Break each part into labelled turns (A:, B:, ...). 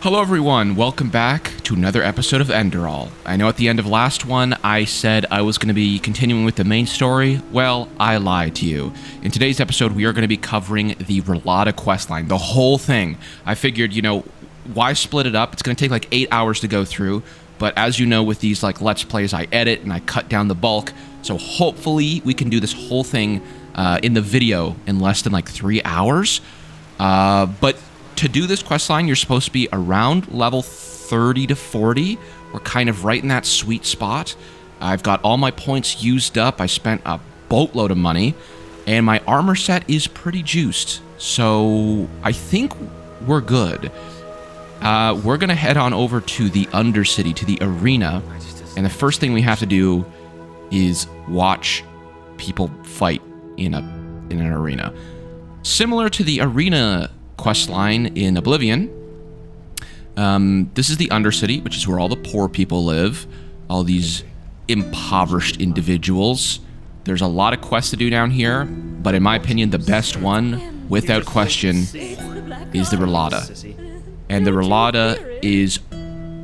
A: Hello everyone, welcome back to another episode of Enderal. I know at the end of last one, I said I was going to be continuing with the main story. Well, I lied to you. In today's episode, we are going to be covering the Rhalâta questline, the whole thing. I figured, why split it up? It's going to take like 8 hours to go through, but as you know, with these like Let's Plays, I edit and I cut down the bulk, so hopefully we can do this whole thing in the video in less than like 3 hours. But to do this questline, you're supposed to be around level 30 to 40. We're kind of right in that sweet spot. I've got all my points used up. I spent a boatload of money, and my armor set is pretty juiced. So I think we're good. We're going to head on over to the Undercity, to the arena, and the first thing we have to do is watch people fight in an arena. Similar to the arena questline in Oblivion, this is the Undercity, which is where all the poor people live, all these impoverished individuals. There's a lot of quests to do down here, but in my opinion, the best one, without question, is the Rhalâta. And the Rhalâta is,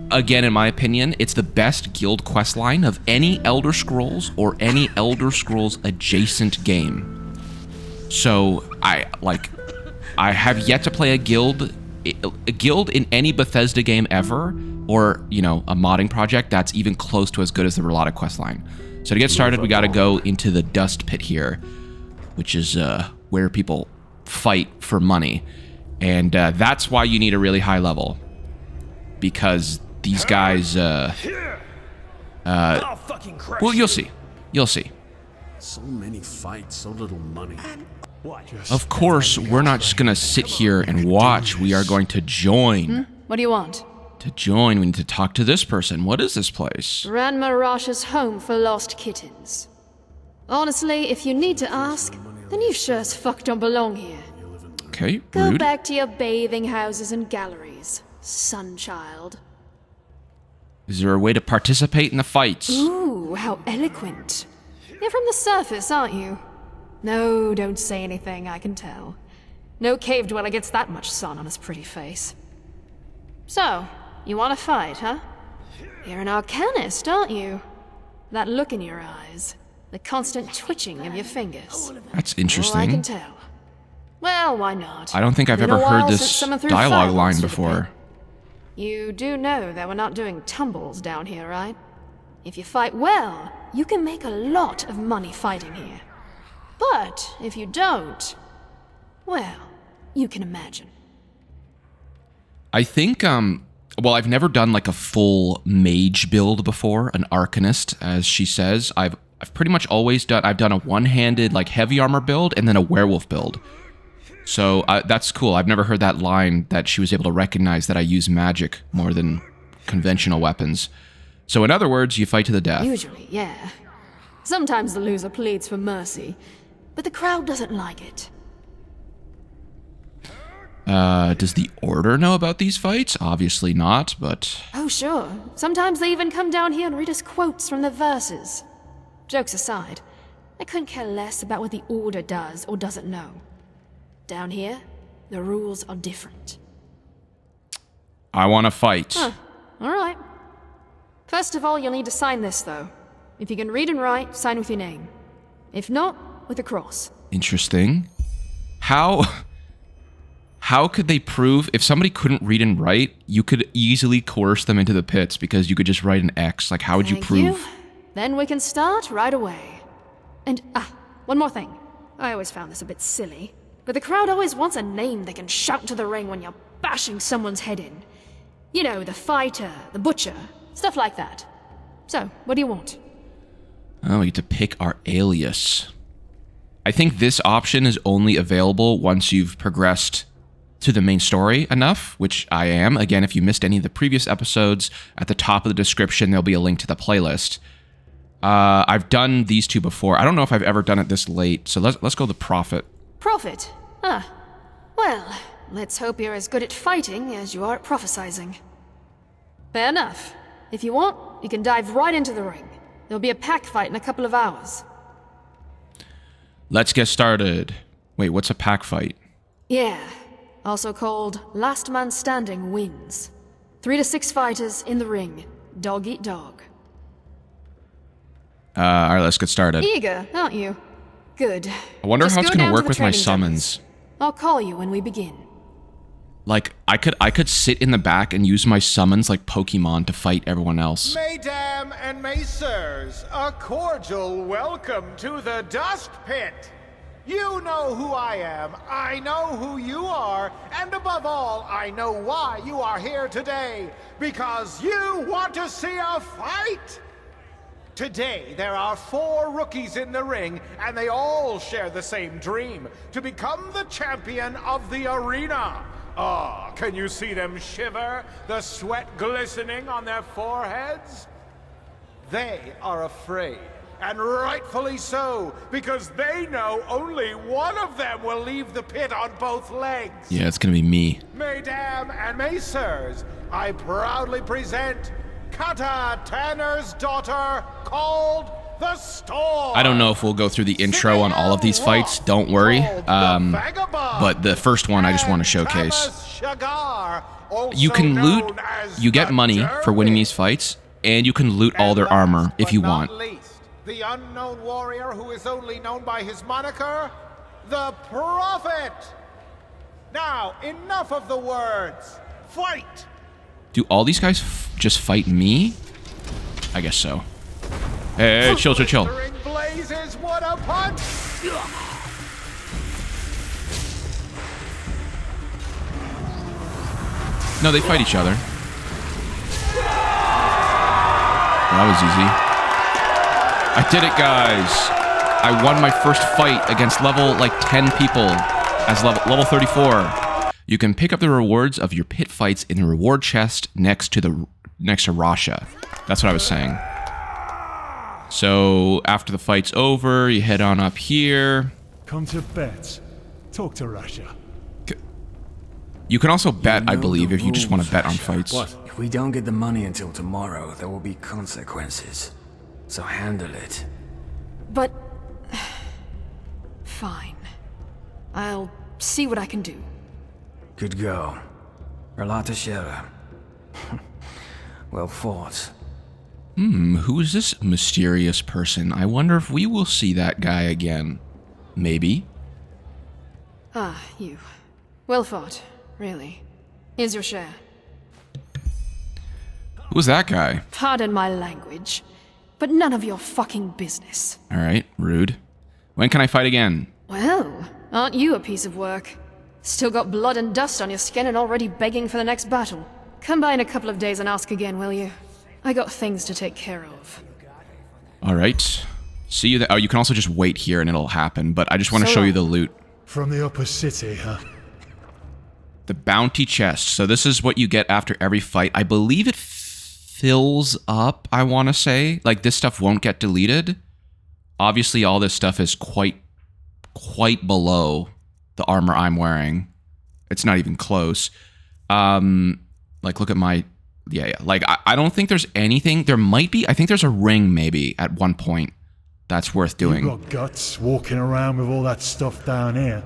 A: again, in my opinion, it's the best guild questline of any Elder Scrolls or any Elder Scrolls adjacent game. So, I have yet to play a guild in any Bethesda game ever, or, a modding project that's even close to as good as the Rhalâta questline. So to get started, we gotta go into the dust pit here, which is where people fight for money. And that's why you need a really high level. Because these guys, well, you'll see. You'll see.
B: So many fights, so little money.
A: Of course, we're not just gonna sit here and watch. We are going to join.
C: What do you want?
A: To join, we need to talk to this person. What is this place?
C: Ranmarash's home for lost kittens. Honestly, if you need to ask, then you sure as fuck don't belong here.
A: Okay,
C: Go
A: rude.
C: back to your bathing houses and galleries, sunchild.
A: Is there a way to participate in the fights?
C: Ooh, how eloquent. You're from the surface, aren't you? No, don't say anything, I can tell. No cave dweller gets that much sun on his pretty face. So, you want to fight, huh? You're an arcanist, aren't you? That look in your eyes, the constant twitching of your fingers.
A: That's
C: Oh, I
A: interesting.
C: can tell. Well, why not?
A: I don't think I've
C: Been a
A: ever
C: while
A: heard
C: since
A: this
C: someone threw
A: dialogue
C: fireballs
A: line
C: through the
A: before.
C: pit. You do know that we're not doing tumbles down here, right? If you fight well, you can make a lot of money fighting here. But if you don't, well, you can imagine.
A: I think, well, I've never done like a full mage build before, an arcanist, as she says. I've pretty much always done, I've done a one-handed like heavy armor build and then a werewolf build. So that's cool. I've never heard that line that she was able to recognize that I use magic more than conventional weapons. So in other words, you fight to the death.
C: Usually, yeah. Sometimes the loser pleads for mercy, but the crowd doesn't like it.
A: Does the Order know about these fights? Obviously not, but...
C: Oh, sure. Sometimes they even come down here and read us quotes from the verses. Jokes aside, I couldn't care less about what the Order does or doesn't know. Down here, the rules are different.
A: I want to fight.
C: Huh. All right. First of all, you'll need to sign this, though. If you can read and write, sign with your name. If not, with a cross.
A: Interesting. How could they prove, if somebody couldn't read and write, you could easily coerce them into the pits because you could just write an X. Like, how would you prove?
C: Then we can start right away. And, one more thing. I always found this a bit silly, but the crowd always wants a name they can shout to the ring when you're bashing someone's head in. You know, the fighter, the butcher, stuff like that. So, what do you want?
A: Oh, we get to pick our alias. I think this option is only available once you've progressed to the main story enough, which I am. Again, if you missed any of the previous episodes, at the top of the description, there'll be a link to the playlist. I've done these two before. I don't know if I've ever done it this late, so let's go the Prophet.
C: Prophet? Well, let's hope you're as good at fighting as you are at prophesizing. Fair enough. If you want, you can dive right into the ring. There'll be a pack fight in a couple of hours.
A: Let's get started. Wait, what's a pack fight?
C: Yeah, also called Last Man Standing Wins. 3 to 6 fighters in the ring. Dog eat dog.
A: Alright, let's get started.
C: Eager, aren't you? Good.
A: I wonder
C: Just
A: how it's
C: go
A: gonna
C: down
A: work
C: to the
A: with my
C: training
A: summons.
C: dummies. I'll call you when we begin.
A: Like, I could sit in the back and use my summons like Pokemon to fight everyone else.
D: Mesdames and messieurs, a cordial welcome to the Dust Pit. You know who I am, I know who you are, and above all, I know why you are here today. Because you want to see a fight! Today, there are 4 rookies in the ring, and they all share the same dream, to become the champion of the arena. Ah, can you see them shiver, the sweat glistening on their foreheads? They are afraid, and rightfully so, because they know only one of them will leave the pit on both legs.
A: Yeah, it's gonna be me.
D: Mesdames and messieurs, I proudly present Kata Tanner's daughter, called the Storm.
A: I don't know if we'll go through the intro on all of these fights, don't worry. But the first one I just want to showcase. You can loot, you get money for winning these fights, and you can loot all their armor if you want.
D: The unknown warrior who is only known by his moniker, the Prophet. Now, enough of the words. Fight!
A: Do all these guys just fight me? I guess so. Hey, chill.
D: Blazes, what a punch!
A: No, they fight each other. That was easy. I did it, guys. I won my first fight against level, 10 people as level 34. You can pick up the rewards of your pit fights in the reward chest next to Rasha. That's what I was saying. So after the fight's over, you head on up here.
E: Come to bet. Talk to Rasha.
A: You can also bet, I believe, if you just want to bet on fights.
B: What?
F: If we don't get the money until tomorrow, there will be consequences. So handle it.
C: But... fine. I'll see what I can do.
F: Good go. Rhalâta Shera. Well fought.
A: Who is this mysterious person? I wonder if we will see that guy again. Maybe.
C: Ah, you. Well fought, really. Here's your share.
A: Who's that guy?
C: Pardon my language, but none of your fucking business.
A: Alright, rude. When can I fight again?
C: Well, aren't you a piece of work? Still got blood and dust on your skin and already begging for the next battle. Come by in a couple of days and ask again, will you? I got things to take care of.
A: Alright. See you there. Oh, you can also just wait here and it'll happen, but I just want to show you the loot.
E: From the upper city, huh?
A: The bounty chest. So this is what you get after every fight. I believe it fills up, I want to say. Like, this stuff won't get deleted. Obviously, all this stuff is quite below the armor I'm wearing. It's not even close. Like, look at my... Yeah. Like, I don't think there's anything... There might be... I think there's a ring, maybe, at one point. That's worth doing.
E: You've got guts walking around with all that stuff down here.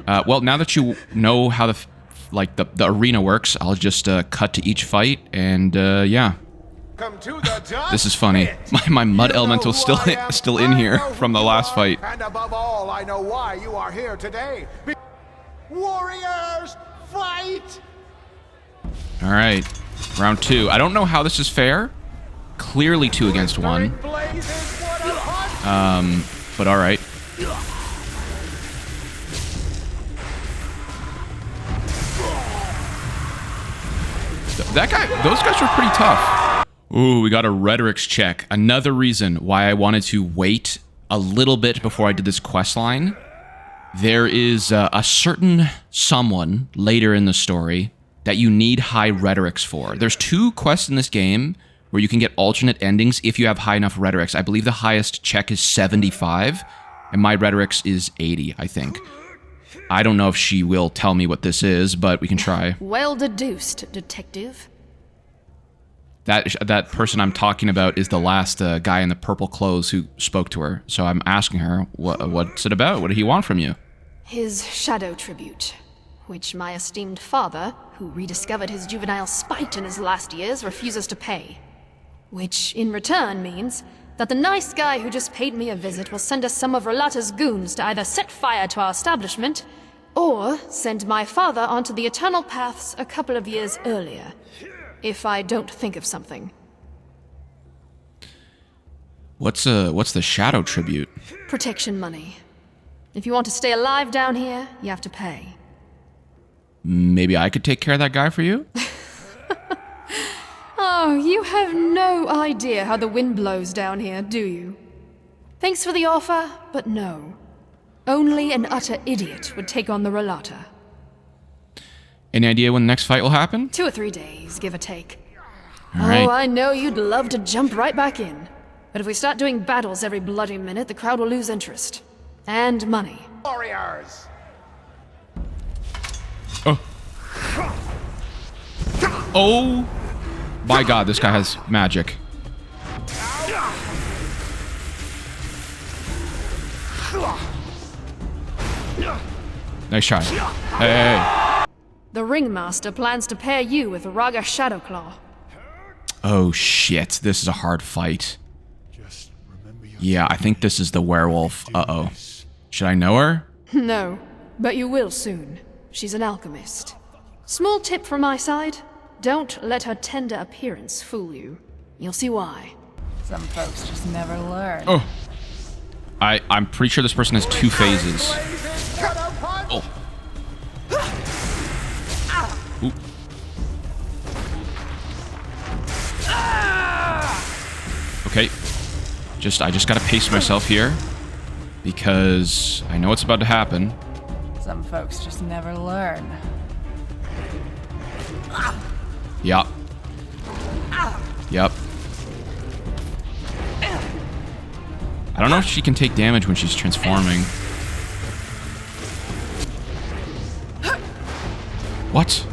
A: Well, now that you know how the arena works, I'll just cut to each fight, and yeah.
D: Come to the dust
A: This is funny. My mud elemental's still in here from the last fight.
D: And above all, I know why you are here today. Warriors, fight!
A: All right, round 2. I don't know how this is fair. Clearly 2 against 1. But all right. Those guys were pretty tough. Ooh, we got a rhetorics check. Another reason why I wanted to wait a little bit before I did this quest line. There is a certain someone later in the story that you need high rhetorics for. There's 2 quests in this game where you can get alternate endings if you have high enough rhetorics. I believe the highest check is 75, and my rhetorics is 80, I think. I don't know if she will tell me what this is, but we can try.
C: Well deduced, detective.
A: That person I'm talking about is the last guy in the purple clothes who spoke to her. So I'm asking her, what's it about? What did he want from you?
C: His shadow tribute. which my esteemed father, who rediscovered his juvenile spite in his last years, refuses to pay. Which, in return, means that the nice guy who just paid me a visit will send us some of Rhalâta's goons to either set fire to our establishment, or send my father onto the Eternal Paths a couple of years earlier, if I don't think of something.
A: What's the shadow tribute?
C: Protection money. If you want to stay alive down here, you have to pay.
A: Maybe I could take care of that guy for you?
C: Oh, you have no idea how the wind blows down here, do you? Thanks for the offer, but no. Only an utter idiot would take on the Rhalâta.
A: Any idea when the next fight will happen?
C: 2 or 3 days, give or take.
A: All right.
C: Oh, I know you'd love to jump right back in. But if we start doing battles every bloody minute, the crowd will lose interest. And money.
D: Warriors!
A: Oh. Oh my god, this guy has magic. Nice try. Hey.
C: The Ringmaster plans to pair you with Raga Shadowclaw.
A: Oh shit, this is a hard fight.
E: Just remember your
A: Yeah, I think this is the werewolf. Uh-oh. Should I know her?
C: No, but you will soon. She's an alchemist. Small tip from my side. Don't let her tender appearance fool you. You'll see why.
G: Some folks just never learn.
A: Oh. I'm pretty sure this person has 2 phases. Oh. Ooh. Okay. I just gotta pace myself here. Because I know what's about to happen.
G: Some folks just never learn.
A: Yup. Yup. I don't know if she can take damage when she's transforming. What?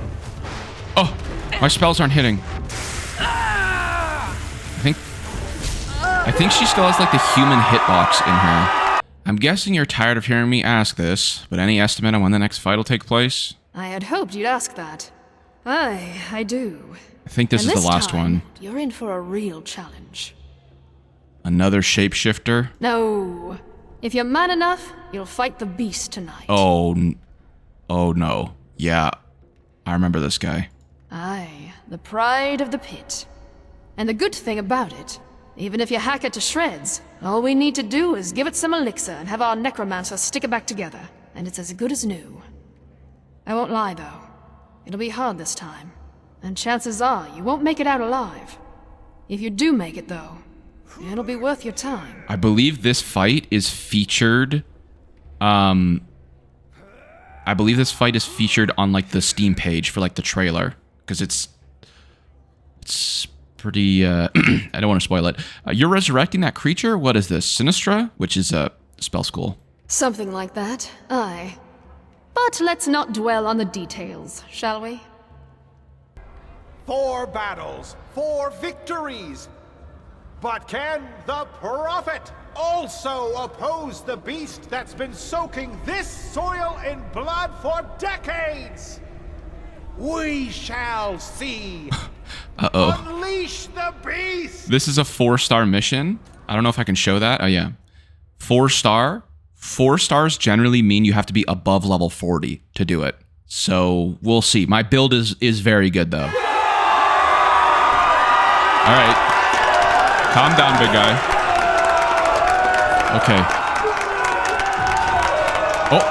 A: Oh, my spells aren't hitting. I think she still has like the human hitbox in her. I'm guessing you're tired of hearing me ask this, but any estimate on when the next fight will take place?
C: I had hoped you'd ask that. Aye, I do.
A: I think this
C: And
A: is the last
C: time,
A: one.
C: You're in for a real challenge.
A: Another shapeshifter?
C: No. If you're man enough, you'll fight the beast tonight.
A: Oh no. Yeah, I remember this guy.
C: Aye, the pride of the pit. And the good thing about it, even if you hack it to shreds, all we need to do is give it some elixir and have our necromancer stick it back together, and it's as good as new. I won't lie, though. It'll be hard this time, and chances are you won't make it out alive. If you do make it, though, it'll be worth your time.
A: I believe this fight is featured, I believe this fight is featured on, like, the Steam page for, like, the trailer, because it's pretty, I don't want to spoil it. You're resurrecting that creature? What is this? Sinistra? Which is a spell school.
C: Something like that, aye. But let's not dwell on the details, shall we?
D: 4 battles, 4 victories. But can the Prophet also oppose the beast that's been soaking this soil in blood for decades? We shall see.
A: Uh-oh.
D: Unleash the beast!
A: This is a 4-star mission. I don't know if I can show that. Oh, yeah. 4-star. 4 stars generally mean you have to be above level 40 to do it. So, we'll see. My build is very good, though. Alright. Calm down, big guy. Okay. Oh.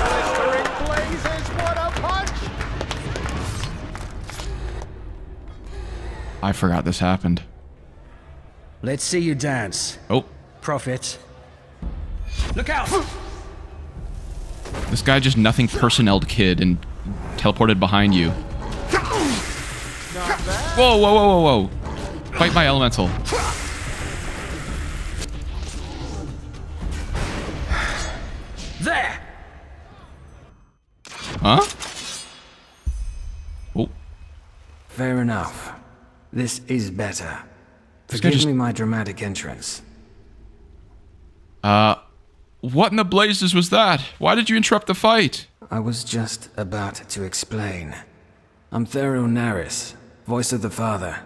D: Blistering blazes, what a punch!
A: I forgot this happened.
H: Let's see you dance,
A: Oh.
H: Prophet. Look out!
A: This guy just nothing personneled kid and teleported behind you. Whoa, whoa, whoa, whoa, whoa. Fight my elemental.
H: There!
A: Huh? Oh.
F: Fair enough. This is better.
A: This guy
F: Forgive
A: just-
F: me my dramatic entrance.
A: What in the blazes was that? Why did you interrupt the fight?
F: I was just about to explain. I'm Thero Naris, voice of the Father.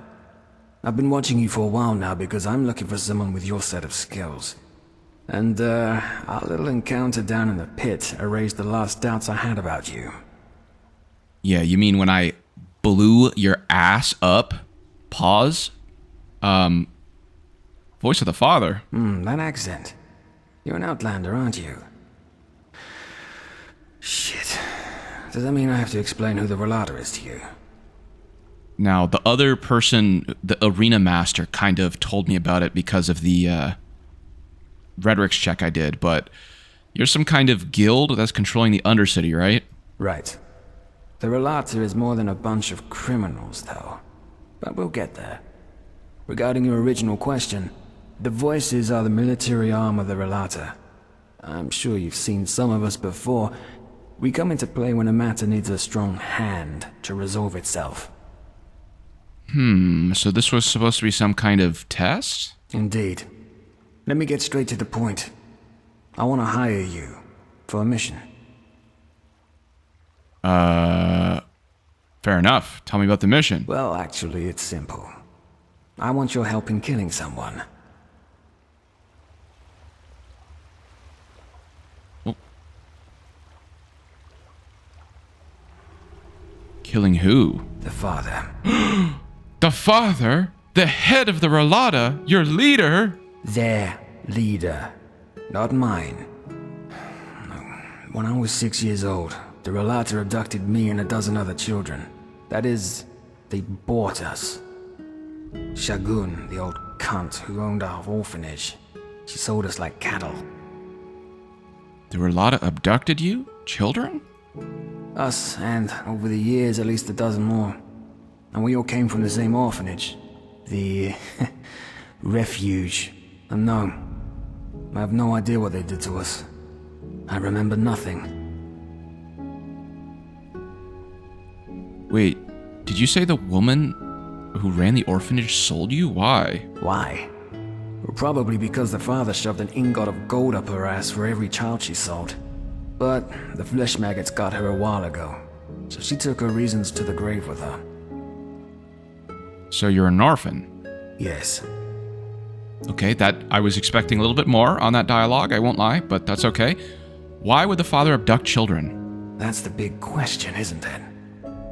F: I've been watching you for a while now because I'm looking for someone with your set of skills. And, our little encounter down in the pit erased the last doubts I had about you.
A: Yeah, you mean when I blew your ass up? Pause. Voice of the Father.
F: That accent. You're an outlander, aren't you? Shit. Does that mean I have to explain who the Rhalâta is to you?
A: Now, the other person, the arena master, kind of told me about it because of the rhetorics check I did, but you're some kind of guild that's controlling the Undercity, right?
F: Right. The Rhalâta is more than a bunch of criminals, though. But we'll get there. Regarding your original question, the Voices are the military arm of the Rhalâta. I'm sure you've seen some of us before. We come into play when a matter needs a strong hand to resolve itself.
A: So this was supposed to be some kind of test?
F: Indeed. Let me get straight to the point. I want to hire you for a mission.
A: Fair enough. Tell me about the mission.
F: Well, actually, it's simple. I want your help in killing someone.
A: Killing who?
F: The Father.
A: The Father? The head of the Rhalâta? Your leader?
F: Their leader. Not mine. When I was 6 years old, the Rhalâta abducted me and a dozen other children. That is, they bought us. Shagun, the old cunt who owned our orphanage, she sold us like cattle.
A: The Rhalâta abducted you? Children?
F: Us, and over the years, at least a dozen more. And we all came from the same orphanage. The refuge. And no, I have no idea what they did to us. I remember nothing.
A: Wait, did you say the woman who ran the orphanage sold you? Why?
F: Why? Well, probably because the father shoved an ingot of gold up her ass for every child she sold. But the flesh maggots got her a while ago, so she took her reasons to the grave with her.
A: So you're an orphan?
F: Yes.
A: Okay, that I was expecting a little bit more on that dialogue, I won't lie, but that's okay. Why would the father abduct children?
F: That's the big question, isn't it?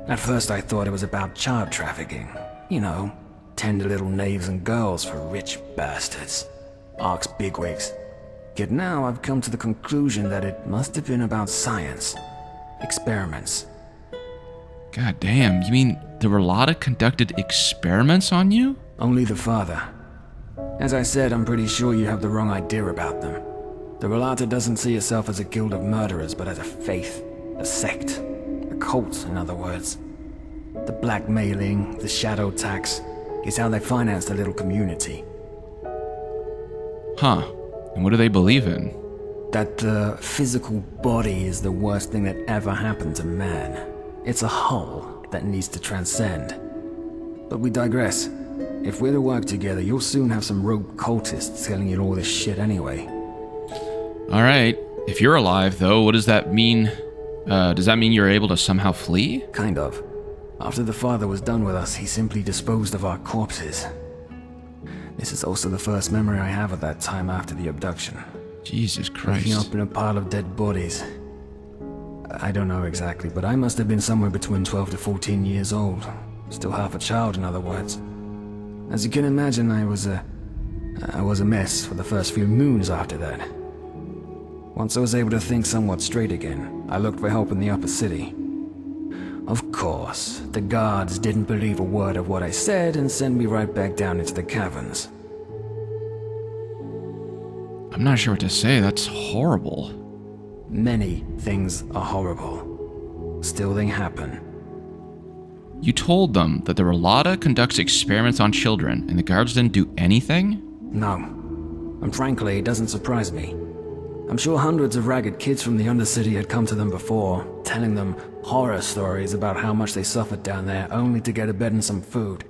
F: At first I thought it was about child trafficking. You know, tender little knaves and girls for rich bastards. Ark's bigwigs. Yet now I've come to the conclusion that it must have been about science. Experiments.
A: God damn, you mean the Rhalâta conducted experiments on you?
F: Only the father. As I said, I'm pretty sure you have the wrong idea about them. The Rhalâta doesn't see itself as a guild of murderers, but as a faith, a sect, a cult, in other words. The blackmailing, the shadow tax, is how they finance the little community.
A: Huh. And what do they believe in?
F: That the physical body is the worst thing that ever happened to man. It's a whole that needs to transcend. But we digress. If we're to work together, you'll soon have some rogue cultists telling you all this shit anyway.
A: Alright. If you're alive, though, what does that mean? Does that mean you're able to somehow flee?
F: Kind of. After the father was done with us, he simply disposed of our corpses. This is also the first memory I have of that time after the abduction.
A: Jesus
F: Waking
A: Christ.
F: up in a pile of dead bodies. I don't know exactly, but I must have been somewhere between 12 to 14 years old. Still half a child, in other words. As you can imagine, I was a mess for the first few moons after that. Once I was able to think somewhat straight again, I looked for help in the upper city. Of course, the guards didn't believe a word of what I said and sent me right back down into the caverns.
A: I'm not sure what to say. That's horrible.
F: Many things are horrible. Still, they happen.
A: You told them that the Rhalâta conducts experiments on children, and the guards didn't do anything?
F: No. And frankly, it doesn't surprise me. I'm sure hundreds of ragged kids from the Undercity had come to them before, telling them horror stories about how much they suffered down there only to get a bed and some food.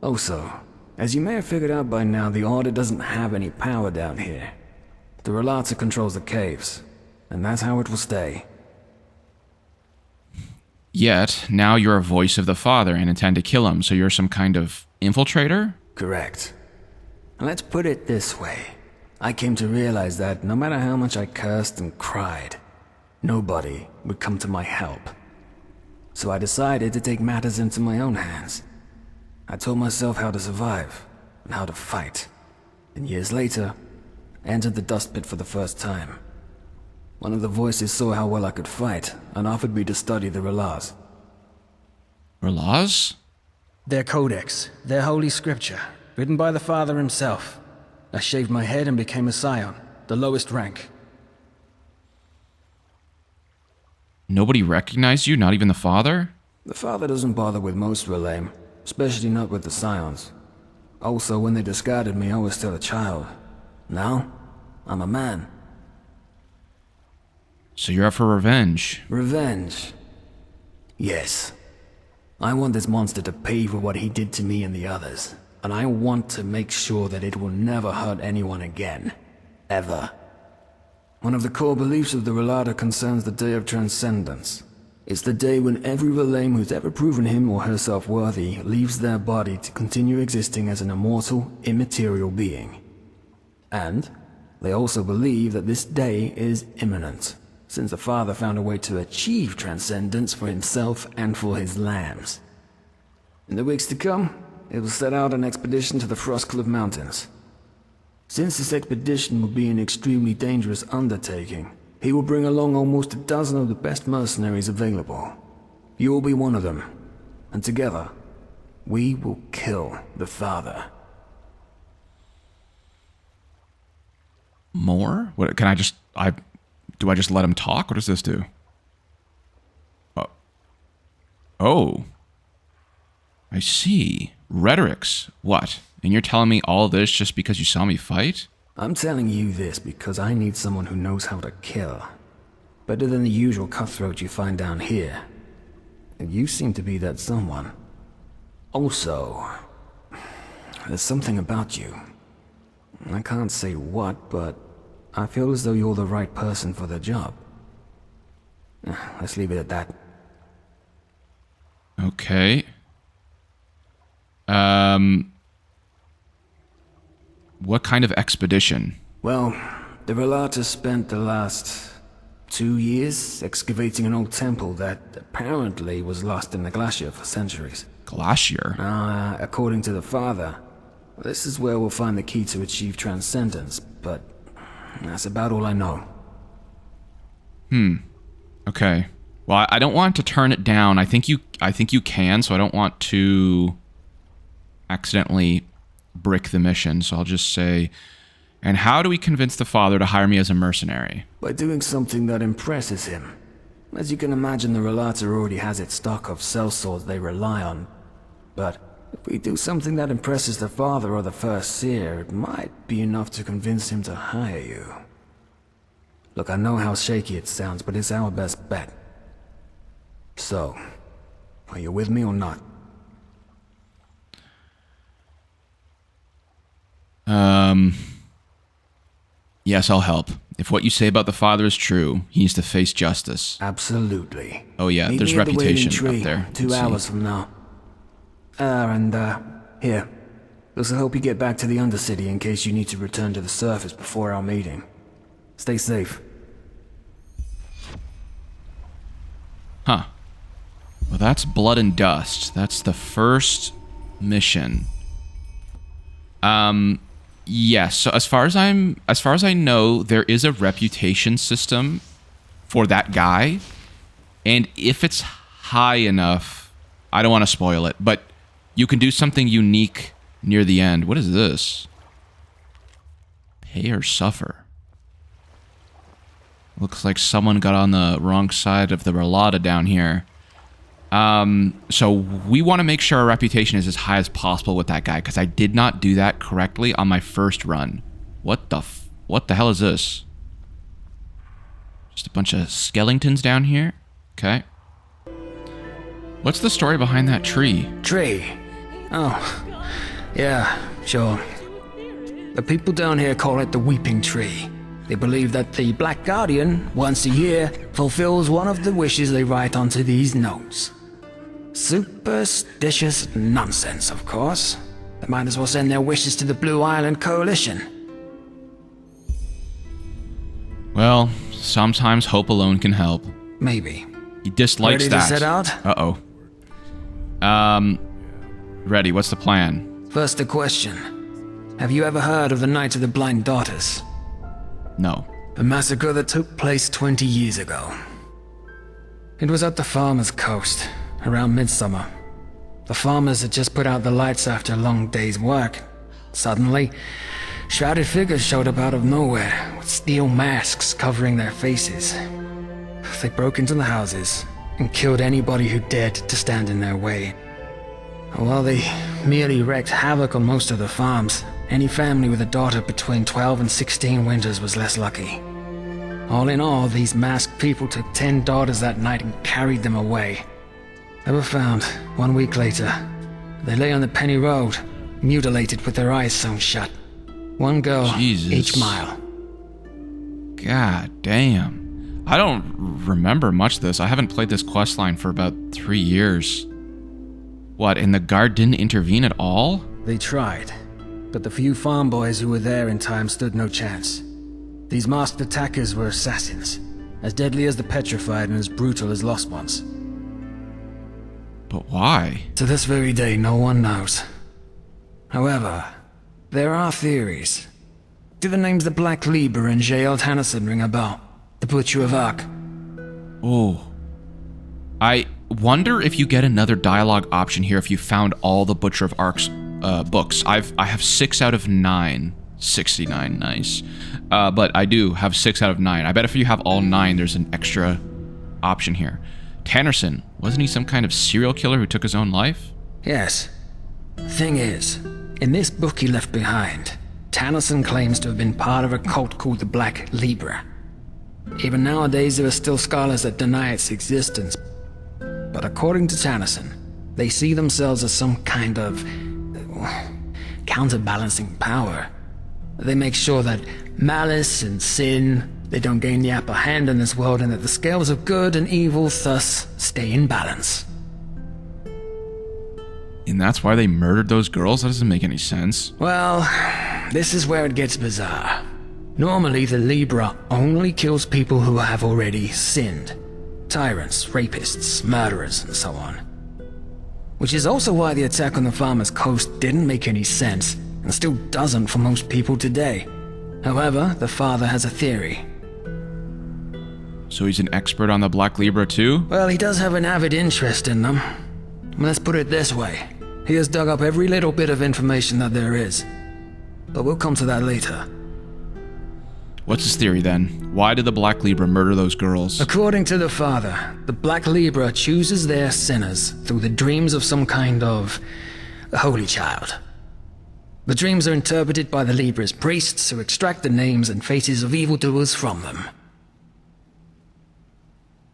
F: Also, as you may have figured out by now, the Order doesn't have any power down here. The Rhalâta controls the caves, and that's how it will stay.
A: Yet, now you're a voice of the Father and intend to kill him, so you're some kind of infiltrator?
F: Correct. And let's put it this way. I came to realize that no matter how much I cursed and cried, nobody would come to my help. So I decided to take matters into my own hands. I told myself how to survive and how to fight. And years later, I entered the dust pit for the first time. One of the voices saw how well I could fight and offered me to study the Rhalâs.
A: Rhalâs?
H: Their codex, their holy scripture, written by the Father himself. I shaved my head and became a scion, the lowest rank.
A: Nobody recognized you, not even the Father?
F: The Father doesn't bother with most Rhalâta, especially not with the scions. Also, when they discarded me, I was still a child. Now, I'm a man.
A: So you're up for revenge.
F: Revenge? Yes. I want this monster to pay for what he did to me and the others. And I want to make sure that it will never hurt anyone again. Ever. One of the core beliefs of the Rhalâta concerns the Day of Transcendence. It's the day when every Rhalâta who's ever proven him or herself worthy leaves their body to continue existing as an immortal, immaterial being. And they also believe that this day is imminent, since the Father found a way to achieve transcendence for himself and for his lambs. In the weeks to come, it will set out an expedition to the Frostcliff Mountains. Since this expedition will be an extremely dangerous undertaking, he will bring along almost a dozen of the best mercenaries available. You will be one of them, and together, we will kill the Father.
A: More? What, can I just... do I just let him talk? What does this do? Oh. I see. Rhetorics. What? And you're telling me all this just because you saw me fight?
F: I'm telling you this because I need someone who knows how to kill. Better than the usual cutthroat you find down here. And you seem to be that someone. Also, there's something about you. I can't say what, but I feel as though you're the right person for the job. Let's leave it at that.
A: Okay. What kind of expedition?
F: Well, the Rhalâta spent the last 2 years excavating an old temple that apparently was lost in the glacier for centuries.
A: Glacier?
F: According to the Father, this is where we'll find the key to achieve transcendence, but that's about all I know.
A: Okay. Well, I don't want to turn it down. I think you can, so I don't want to accidentally brick the mission. So I'll just say, and how do we convince the Father to hire me as a mercenary?
F: By doing something that impresses him. As you can imagine, the Rhalâta already has its stock of sellswords they rely on. But if we do something that impresses the Father or the First Seer, it might be enough to convince him to hire you. Look, I know how shaky it sounds, but it's our best bet. So, are you with me or not?
A: Yes, I'll help. If what you say about the Father is true, he needs to face justice.
F: Absolutely.
A: Oh yeah,
F: Meet
A: there's
F: me at the Wailing
A: reputation
F: Tree
A: up there.
F: 2 hours from now. Here. This'll help you get back to the Undercity in case you need to return to the surface before our meeting. Stay safe.
A: Huh. Well, that's blood and dust. That's the first mission. Yes, so as far as I know, there is a reputation system for that guy. And if it's high enough, I don't want to spoil it, but you can do something unique near the end. What is this? Pay or suffer. Looks like someone got on the wrong side of the Rhalâta down here. So we want to make sure our reputation is as high as possible with that guy, because I did not do that correctly on my first run. What the hell is this? Just a bunch of skeletons down here? Okay. What's the story behind that tree?
F: Tree? Oh, yeah, sure. The people down here call it the Weeping Tree.
H: They believe that the Black Guardian, once a year, fulfills one of the wishes they write onto these notes. Superstitious nonsense, of course. They might as well send their wishes to the Blue Island Coalition.
A: Well, sometimes hope alone can help.
H: Maybe.
A: He dislikes
H: Ready
A: that.
H: to set out?
A: Uh-oh. Ready. What's the plan?
H: First a question. Have you ever heard of the Night of the Blind Daughters?
A: No.
H: A massacre that took place 20 years ago. It was at the farmer's coast, around midsummer. The farmers had just put out the lights after a long day's work. Suddenly, shrouded figures showed up out of nowhere, with steel masks covering their faces. They broke into the houses and killed anybody who dared to stand in their way. While they merely wreaked havoc on most of the farms, any family with a daughter between 12 and 16 winters was less lucky. All in all, these masked people took 10 daughters that night and carried them away. They were found 1 week later. They lay on the Penny Road, mutilated with their eyes sewn shut. One girl each mile.
A: God damn. I don't remember much of this. I haven't played this questline for about 3 years. What, and the guard didn't intervene at all?
H: They tried, but the few farm boys who were there in time stood no chance. These masked attackers were assassins, as deadly as the petrified and as brutal as lost ones.
A: But why?
H: To this very day, no one knows. However, there are theories. Do the names the Black Libra and J.L. Tannerson ring a bell? The Butcher of Ark.
A: Oh. I wonder if you get another dialogue option here if you found all the Butcher of Ark's books. I have 6 out of 9. 69, nice. But I do have 6 out of 9. I bet if you have all 9, there's an extra option here. Tannerson, wasn't he some kind of serial killer who took his own life?
H: Yes. Thing is, in this book he left behind, Tannerson claims to have been part of a cult called the Black Libra. Even nowadays there are still scholars that deny its existence. But according to Tannerson, they see themselves as some kind of counterbalancing power. They make sure that malice and sin, they don't gain the upper hand in this world, and that the scales of good and evil thus stay in balance.
A: And that's why they murdered those girls? That doesn't make any sense.
H: Well, this is where it gets bizarre. Normally, the Libra only kills people who have already sinned. Tyrants, rapists, murderers, and so on. Which is also why the attack on the farmer's coast didn't make any sense, and still doesn't for most people today. However, the father has a theory.
A: So he's an expert on the Black Libra too?
H: Well, he does have an avid interest in them. Let's put it this way. He has dug up every little bit of information that there is. But we'll come to that later.
A: What's his theory then? Why did the Black Libra murder those girls?
H: According to the father, the Black Libra chooses their sinners through the dreams of some kind of holy child. The dreams are interpreted by the Libra's priests who extract the names and faces of evildoers from them.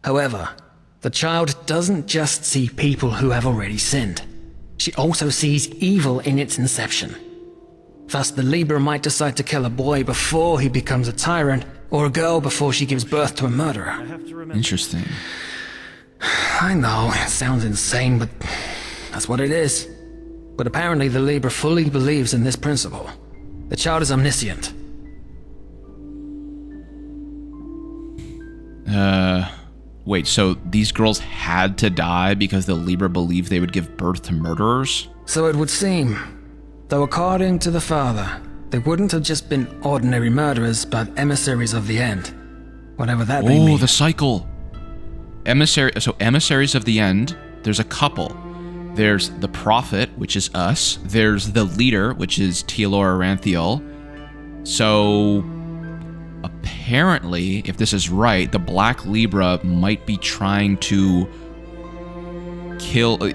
H: However, the child doesn't just see people who have already sinned. She also sees evil in its inception. Thus, the Libra might decide to kill a boy before he becomes a tyrant, or a girl before she gives birth to a murderer.
A: Interesting.
H: I know, it sounds insane, but that's what it is. But apparently the Libra fully believes in this principle. The child is omniscient.
A: Wait, so these girls had to die because the Libra believed they would give birth to murderers?
H: So it would seem. Though according to the father, they wouldn't have just been ordinary murderers, but emissaries of the end. Whatever that may mean.
A: Oh, the cycle. Emissaries of the end, there's a couple. There's the Prophet, which is us. There's the Leader, which is Tealor Aranthiel. So apparently, if this is right, the Black Libra might be trying to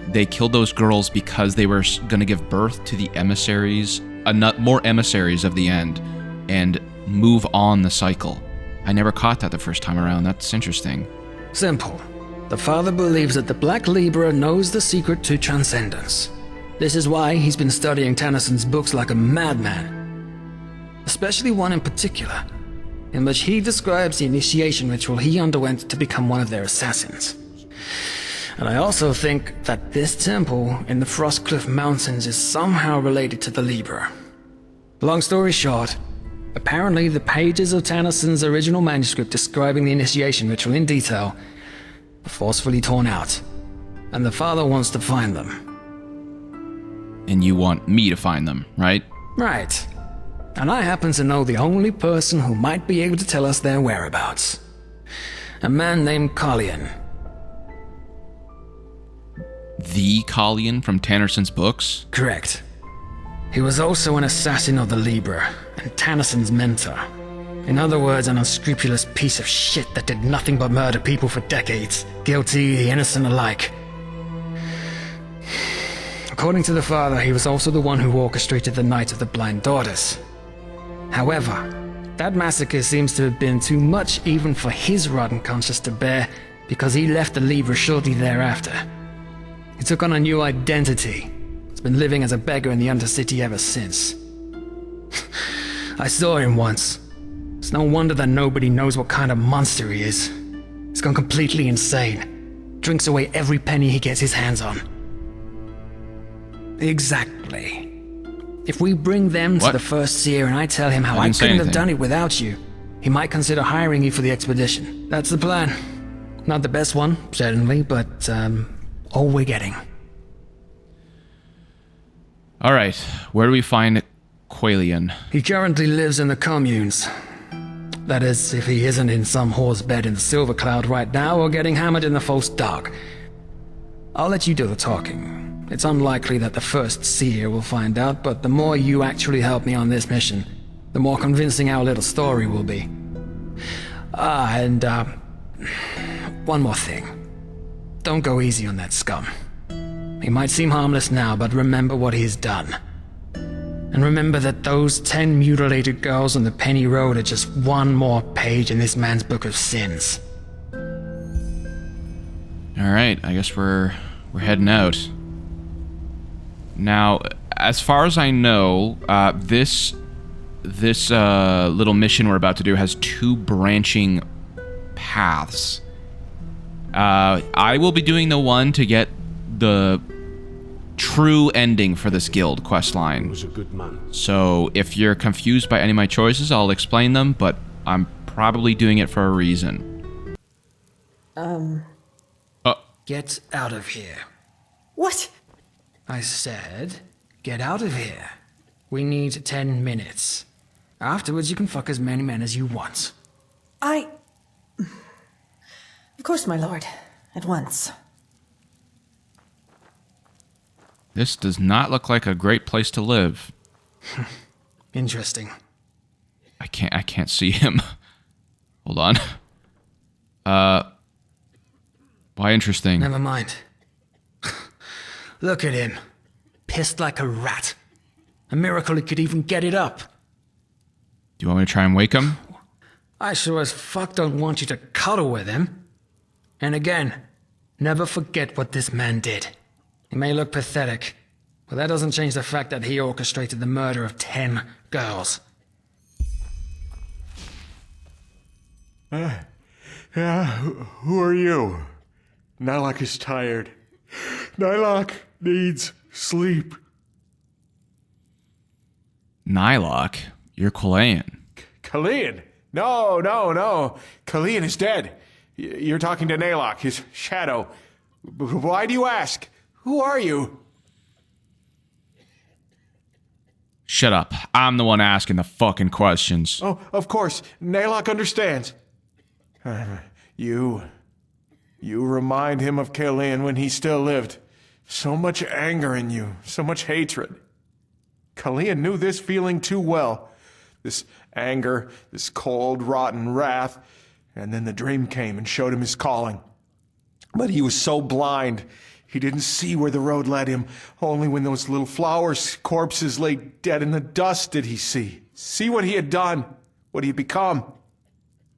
A: they killed those girls because they were going to give birth to the emissaries, more emissaries of the end, and move on the cycle. I never caught that the first time around. That's interesting.
H: Simple. The father believes that the Black Libra knows the secret to transcendence. This is why he's been studying Tannerson's books like a madman. Especially one in particular. in which he describes the initiation ritual he underwent to become one of their assassins. And I also think that this temple in the Frostcliff Mountains is somehow related to the Libra. Long story short, apparently the pages of Tannisson's original manuscript describing the initiation ritual in detail were forcefully torn out, and the father wants to find them.
A: And you want me to find them, right?
H: Right. And I happen to know the only person who might be able to tell us their whereabouts. A man named Qalian.
A: The Qalian from Tannisson's books?
H: Correct. He was also an assassin of the Libra, and Tannisson's mentor. In other words, an unscrupulous piece of shit that did nothing but murder people for decades, guilty, the innocent alike. According to the father, he was also the one who orchestrated the Night of the Blind Daughters. However, that massacre seems to have been too much even for his rotten conscience to bear, because he left the Libra shortly thereafter. He took on a new identity. He's been living as a beggar in the Undercity ever since. I saw him once. It's no wonder that nobody knows what kind of monster he is. He's gone completely insane. Drinks away every penny he gets his hands on. Exactly. If we bring them to the First Seer and I tell him how I couldn't have done it without you, he might consider hiring you for the expedition. That's the plan. Not the best one, certainly, but all we're getting.
A: Alright, where do we find Qalian?
H: He currently lives in the communes. That is, if he isn't in some whore's bed in the Silver Cloud right now or getting hammered in the False Dark. I'll let you do the talking. It's unlikely that the First Seer will find out, but the more you actually help me on this mission, the more convincing our little story will be. One more thing. Don't go easy on that scum. He might seem harmless now, but remember what he's done. And remember that those 10 mutilated girls on the Penny Road are just one more page in this man's book of sins.
A: Alright, I guess we're heading out. Now, as far as I know, this little mission we're about to do has 2 branching paths. I will be doing the one to get the true ending for this guild questline.
B: Was a good man.
A: So if you're confused by any of my choices, I'll explain them, but I'm probably doing it for a reason.
H: Get out of here.
G: What?
H: I said, get out of here. We need 10 minutes. Afterwards, you can fuck as many men as you want.
G: Of course, my lord. At once.
A: This does not look like a great place to live.
H: Interesting.
A: I can't see him. Hold on. Why interesting?
H: Never mind. Look at him. Pissed like a rat. A miracle he could even get it up.
A: Do you want me to try and wake him?
H: I sure as fuck don't want you to cuddle with him. And again, never forget what this man did. He may look pathetic, but that doesn't change the fact that he orchestrated the murder of 10 girls.
I: Yeah, who are you? Nylok is tired. Nylok needs sleep.
A: Nylok? You're Qalian.
D: Qalian? No. Qalian is dead. You're talking to Nylok, his shadow. Why do you ask? Who are you?
A: Shut up. I'm the one asking the fucking questions.
D: Oh, of course. Nylok understands. You remind him of Qalian when he still lived. So much anger in you, so much hatred. Qalian knew this feeling too well. This anger, this cold, rotten wrath. And then the dream came and showed him his calling. But he was so blind, he didn't see where the road led him. Only when those little flowers' corpses lay dead in the dust did he see what he had done, what he had become.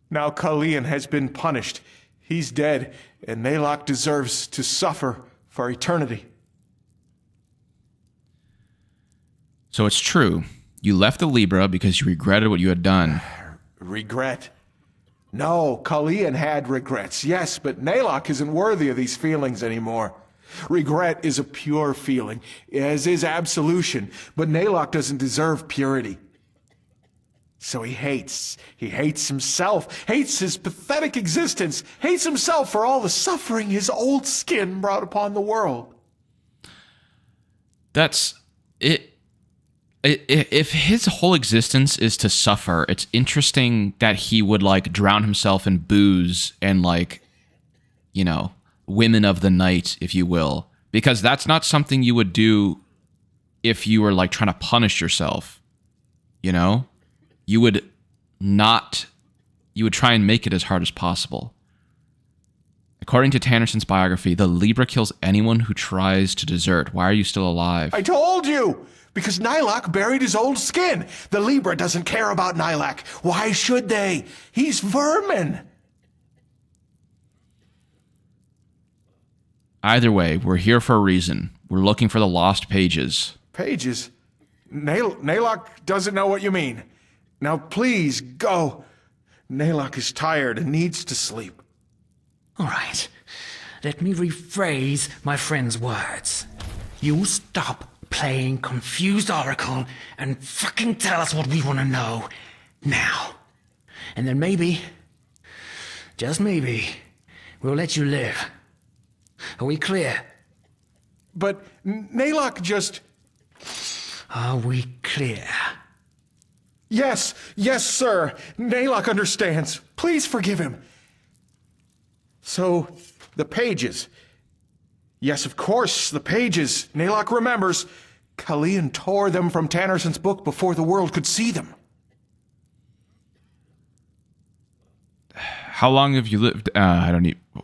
D: Now Qalian has been punished. He's dead, and Nylok deserves to suffer for eternity.
A: So it's true. You left the Libra because you regretted what you had done.
I: Regret? No, Qalian had regrets, yes, but Naylock isn't worthy of these feelings anymore. Regret is a pure feeling, as is absolution, but Naylock doesn't deserve purity. So he hates himself, hates his pathetic existence, hates himself for all the suffering his old skin brought upon the world.
A: That's it. If his whole existence is to suffer, it's interesting that he would like drown himself in booze and like, you know, women of the night, if you will, because that's not something you would do if you were like trying to punish yourself. You know, you would try and make it as hard as possible. According to Tannerson's biography, the Libra kills anyone who tries to desert. Why are you still alive?
I: I told you! Because Naylock buried his old skin. The Libra doesn't care about Naylock. Why should they? He's vermin.
A: Either way, we're here for a reason. We're looking for the lost pages.
I: Pages? Naylock doesn't know what you mean. Now please, go. Naylock is tired and needs to sleep.
H: All right. Let me rephrase my friend's words. You stop playing confused oracle and fucking tell us what we want to know now. And then maybe, just maybe, we'll let you live. Are we clear?
I: But Naylock just...
H: Are we clear?
I: Yes, sir. Naylock understands. Please forgive him. So, the pages. Yes, of course, the pages. Naylock remembers. Qalian tore them from Tannerson's book before the world could see them.
A: How long have you lived?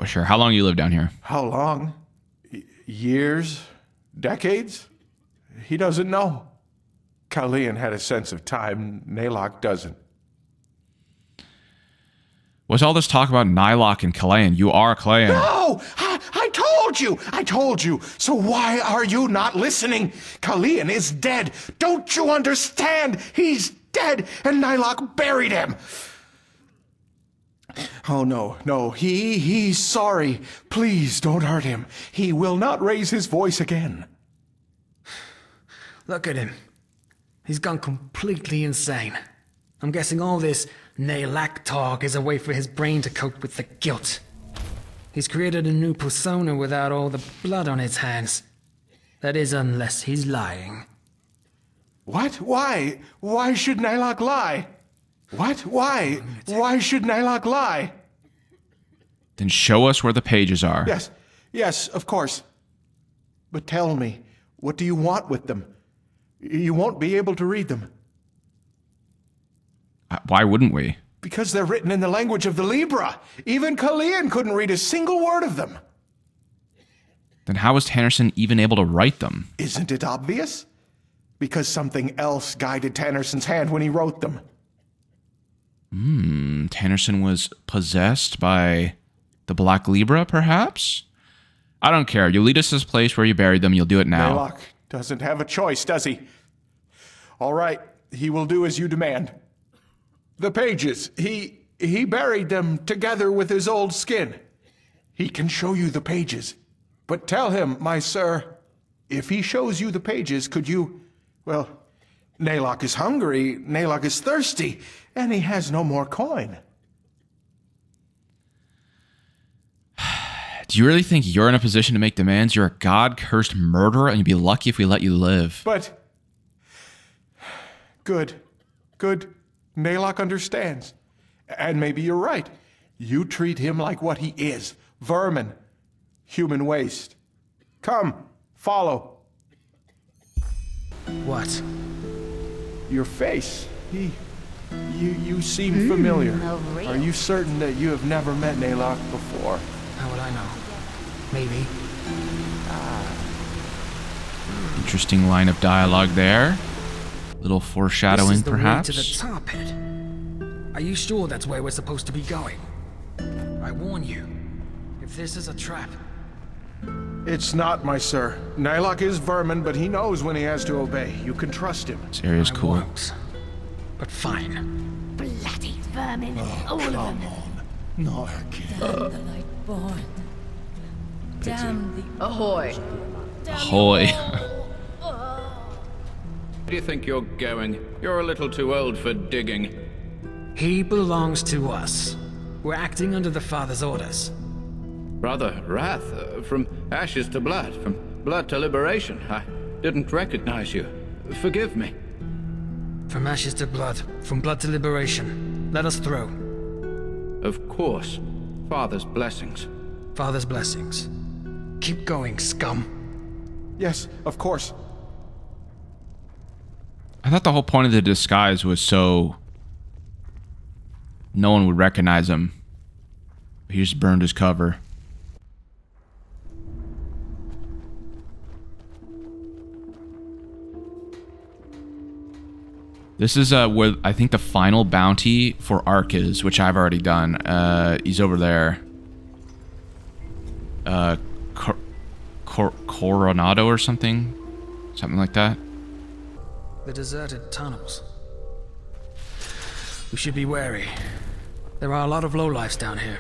A: Sure. How long you lived down here?
I: How long? Years? Decades? He doesn't know. Qalian had a sense of time. Naylock doesn't.
A: What's all this talk about Naylock and Qalian? You are Qalian.
I: No! I told you! So why are you not listening? Qalian is dead! Don't you understand? He's dead, and Naylock buried him! Oh, no, he's sorry. Please don't hurt him. He will not raise his voice again.
H: Look at him. He's gone completely insane. I'm guessing all this Naylock talk is a way for his brain to cope with the guilt. He's created a new persona without all the blood on his hands. That is, unless he's lying.
I: What? Why? Why should Naylock lie? What? Why? Why should Naylock lie?
A: Then show us where the pages are.
I: Yes, of course. But tell me, what do you want with them? You won't be able to read them.
A: Why wouldn't we?
I: Because they're written in the language of the Libra. Even Qalian couldn't read a single word of them.
A: Then how was Tannerson even able to write them?
I: Isn't it obvious? Because something else guided Tannerson's hand when he wrote them.
A: Tannerson was possessed by the Black Libra, perhaps? I don't care. You lead us to this place where you buried them. You'll do it now.
I: Naylock doesn't have a choice, does he? All right, he will do as you demand. The pages, he buried them together with his old skin. He can show you the pages. But tell him, my sir, if he shows you the pages, could you... Well, Naylock is hungry, Naylock is thirsty, and he has no more coin.
A: Do you really think you're in a position to make demands? You're a god-cursed murderer, and you'd be lucky if we let you live.
I: But... Good. Naylock understands. And maybe you're right. You treat him like what he is. Vermin. Human waste. Come, follow.
H: What?
I: Your face. You seem familiar. Are you certain that you have never met Naylock before?
H: How would I know? Maybe.
A: Interesting line of dialogue there. Little foreshadowing,
H: this is the
A: perhaps.
H: Way to the tar pit. Are you sure that's where we're supposed to be going? I warn you, if this is a trap...
I: It's not, my sir. Naylock is vermin, but he knows when he has to obey. You can trust him.
A: This area's cool.
H: I won't. But fine.
G: Bloody
J: vermin, all of them.
E: Not again.
J: Damn the Lightborn. Damn the...
K: Ahoy.
A: Ahoy.
L: Where do you think you're going? You're a little too old for digging.
H: He belongs to us. We're acting under the Father's orders.
L: Brother Wrath, from ashes to blood, from blood to liberation. I didn't recognize you. Forgive me.
H: From ashes to blood, from blood to liberation. Let us through.
L: Of course. Father's blessings.
H: Father's blessings. Keep going, scum.
I: Yes, of course.
A: I thought the whole point of the disguise was so no one would recognize him. He just burned his cover. This is where I think the final bounty for Ark is, which I've already done. He's over there. Coronado or something? Something like that.
H: The deserted tunnels. We should be wary. There are a lot of lowlifes down here.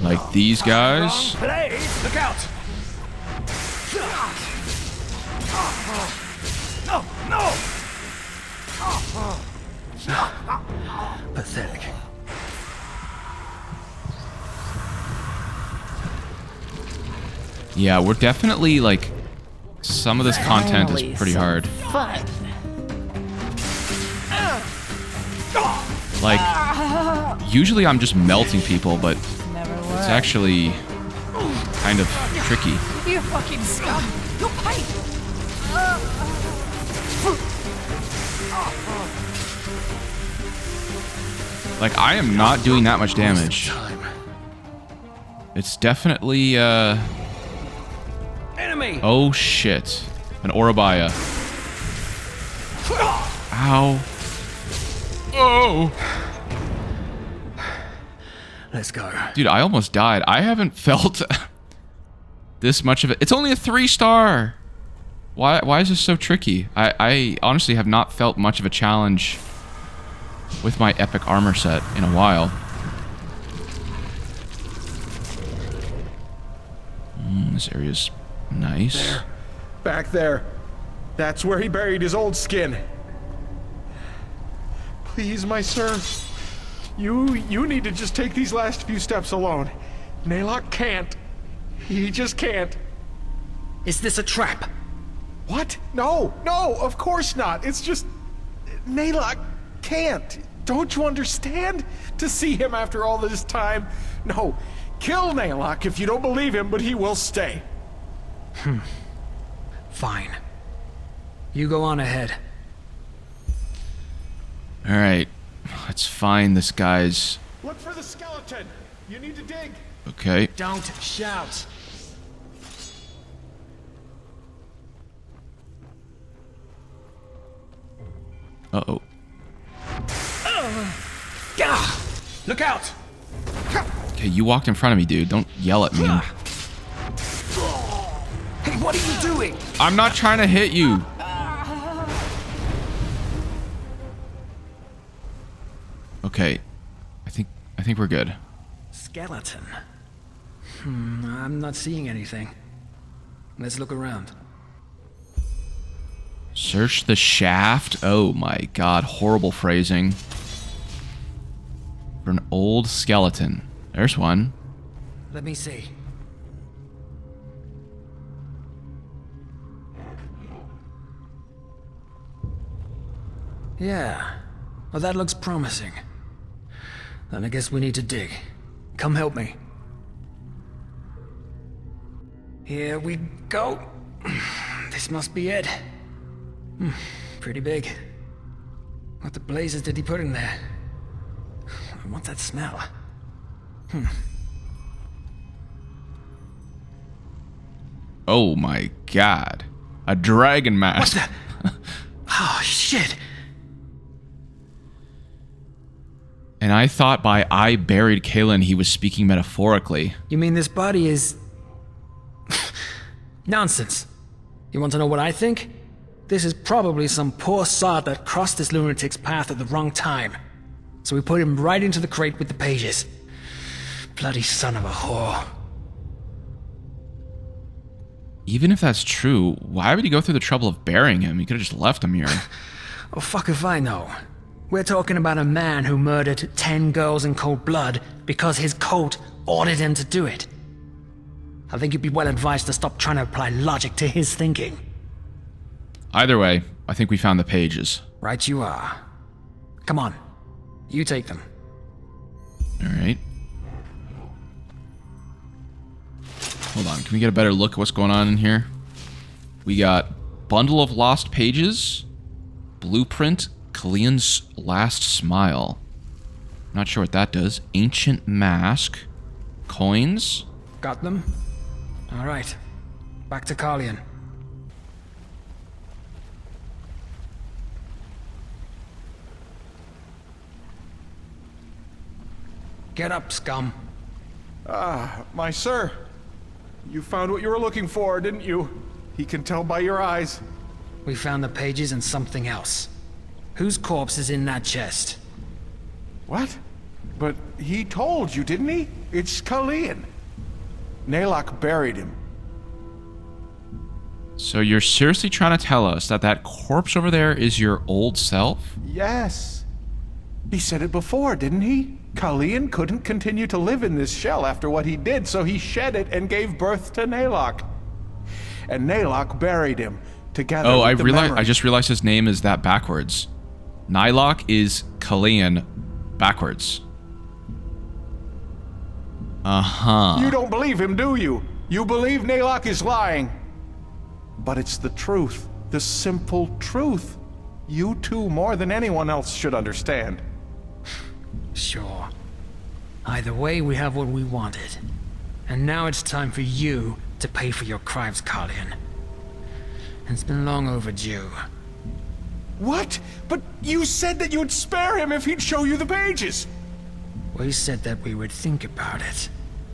A: Like these guys?
E: Please, look out! No, no!
H: Pathetic.
A: Yeah, we're definitely like... Some of this content is pretty hard.
K: Fun.
A: Like, usually I'm just melting people, but it's actually kind of tricky.
J: You fucking scum! You'll pay!
A: Like, I am not doing that much damage. It's definitely,
H: Enemy!
A: Oh, shit. An Orabaya. Ow. Oh!
H: Let's go.
A: Dude, I almost died. I haven't felt this much of it. It's only a 3-star! Why is this so tricky? I honestly have not felt much of a challenge with my epic armor set in a while. This area's nice.
I: There. Back there. That's where he buried his old skin. Please, my sir. You need to just take these last few steps alone. Naylock can't. He just can't.
H: Is this a trap?
I: What? No, no, of course not. It's just... Naylock can't. Don't you understand? To see him after all this time? No, kill Naylock if you don't believe him, but he will stay.
H: Fine. You go on ahead.
A: Alright. Let's find this guy's...
I: Look for the skeleton. You need to dig.
A: Okay.
H: Don't shout.
A: Uh-oh.
H: Look out!
A: Okay, you walked in front of me, dude. Don't yell at me.
H: Hey, what are you doing?
A: I'm not trying to hit you. Okay. I think we're good.
H: Skeleton. I'm not seeing anything. Let's look around.
A: Search the shaft. Oh my god, horrible phrasing. For an old skeleton. There's one.
H: Let me see. Yeah. Well, that looks promising. Then I guess we need to dig. Come help me. Here we go. This must be it. Pretty big. What the blazes did he put in there? What's that smell?
A: Oh my god. A dragon mask.
H: What the? Oh, shit.
A: And I thought by I buried Qalian he was speaking metaphorically.
H: You mean this body is... Nonsense. You want to know what I think? This is probably some poor sod that crossed this lunatic's path at the wrong time. So we put him right into the crate with the pages. Bloody son of a whore.
A: Even if that's true, why would he go through the trouble of burying him? He could have just left him here.
H: Oh, fuck if I know. We're talking about a man who murdered 10 girls in cold blood because his cult ordered him to do it. I think you'd be well advised to stop trying to apply logic to his thinking.
A: Either way, I think we found the pages.
H: Right you are. Come on. You take them.
A: Alright. Hold on, can we get a better look at what's going on in here? We got Bundle of Lost Pages, Blueprint, Qalian's Last Smile. Not sure what that does. Ancient Mask, Coins.
H: Got them? Alright. Back to Qalian. Get up, scum.
I: Ah, my sir. You found what you were looking for, didn't you? He can tell by your eyes.
H: We found the pages and something else. Whose corpse is in that chest?
I: What? But he told you, didn't he? It's Qalian. Naylock buried him.
A: So you're seriously trying to tell us that that corpse over there is your old self?
I: Yes. He said it before, didn't he? Qalian couldn't continue to live in this shell after what he did, so he shed it and gave birth to Naylock. And Naylock buried him together with the memory.
A: I just realized his name is that backwards. Naylock is Qalian backwards. Uh-huh.
I: You don't believe him, do you? You believe Naylock is lying. But it's the truth, the simple truth. You two, more than anyone else, should understand.
H: Sure. Either way, we have what we wanted. And now it's time for you to pay for your crimes, Qalian. It's been long overdue.
I: What? But you said that you would spare him if he'd show you the pages!
H: We said that we would think about it.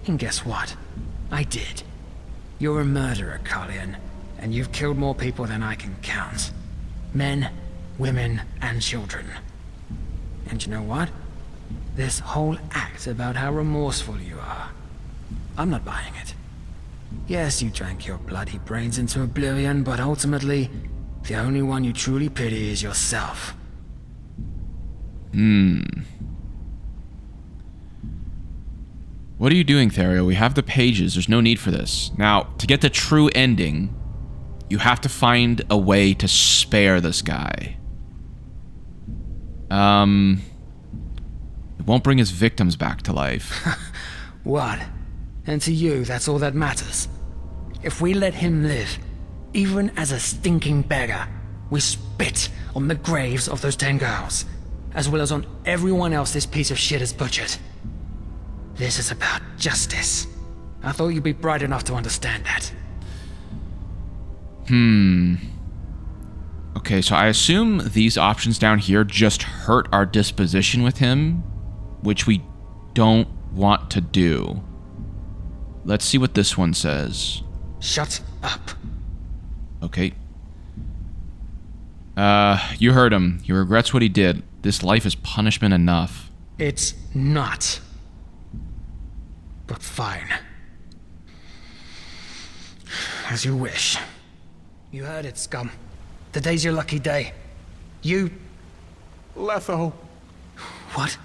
H: And guess what? I did. You're a murderer, Qalian, and you've killed more people than I can count. Men, women, and children. And you know what? This whole act about how remorseful you are, I'm not buying it. Yes, you drank your bloody brains into oblivion, but ultimately, the only one you truly pity is yourself.
A: What are you doing, Therio? We have the pages. There's no need for this. Now, to get the true ending, you have to find a way to spare this guy. It won't bring his victims back to life.
H: What? And to you, that's all that matters. If we let him live, even as a stinking beggar, we spit on the graves of those 10 girls, as well as on everyone else this piece of shit has butchered. This is about justice. I thought you'd be bright enough to understand that.
A: Okay, so I assume these options down here just hurt our disposition with him, which we don't want to do. Let's see what this one says.
H: Shut up.
A: Okay. You heard him. He regrets what he did. This life is punishment enough.
H: It's not. But fine. As you wish. You heard it, scum. Today's your lucky day. You...
I: Letho.
H: What?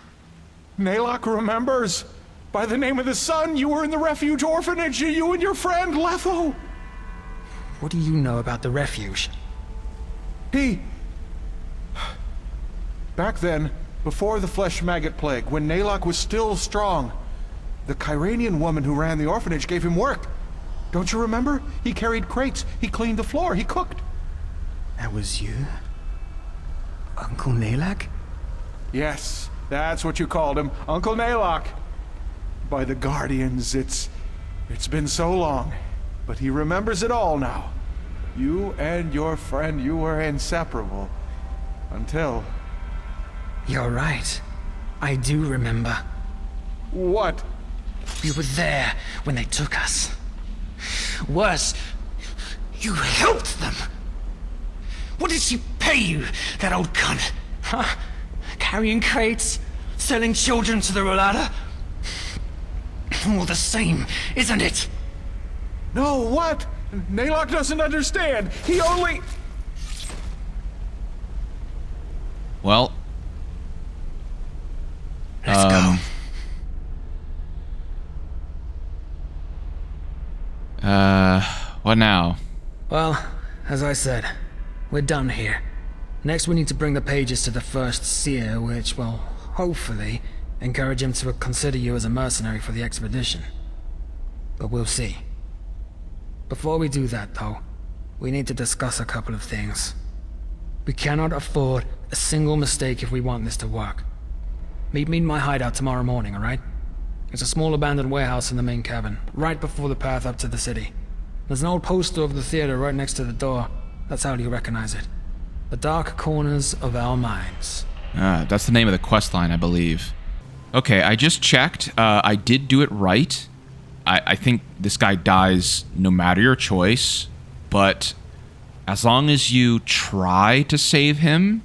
I: Naylock remembers. By the name of the sun, you were in the refuge orphanage, you and your friend, Letho.
H: What do you know about the refuge?
I: Back then, before the flesh maggot plague, when Naylock was still strong, the Kyranian woman who ran the orphanage gave him work. Don't you remember? He carried crates, he cleaned the floor, he cooked.
H: That was you? Uncle Naylock?
I: Yes, that's what you called him, Uncle Naylock. By the Guardians, it's been so long, but he remembers it all now. You and your friend, you were inseparable. Until...
H: You're right. I do remember.
I: What?
H: You were there when they took us. Worse, you helped them. What did she pay you, that old cunt? Huh? Carrying crates? Selling children to the Rhalâta? All the same, isn't it?
I: No, what? Naylock doesn't understand. He only...
A: Well...
H: Let's go.
A: What now?
H: Well, as I said, we're done here. Next we need to bring the pages to the first seer, which will, hopefully, encourage him to consider you as a mercenary for the expedition. But we'll see. Before we do that, though, we need to discuss a couple of things. We cannot afford a single mistake if we want this to work. Meet me in my hideout tomorrow morning, alright? It's a small abandoned warehouse in the main cabin, right before the path up to the city. There's an old poster of the theater right next to the door. That's how you recognize it. The Dark Corners of Our Minds.
A: That's the name of the questline, I believe. Okay, I just checked. I did do it right. I think this guy dies no matter your choice, but as long as you try to save him,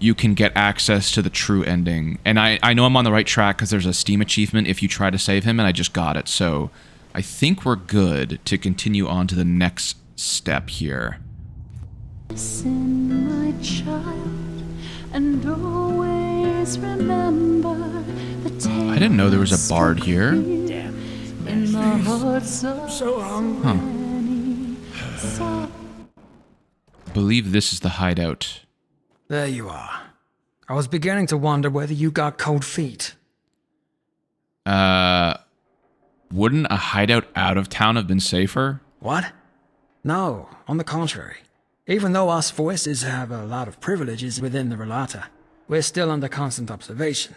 A: you can get access to the true ending. And I know I'm on the right track because there's a Steam achievement if you try to save him, and I just got it. So I think we're good to continue on to the next step here.
J: Listen, my child, and always remember the tale.
A: I didn't know there was a bard here.
J: In the hearts of so hungry.
A: I believe this is the hideout.
H: There you are. I was beginning to wonder whether you got cold feet.
A: Wouldn't a hideout out of town have been safer?
H: What? No, on the contrary. Even though us voices have a lot of privileges within the Rhalâta, we're still under constant observation,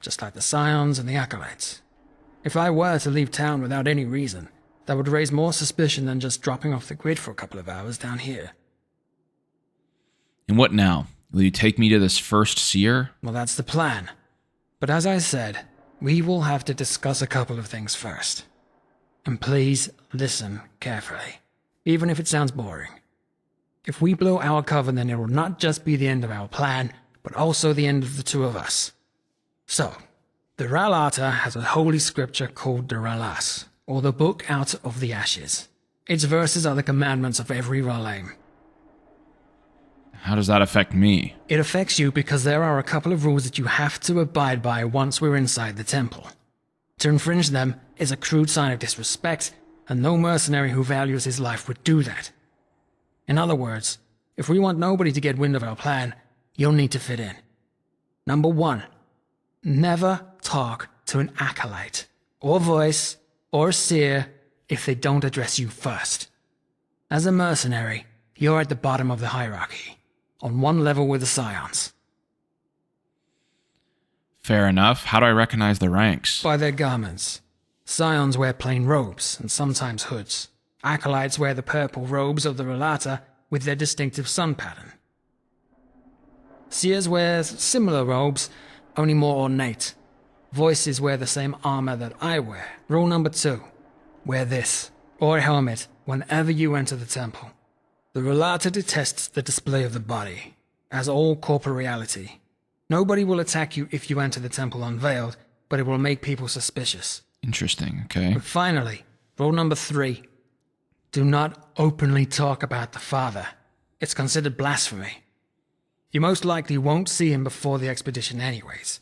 H: just like the Scions and the Acolytes. If I were to leave town without any reason, that would raise more suspicion than just dropping off the grid for a couple of hours down here.
A: And what now? Will you take me to this first seer?
H: Well, that's the plan. But as I said, we will have to discuss a couple of things first. And please listen carefully, even if it sounds boring. If we blow our cover, then it will not just be the end of our plan, but also the end of the two of us. So, the Rhalâta has a holy scripture called the Rhalas, or the Book Out of the Ashes. Its verses are the commandments of every Rhalâim.
A: How does that affect me?
H: It affects you because there are a couple of rules that you have to abide by once we're inside the temple. To infringe them is a crude sign of disrespect, and no mercenary who values his life would do that. In other words, if we want nobody to get wind of our plan, you'll need to fit in. Number 1, never talk to an acolyte, or voice, or seer if they don't address you first. As a mercenary, you're at the bottom of the hierarchy, on one level with the Scions.
A: Fair enough. How do I recognize the ranks?
H: By their garments. Scions wear plain robes, and sometimes hoods. Acolytes wear the purple robes of the Rhalâta with their distinctive sun pattern. Seers wear similar robes, only more ornate. Voices wear the same armor that I wear. Rule number 2, wear this, or a helmet, whenever you enter the temple. The Rhalâta detests the display of the body, as all corporeality. Nobody will attack you if you enter the temple unveiled, but it will make people suspicious.
A: Interesting, okay.
H: But finally, rule number 3, do not openly talk about the Father. It's considered blasphemy. You most likely won't see him before the expedition anyways.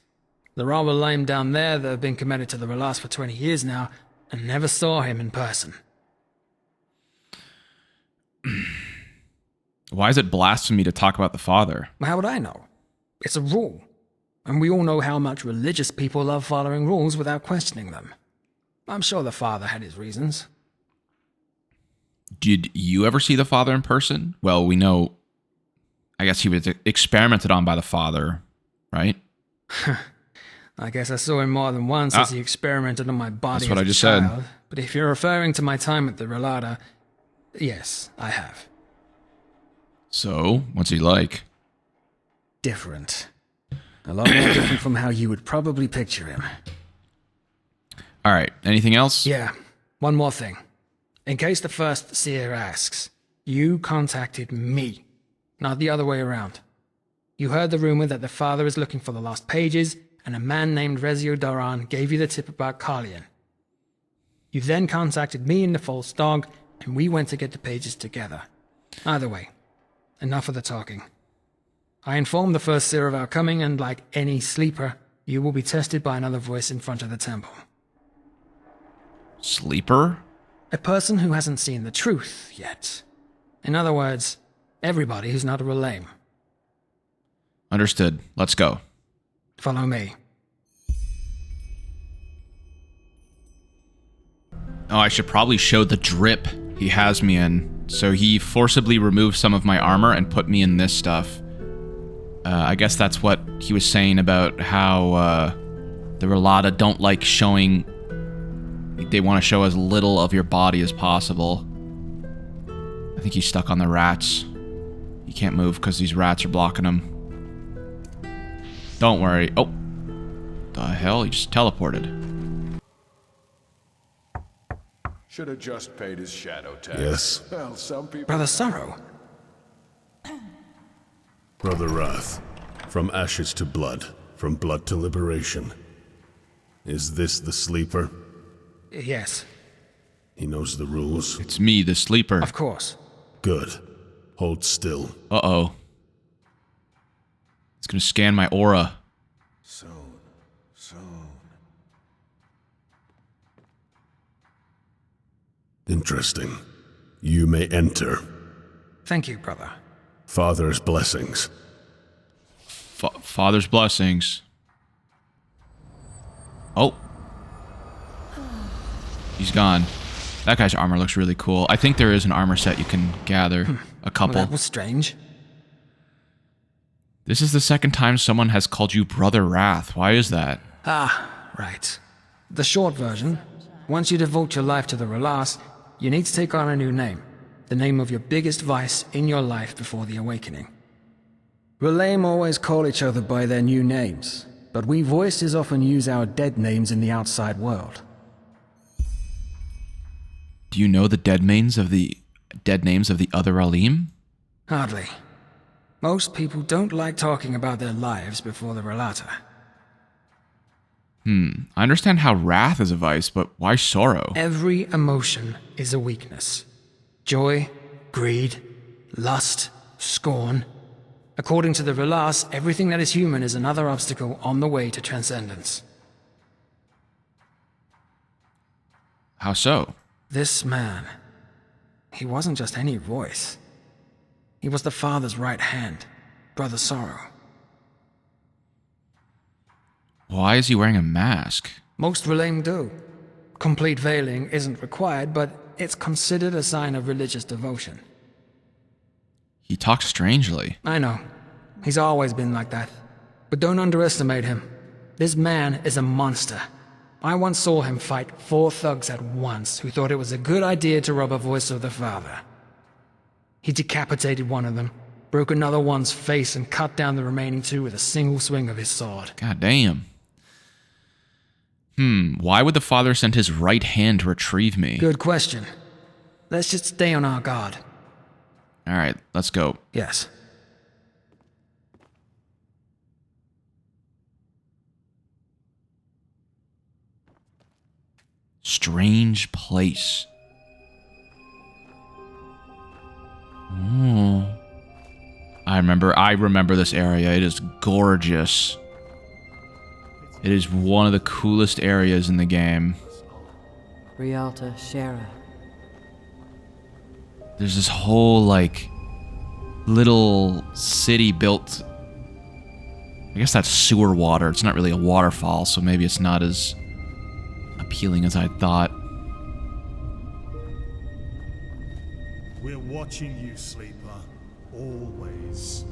H: There are Rhalâim down there that have been committed to the Rhalas for 20 years now, and never saw him in person.
A: Why is it blasphemy to talk about the Father?
H: How would I know? It's a rule. And we all know how much religious people love following rules without questioning them. I'm sure the Father had his reasons.
A: Did you ever see the Father in person? Well, we know, I guess he was experimented on by the Father, right?
H: I guess I saw him more than once as he experimented on my body.
A: That's what
H: as
A: I
H: a
A: just
H: child.
A: said.
H: But if you're referring to my time at the Rhalâta, yes, I have.
A: So, what's he like?
H: Different. A lot more different from how you would probably picture him.
A: All right, anything else?
H: Yeah, one more thing. In case the first seer asks, you contacted me. not the other way around. You heard the rumor that the father is looking for the lost pages, and a man named Rezio Doran gave you the tip about Qalian. You then contacted me and the false dog, and we went to get the pages together. Either way, enough of the talking. I informed the first seer of our coming, and like any sleeper, you will be tested by another voice in front of the temple.
A: Sleeper?
H: A person who hasn't seen the truth yet. In other words, everybody who's not a Rhalâta.
A: Understood. Let's go.
H: Follow me.
A: Oh, I should probably show the drip he has me in. So he forcibly removed some of my armor and put me in this stuff. I guess that's what he was saying about how the Rhalâta don't like showing... They want to show as little of your body as possible. I think he's stuck on the rats. He can't move because these rats are blocking him. Don't worry. Oh. The hell? He just teleported.
I: Should have just paid his shadow tax.
B: Yes.
I: Well, some people...
H: Brother Sorrow.
B: Brother Wrath. From ashes to blood. From blood to liberation. Is this the sleeper?
H: Yes.
B: He knows the rules?
A: It's me, the sleeper.
H: Of course.
B: Good. Hold still.
A: Uh-oh. It's gonna scan my aura.
B: Soon. Interesting. You may enter.
H: Thank you, brother.
B: Father's blessings.
A: Father's blessings. Oh. He's gone. That guy's armor looks really cool. I think there is an armor set you can gather. A couple.
H: Well, that was strange.
A: This is the second time someone has called you Brother Wrath. Why is that?
H: Ah, right. The short version. Once you devote your life to the Rhalâta, you need to take on a new name. The name of your biggest vice in your life before the awakening. Rhalâta always call each other by their new names, but we voices often use our dead names in the outside world.
A: Do you know the dead names of the other Alim?
H: Hardly. Most people don't like talking about their lives before the Rhalâta.
A: I understand how wrath is a vice, but why sorrow?
H: Every emotion is a weakness. Joy, greed, lust, scorn. According to the Rhalâta, everything that is human is another obstacle on the way to transcendence.
A: How so?
H: This man, he wasn't just any voice. He was the father's right hand, Brother Sorrow.
A: Why is he wearing a mask?
H: Most Rhalâta do. Complete veiling isn't required, but it's considered a sign of religious devotion.
A: He talks strangely.
H: I know. He's always been like that. But don't underestimate him. This man is a monster. I once saw him fight 4 thugs at once who thought it was a good idea to rob a voice of the father. He decapitated one of them, broke another one's face, and cut down the remaining 2 with a single swing of his sword.
A: God damn. Why would the father send his right hand to retrieve me?
H: Good question. Let's just stay on our guard.
A: Alright, let's go.
H: Yes.
A: Strange place. I remember this area. It is gorgeous. It is one of the coolest areas in the game.
K: Rhalâta, Shara.
A: There's this whole, like, little city built... I guess that's sewer water. It's not really a waterfall, so maybe it's not as appealing as I thought.
E: We're watching you, sleeper. Always.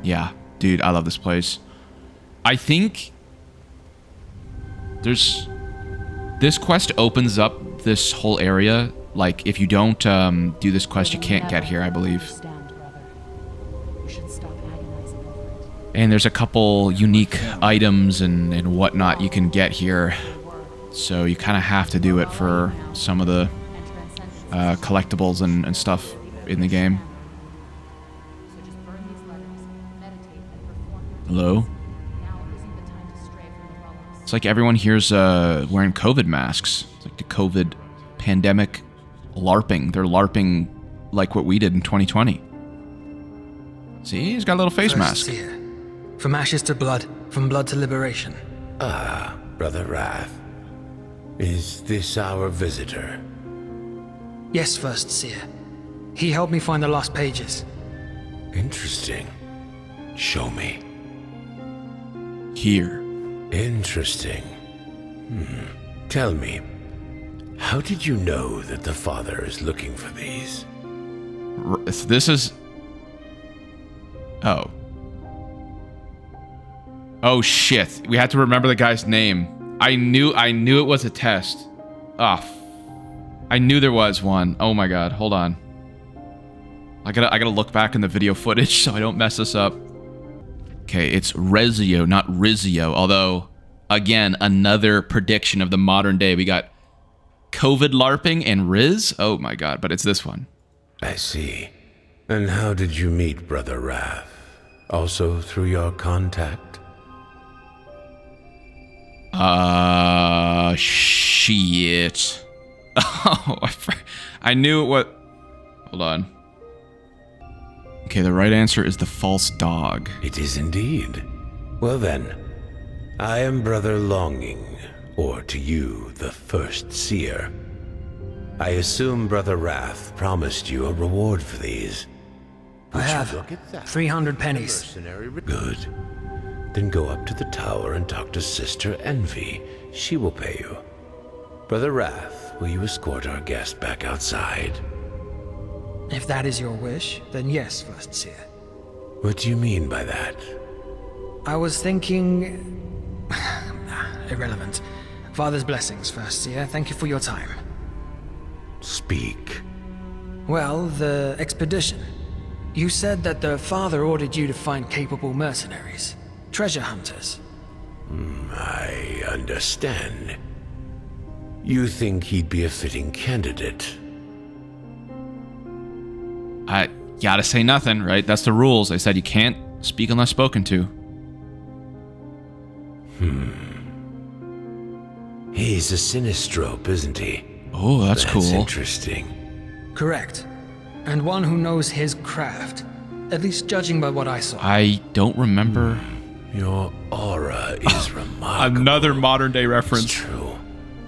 A: Yeah, dude, I love this place. I think there's... This quest opens up this whole area. Like, if you don't do this quest, you can't get here, I believe. And there's a couple unique items and whatnot you can get here. So you kind of have to do it for some of the collectibles and stuff. in the game. Hello? It's like everyone here's wearing COVID masks. It's like the COVID pandemic LARPing. They're LARPing like what we did in 2020. See, he's got a little face mask.
H: Seer. From ashes to blood, from blood to liberation.
M: Ah, Brother Wrath. Is this our visitor?
H: Yes, First Seer. He helped me find the lost pages.
M: Interesting. Show me.
A: Here.
M: Interesting. Tell me, how did you know that the Father is looking for these?
A: This is... Oh. Oh shit. We had to remember the guy's name. I knew it was a test. Ah. I knew there was one. Oh my god. Hold on. I gotta look back in the video footage so I don't mess this up. Okay, it's Rezio, not Rizio. Although, again, another prediction of the modern day. We got COVID LARPing and Riz. Oh my god, but it's this one.
M: I see. And how did you meet Brother Wrath? Also through your contact?
A: Shit. Oh, I knew what... Hold on. Okay, the right answer is the false dog.
M: It is indeed. Well then, I am Brother Longing, or to you, the First Seer. I assume Brother Wrath promised you a reward for these.
H: I have 300 pennies.
M: Good. Then go up to the tower and talk to Sister Envy. She will pay you. Brother Wrath, will you escort our guest back outside?
H: If that is your wish, then yes, First Seer.
M: What do you mean by that?
H: I was thinking... irrelevant. Father's blessings, First Seer. Thank you for your time.
M: Speak.
H: Well, the expedition. You said that the Father ordered you to find capable mercenaries. Treasure hunters.
M: I understand. You think he'd be a fitting candidate?
A: I gotta say nothing, right? That's the rules. I said you can't speak unless spoken to.
M: He's a Sinistrope, isn't he?
A: Oh, that's cool.
M: That's interesting.
H: Correct. And one who knows his craft. At least judging by what I saw.
A: I don't remember.
M: Your aura is remarkable.
A: Another modern day reference.
M: It's true.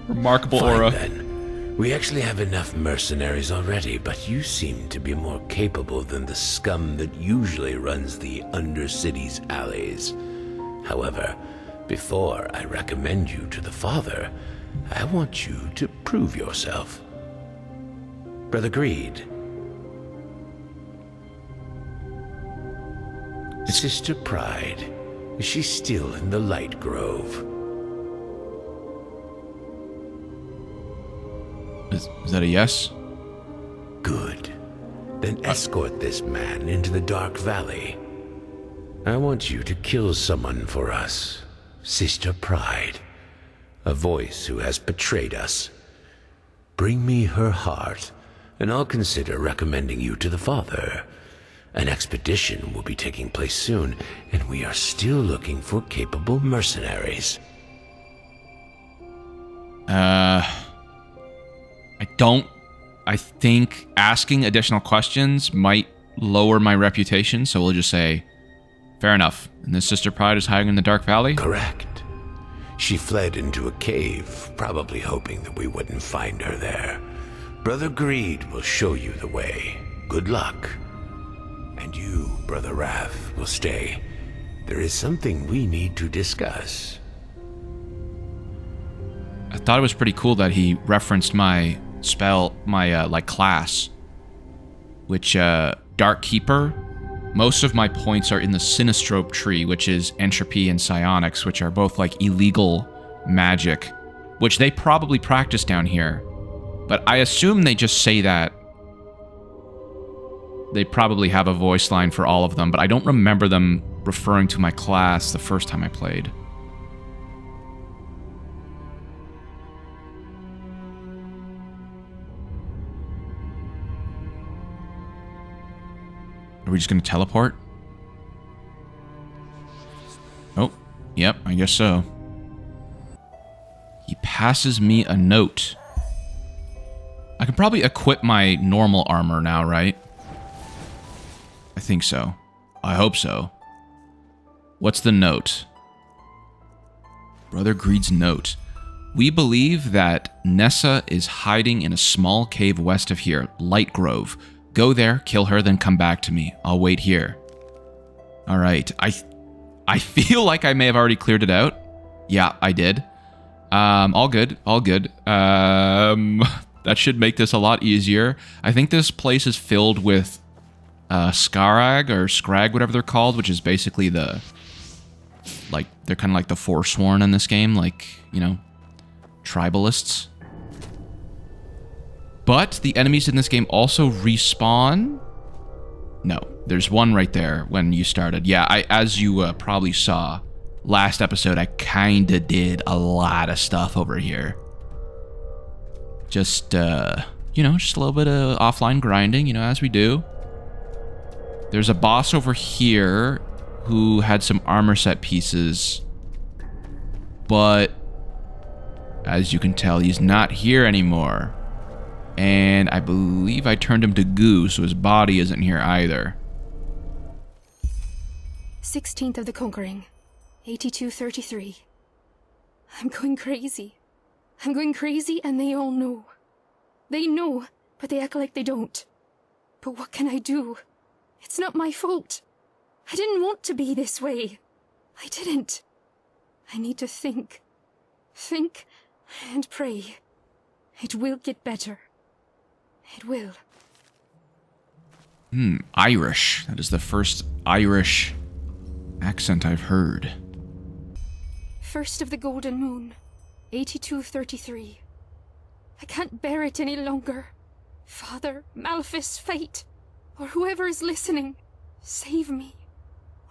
A: Remarkable
M: Fine,
A: aura.
M: Then. We actually have enough mercenaries already, but you seem to be more capable than the scum that usually runs the Undercity's alleys. However, before I recommend you to the Father, I want you to prove yourself. Brother Greed. Sister Pride, is she still in the Light Grove?
A: Is that a yes?
M: Good. Then escort this man into the Dark Valley. I want you to kill someone for us. Sister Pride. A voice who has betrayed us. Bring me her heart, and I'll consider recommending you to the Father. An expedition will be taking place soon, and we are still looking for capable mercenaries.
A: I think asking additional questions might lower my reputation, so we'll just say, fair enough. And this Sister Pride is hiding in the Dark Valley?
M: Correct. She fled into a cave, probably hoping that we wouldn't find her there. Brother Greed will show you the way. Good luck. And you, Brother Wrath, will stay. There is something we need to discuss.
A: I thought it was pretty cool that he referenced my spell, my, class. Which, Dark Keeper. Most of my points are in the Sinistrope tree, which is Entropy and Psionics, which are both, illegal magic. Which they probably practice down here. But I assume they just say that. They probably have a voice line for all of them, but I don't remember them referring to my class the first time I played. Are we just going to teleport? Oh, yep, I guess so. He passes me a note. I can probably equip my normal armor now, right? I think so. I hope so. What's the note? Brother Greed's note. We believe that Nessa is hiding in a small cave west of here, Light Grove. Go there, kill her, then come back to me. I'll wait here. All right. I feel like I may have already cleared it out. Yeah, I did. All good. All good. That should make this a lot easier. I think this place is filled with Skarag or Scrag, whatever they're called, which is basically the... like, they're kind of like the Forsworn in this game, like, you know, tribalists. But the enemies in this game also respawn. No, there's one right there when you started. Yeah, as you probably saw last episode, I kind of did a lot of stuff over here. Just, you know, just a little bit of offline grinding, you know, as we do. There's a boss over here who had some armor set pieces, but as you can tell, he's not here anymore. And I believe I turned him to goo, so his body isn't here either.
C: 16th of the Conquering, 8233. I'm going crazy. I'm going crazy, and they all know. They know, but they act like they don't. But what can I do? It's not my fault. I didn't want to be this way. I didn't. I need to think. Think and pray. It will get better. It will.
A: Irish. That is the first Irish accent I've heard.
C: 1st of the Golden Moon, 8233. I can't bear it any longer. Father, Malphus, Fate, or whoever is listening, save me,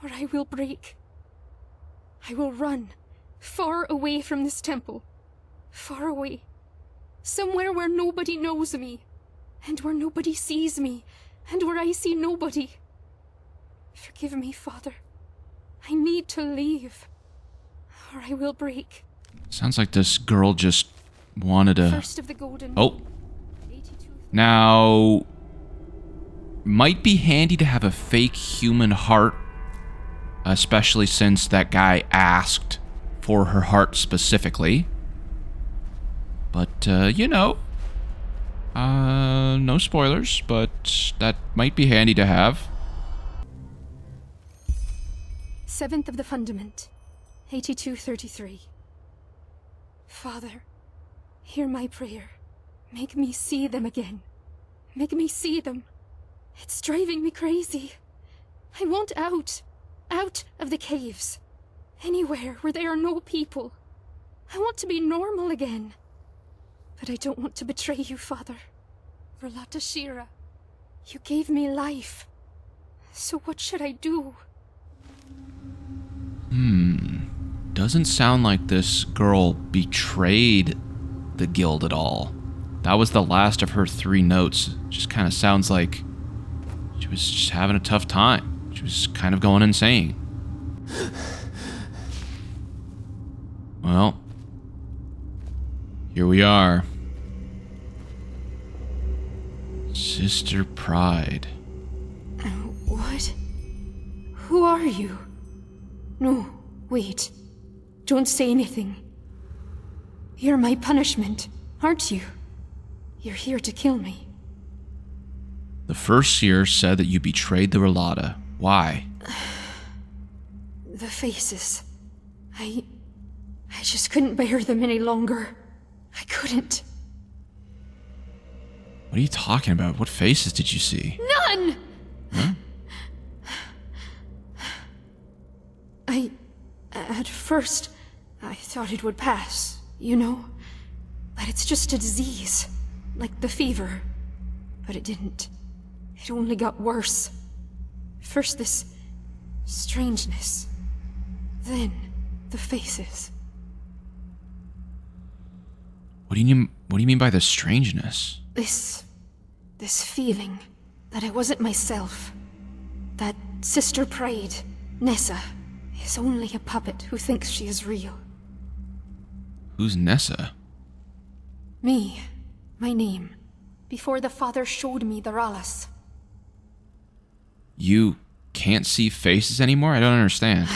C: or I will break. I will run, far away from this temple. Far away. Somewhere where nobody knows me, and where nobody sees me, and where I see nobody. Forgive me, Father. I need to leave, or I will break.
A: Sounds like this girl just wanted to...
C: 1st of the Golden...
A: Oh. Now... might be handy to have a fake human heart, especially since that guy asked for her heart specifically. But, you know... no spoilers, but that might be handy to have.
C: 7th of the Fundament, 8233. Father, hear my prayer. Make me see them again. Make me see them. It's driving me crazy. I want out. Out of the caves. Anywhere where there are no people. I want to be normal again. But I don't want to betray you, Father. Rhalâta Shira, you gave me life. So what should I do?
A: Doesn't sound like this girl betrayed the guild at all. That was the last of her 3 notes. Just kind of sounds like she was just having a tough time. She was kind of going insane. Well, here we are. Sister Pride.
C: What? Who are you? No, wait. Don't say anything. You're my punishment, aren't you? You're here to kill me.
A: The first seer said that you betrayed the Rhalâta. Why?
C: The faces. I just couldn't bear them any longer. I couldn't.
A: What are you talking about? What faces did you see?
C: None!
A: Huh?
C: At first, I thought it would pass, you know? That it's just a disease, like the fever. But it didn't. It only got worse. First this strangeness. Then the faces.
A: What do you mean by the strangeness?
C: This feeling that I wasn't myself. That Sister Pride, Nessa, is only a puppet who thinks she is real.
A: Who's Nessa?
C: Me. My name. Before the father showed me the Rhalâta.
A: You can't see faces anymore? I don't understand.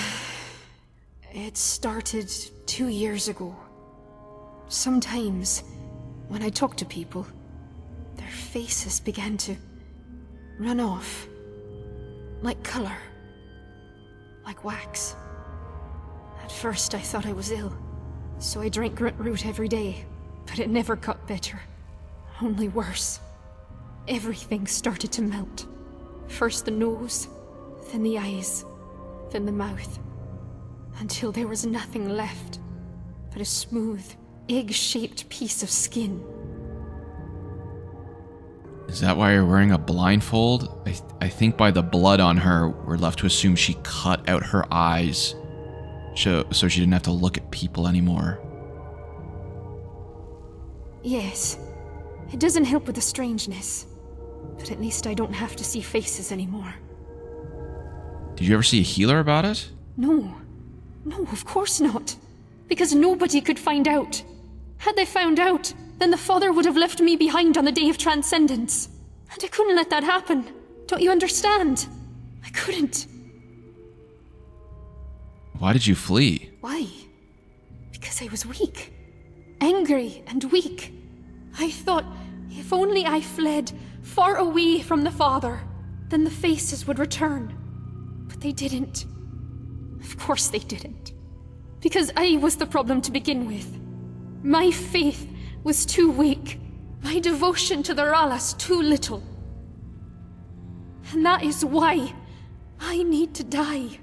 C: It started 2 years ago. Sometimes, when I talk to people, their faces began to run off. Like color. Like wax. At first I thought I was ill, so I drank root every day, but it never got better. Only worse. Everything started to melt. First the nose, then the eyes, then the mouth. Until there was nothing left but a smooth, egg-shaped piece of skin.
A: Is that why you're wearing a blindfold? I think by the blood on her, we're left to assume she cut out her eyes so she didn't have to look at people anymore.
C: Yes. It doesn't help with the strangeness. But at least I don't have to see faces anymore.
A: Did you ever see a healer about it?
C: No. No, of course not. Because nobody could find out. Had they found out, then the father would have left me behind on the day of transcendence. And I couldn't let that happen. Don't you understand? I couldn't.
A: Why did you flee?
C: Why? Because I was weak. Angry and weak. I thought, if only I fled far away from the father, then the faces would return. But they didn't. Of course they didn't. Because I was the problem to begin with. My faith was too weak. My devotion to the Rhalâta too little. And that is why I need to die.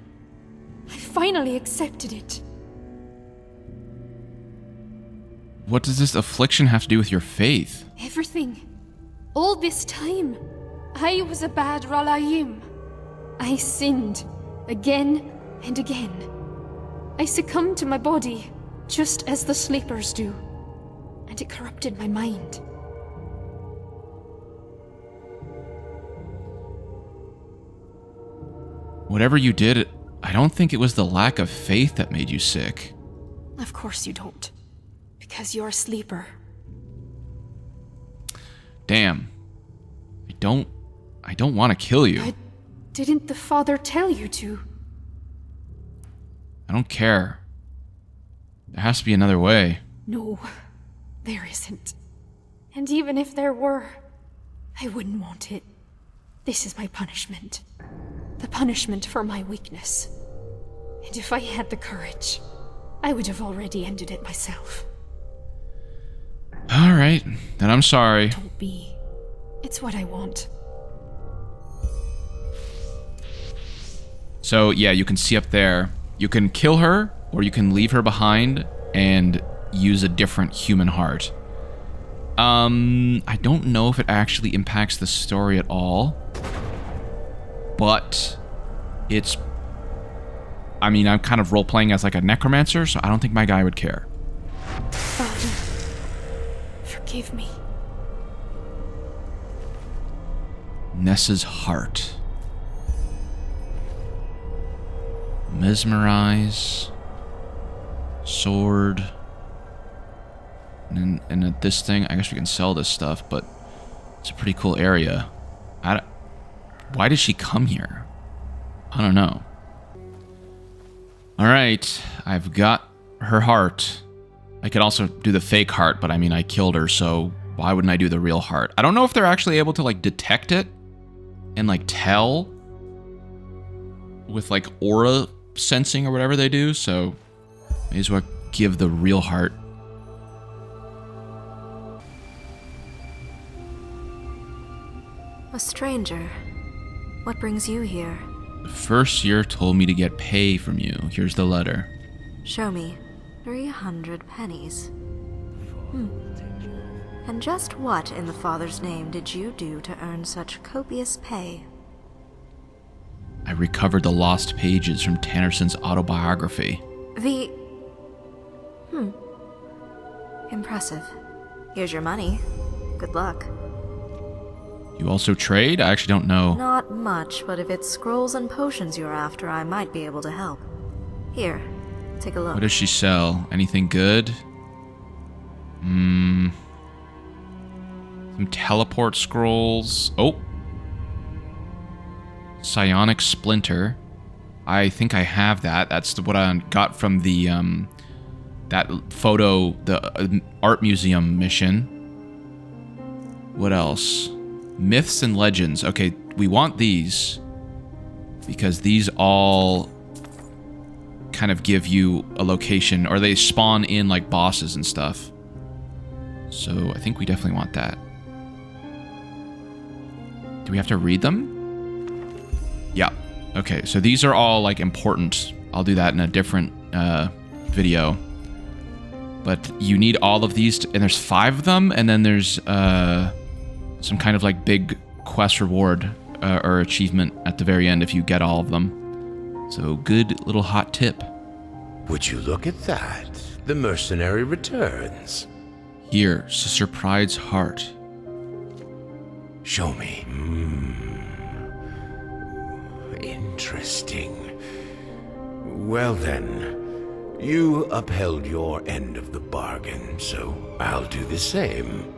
C: I finally accepted it.
A: What does this affliction have to do with your faith?
C: Everything. All this time, I was a bad Rhalâim. I sinned, again and again. I succumbed to my body, just as the sleepers do. And it corrupted my mind.
A: Whatever you did, I don't think it was the lack of faith that made you sick.
C: Of course you don't. Because you're a sleeper.
A: Damn. I don't want to kill you.
C: But didn't the father tell you to?
A: I don't care. There has to be another way.
C: No, there isn't. And even if there were, I wouldn't want it. This is my punishment. The punishment for my weakness. And if I had the courage, I would have already ended it myself.
A: Alright, then I'm sorry.
C: Don't be. It's what I want.
A: So, yeah, you can see up there. You can kill her, or you can leave her behind and use a different human heart. I don't know if it actually impacts the story at all. But it's... I mean, I'm kind of role-playing as like a necromancer, so I don't think my guy would care.
C: Father, forgive me.
A: Nessa's heart. Mesmerize. Sword. And at this thing, I guess we can sell this stuff, but it's a pretty cool area. Why did she come here? I don't know. Alright, I've got her heart. I could also do the fake heart, but I mean, I killed her, so why wouldn't I do the real heart? I don't know if they're actually able to, like, detect it and, like, tell with, like, aura sensing or whatever they do, so may as well give the real heart.
N: A stranger. What brings you here?
A: The first year told me to get pay from you. Here's the letter.
N: Show me. 300 pennies. And just what in the Father's name did you do to earn such copious pay?
A: I recovered the lost pages from Tannerson's autobiography.
N: Impressive. Here's your money. Good luck.
A: You also trade? I actually don't know.
N: Not much, but if it's scrolls and potions you're after, I might be able to help. Here, take a look.
A: What does she sell? Anything good? Some teleport scrolls. Oh. Psionic Splinter. I think I have that. That's what I got from the, that photo, the art museum mission. What else? Myths and legends. Okay, we want these because these all kind of give you a location, or they spawn in like bosses and stuff. So I think we definitely want that. Do we have to read them? Yeah. Okay, so these are all like important. I'll do that in a different video. But you need all of these, and there's 5 of them, and then there's some kind of like big quest reward or achievement at the very end if you get all of them. So good little hot tip.
M: Would you look at that? The mercenary returns.
A: Here, Sister Pride's heart.
M: Show me. Interesting. Well then, you upheld your end of the bargain, so I'll do the same.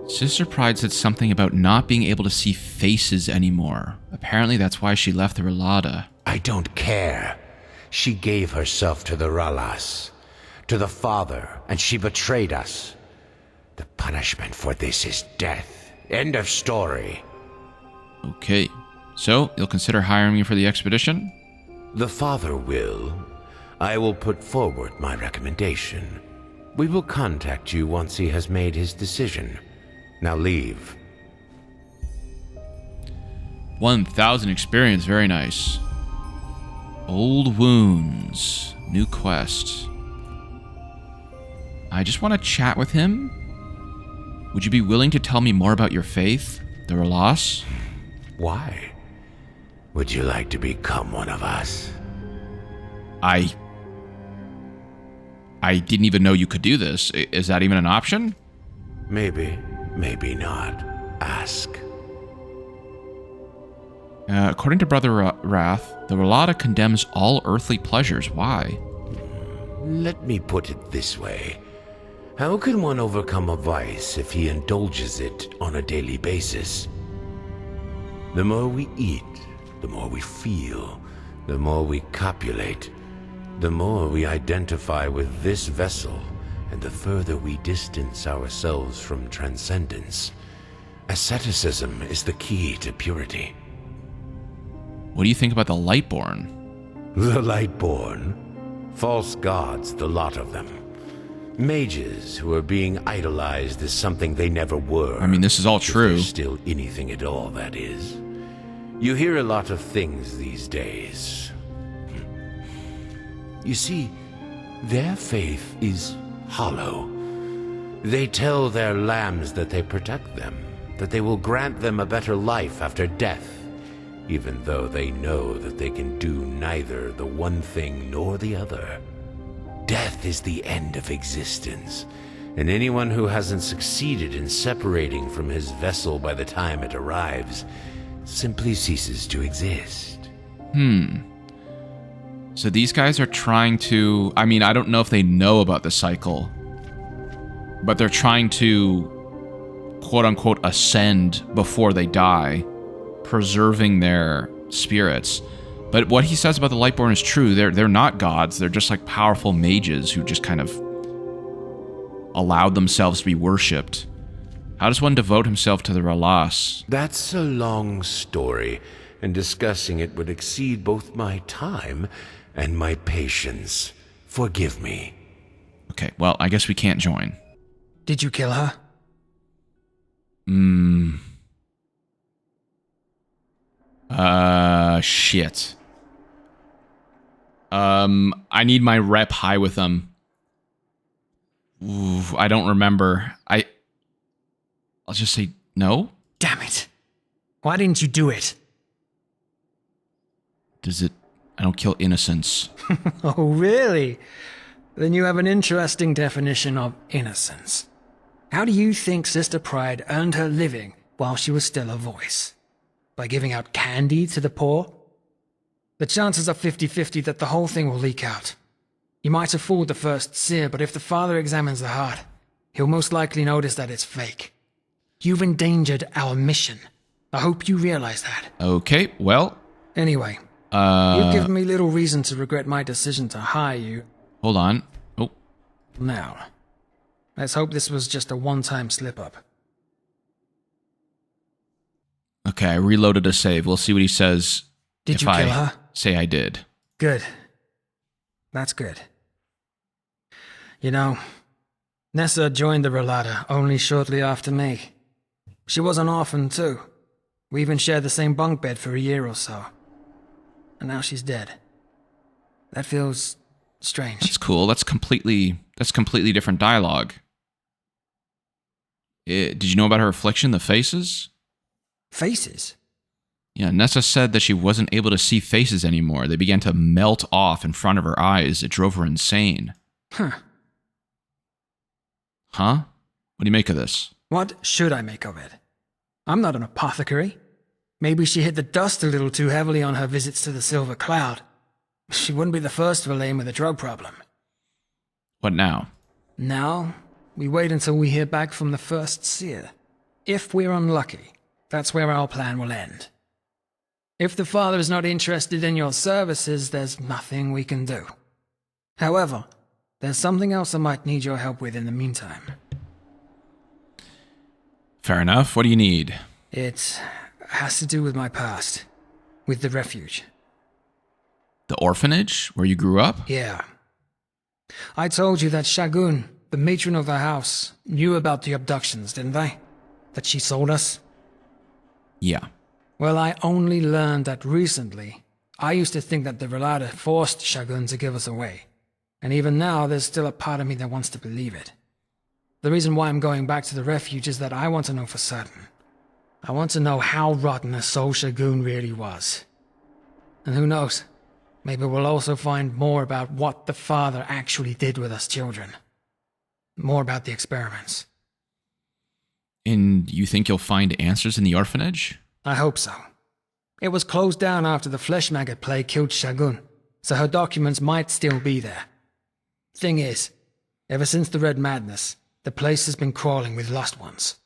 A: Sister Pride said something about not being able to see faces anymore. Apparently that's why she left the Rhalâta.
M: I don't care. She gave herself to the Rhalas, to the Father, and she betrayed us. The punishment for this is death. End of story.
A: Okay. So, you'll consider hiring me for the expedition?
M: The Father will. I will put forward my recommendation. We will contact you once he has made his decision. Now leave.
A: 1,000 experience, very nice. Old wounds, new quest. I just want to chat with him. Would you be willing to tell me more about your faith, the Rhalas?
M: Why? Would you like to become one of us?
A: I didn't even know you could do this. Is that even an option?
M: Maybe, maybe not. Ask.
A: According to Brother Wrath, the Rhalâta condemns all earthly pleasures. Why?
M: Let me put it this way. How can one overcome a vice if he indulges it on a daily basis? The more we eat, the more we feel, the more we copulate, the more we identify with this vessel, and the further we distance ourselves from transcendence. Asceticism is the key to purity.
A: What do you think about the Lightborn?
M: The Lightborn? False gods, the lot of them. Mages who are being idolized as something they never were.
A: I mean, this is all true.
M: If there's still anything at all, that is. You hear a lot of things these days. You see, their faith is hollow. They tell their lambs that they protect them, that they will grant them a better life after death, even though they know that they can do neither the one thing nor the other. Death is the end of existence, and anyone who hasn't succeeded in separating from his vessel by the time it arrives simply ceases to exist.
A: So these guys are trying to... I mean, I don't know if they know about the cycle, but they're trying to, quote-unquote, ascend before they die, preserving their spirits. But what he says about the Lightborn is true. They're not gods. They're just like powerful mages who just kind of allowed themselves to be worshipped. How does one devote himself to the Rhalas?
M: That's a long story, and discussing it would exceed both my time and my patience. Forgive me.
A: Okay, well, I guess we can't join.
H: Did you kill her?
A: Shit. I need my rep high with them. Ooh, I don't remember. I'll just say no.
H: Damn it. Why didn't you do it?
A: I don't kill innocence.
H: Oh, really? Then you have an interesting definition of innocence. How do you think Sister Pride earned her living while she was still a voice? By giving out candy to the poor? The chances are 50-50 that the whole thing will leak out. You might have fooled the first seer, but if the father examines the heart, he'll most likely notice that it's fake. You've endangered our mission. I hope you realize that.
A: Okay, well...
H: Anyway, you've given me little reason to regret my decision to hire you.
A: Hold on. Oh.
H: Now, let's hope this was just a one-time slip-up.
A: Okay, I reloaded a save. We'll see what he says.
H: Did you kill her?
A: Say I did.
H: Good. That's good. You know, Nessa joined the Rhalâta only shortly after me. She was an orphan too. We even shared the same bunk bed for a year or so. And now she's dead. That feels strange.
A: That's cool. That's completely different dialogue. Did you know about her affliction, the faces?
H: Faces?
A: Yeah, Nessa said that she wasn't able to see faces anymore. They began to melt off in front of her eyes. It drove her insane.
H: Huh?
A: What do you make of this?
H: What should I make of it? I'm not an apothecary. Maybe she hit the dust a little too heavily on her visits to the Silver Cloud. She wouldn't be the first Verlaine with a drug problem.
A: What now?
H: Now, we wait until we hear back from the first seer. If we're unlucky, that's where our plan will end. If the father is not interested in your services, there's nothing we can do. However, there's something else I might need your help with in the meantime.
A: Fair enough. What do you need?
H: It has to do with my past. With the refuge.
A: The orphanage? Where you grew up?
H: Yeah. I told you that Shagun, the matron of the house, knew about the abductions, didn't they? That she sold us?
A: Yeah.
H: Well, I only learned that recently. I used to think that the Rhalâta forced Shagun to give us away. And even now, there's still a part of me that wants to believe it. The reason why I'm going back to the refuge is that I want to know for certain. I want to know how rotten a soul Shagun really was. And who knows, maybe we'll also find more about what the father actually did with us children. More about the experiments.
A: And you think you'll find answers in the orphanage?
H: I hope so. It was closed down after the flesh maggot plague killed Shagun, so her documents might still be there. Thing is, ever since the Red Madness, the place has been crawling with lost ones.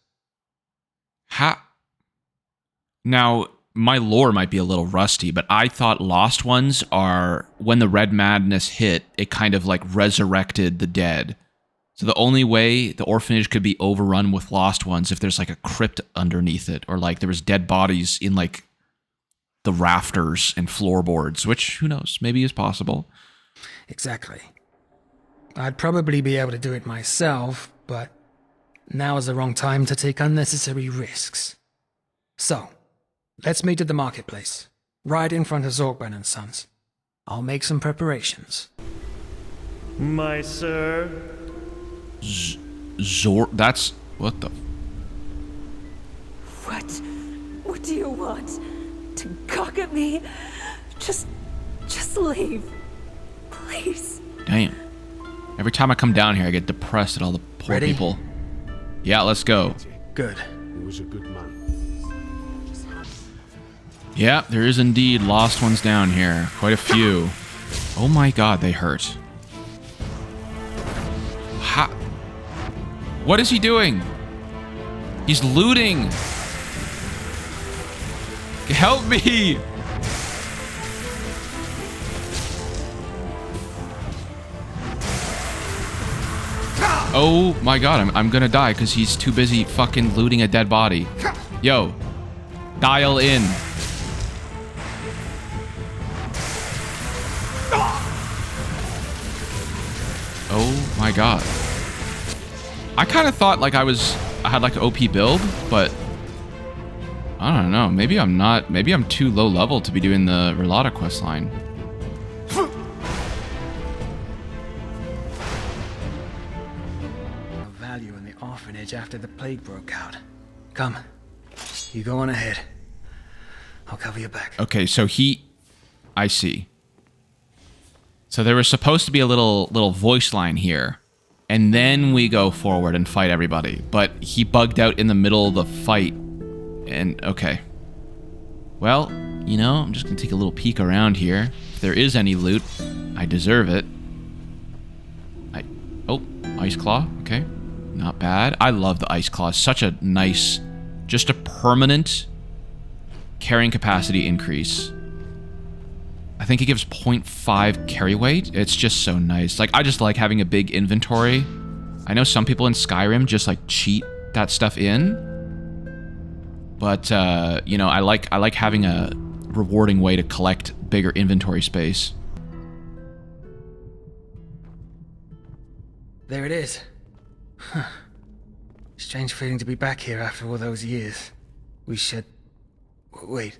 A: Now, my lore might be a little rusty, but I thought lost ones are when the Red Madness hit, it kind of like resurrected the dead. So the only way the orphanage could be overrun with lost ones if there's like a crypt underneath it, or like there was dead bodies in like the rafters and floorboards, which who knows, maybe is possible.
H: Exactly. I'd probably be able to do it myself, but now is the wrong time to take unnecessary risks. So, let's meet at the marketplace, right in front of Zorgben and Sons. I'll make some preparations.
O: My sir?
A: That's... what the...
J: What do you want? To cock at me? Just leave. Please.
A: Damn. Every time I come down here, I get depressed at all the poor people. Yeah, let's go.
H: Good.
B: He was a good man.
A: Yeah, there is indeed lost ones down here. Quite a few. Oh my god, they hurt. What is he doing? He's looting. Help me! Oh my god, I'm gonna die because he's too busy fucking looting a dead body. Yo, dial in. Oh my god. I kind of thought like I had like an OP build, but I don't know. Maybe I'm not. Maybe I'm too low level to be doing the Rhalâta questline.
H: Value in the orphanage after the plague broke out. Come, you go on ahead. I'll cover your back.
A: Okay, so I see. So there was supposed to be a little voice line here and then we go forward and fight everybody. But he bugged out in the middle of the fight. And, okay. Well, you know, I'm just gonna take a little peek around here. If there is any loot, I deserve it. Oh, Ice Claw, okay. Not bad. I love the Ice Claw. Such a nice, just a permanent carrying capacity increase. I think it gives 0.5 carry weight. It's just so nice. Like, I just like having a big inventory. I know some people in Skyrim just like cheat that stuff in. But, you know, I like having a rewarding way to collect bigger inventory space.
H: There it is. Huh. Strange feeling to be back here after all those years. We should... Wait.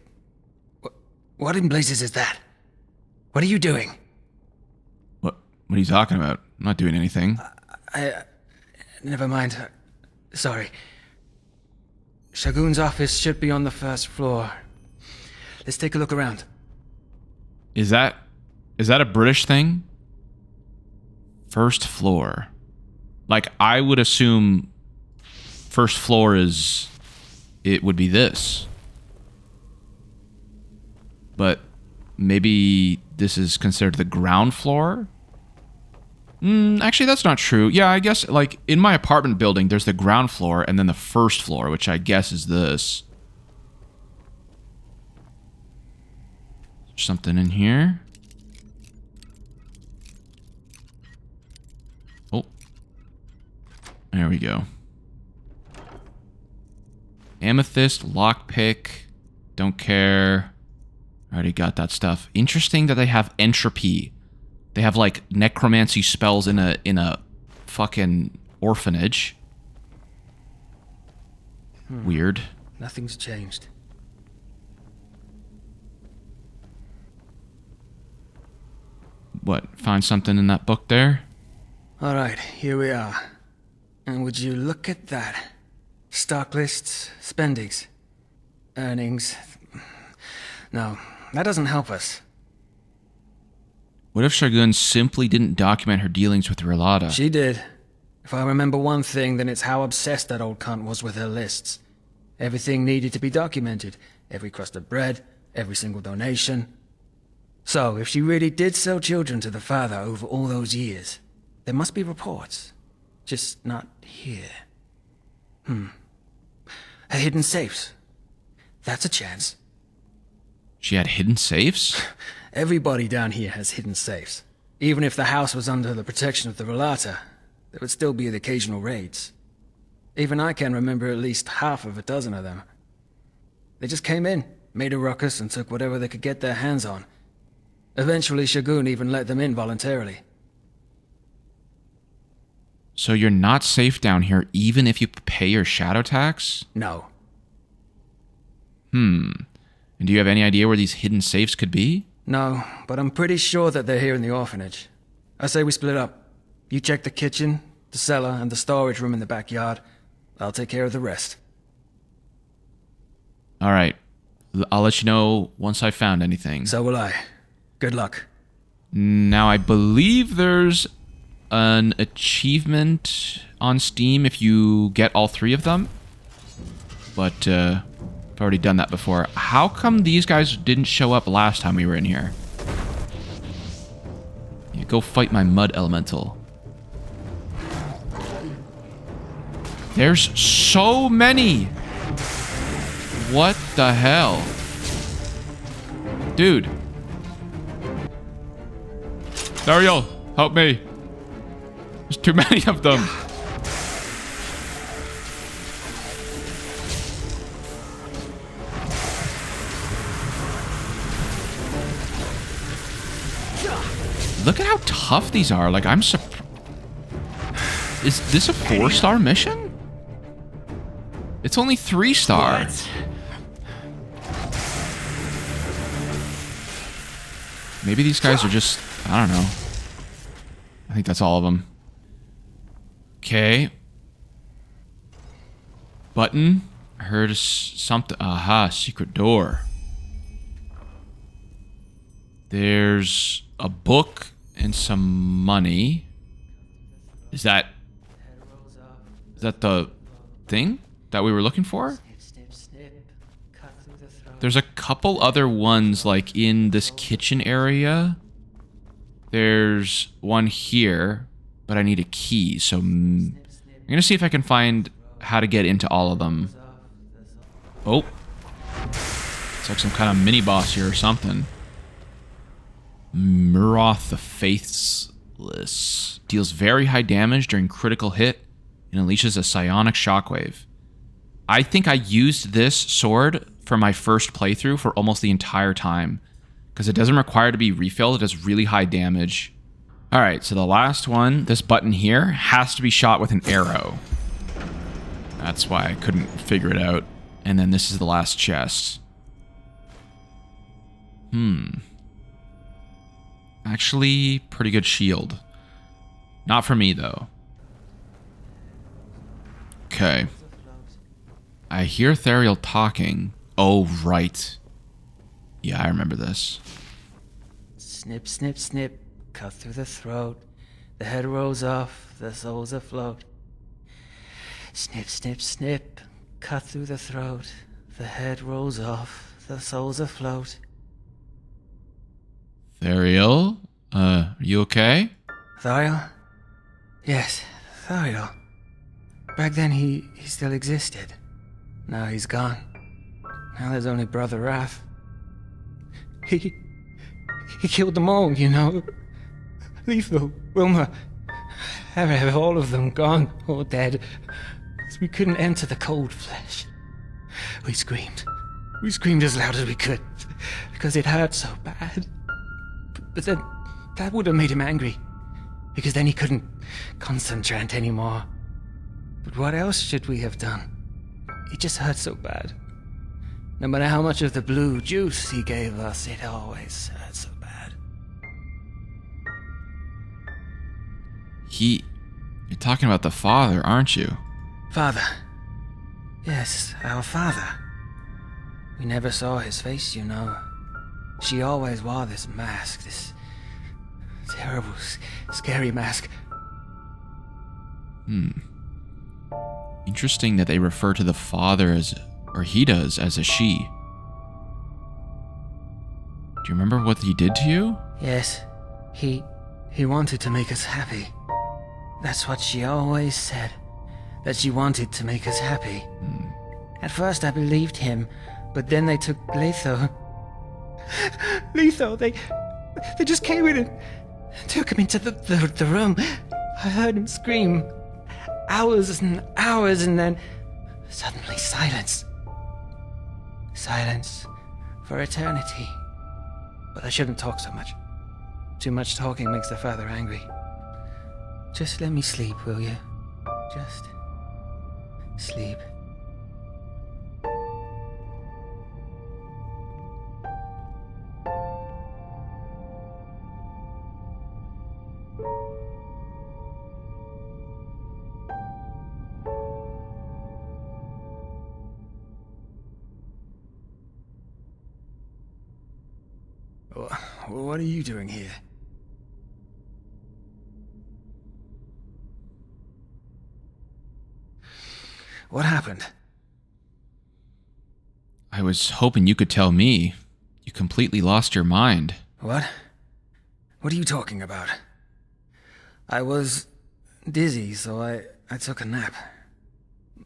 H: What in blazes is that? What are you doing?
A: What are you talking about? I'm not doing anything.
H: Never mind. Sorry. Shagun's office should be on the first floor. Let's take a look around.
A: Is that a British thing? First floor. Like, I would assume first floor is... it would be this. But maybe this is considered the ground floor? Actually, that's not true. Yeah, I guess, like, in my apartment building, there's the ground floor and then the first floor, which I guess is this. There's something in here. Oh. There we go. Amethyst, lockpick. Don't care. Already got that stuff. Interesting that they have entropy. They have, like, necromancy spells in a fucking orphanage. Weird.
H: Nothing's changed.
A: What, find something in that book there?
H: Alright, here we are. And would you look at that? Stock lists, spendings, earnings. No, that doesn't help us.
A: What if Shagun simply didn't document her dealings with Rhalâta?
H: She did. If I remember one thing, then it's how obsessed that old cunt was with her lists. Everything needed to be documented. Every crust of bread, every single donation. So, if she really did sell children to the father over all those years, there must be reports. Just not here. Her hidden safes. That's a chance.
A: She had hidden safes?
H: Everybody down here has hidden safes. Even if the house was under the protection of the Rhalâta, there would still be the occasional raids. Even I can remember at least half of a dozen of them. They just came in, made a ruckus, and took whatever they could get their hands on. Eventually, Shagun even let them in voluntarily.
A: So you're not safe down here even if you pay your shadow tax?
H: No.
A: And do you have any idea where these hidden safes could be?
H: No, but I'm pretty sure that they're here in the orphanage. I say we split up. You check the kitchen, the cellar, and the storage room in the backyard. I'll take care of the rest.
A: Alright. I'll let you know once I found anything.
H: So will I. Good luck.
A: Now, I believe there's an achievement on Steam if you get all 3 of them. But, I've already done that before. How come these guys didn't show up last time we were in here? Yeah, go fight my mud elemental. There's so many! What the hell? Dude. Dario, help me. There's too many of them. Look at how tough these are. Like, I'm surprised. Is this a 4-star mission? It's only 3-star. What? Maybe these guys are just... I don't know. I think that's all of them. Okay. Button. I heard something. Aha, secret door. There's a book and some money. Is that Is that the thing that we were looking for? There's a couple other ones, like, in this kitchen area. There's one here, but I need a key, so I'm gonna see if I can find how to get into all of them. Oh. It's like some kind of mini-boss here or something. Muroth the Faithless. Deals very high damage during critical hit and unleashes a psionic shockwave. I think I used this sword for my first playthrough for almost the entire time, because it doesn't require to be refilled. It does really high damage. Alright, so the last one, this button here, has to be shot with an arrow. That's why I couldn't figure it out. And then this is the last chest. Actually, pretty good shield. Not for me, though. Okay. I hear Theriel talking. Oh, right. Yeah, I remember this.
H: Snip, snip, snip. Cut through the throat. The head rolls off. The soul's afloat. Snip, snip, snip. Cut through the throat. The head rolls off. The soul's afloat.
A: Theriel? You okay?
H: Theriel? Yes, Theriel. Back then he still existed. Now he's gone. Now there's only Brother Wrath. He killed them all, you know. Lethal, Wilma, have all of them gone or dead. We couldn't enter the cold flesh. We screamed. We screamed as loud as we could, because it hurt so bad. But then, that would have made him angry, because then he couldn't concentrate anymore. But what else should we have done? It just hurt so bad. No matter how much of the blue juice he gave us, it always hurt so bad.
A: You're talking about the father, aren't you?
H: Father. Yes, our father. We never saw his face, you know. She always wore this mask, this terrible, scary mask.
A: Interesting that they refer to the father as, or he does, as a she. Do you remember what he did to you?
H: Yes, he wanted to make us happy. That's what she always said, that she wanted to make us happy. At first I believed him, but then they took Letho. Letho, they just came in and took him into the room. I heard him scream. Hours and hours, and then suddenly silence. Silence for eternity. But I shouldn't talk so much. Too much talking makes the father angry. Just let me sleep, will you? Just sleep. What are you doing here? What happened?
A: I was hoping you could tell me. You completely lost your mind.
H: What? What are you talking about? I was dizzy, so I took a nap.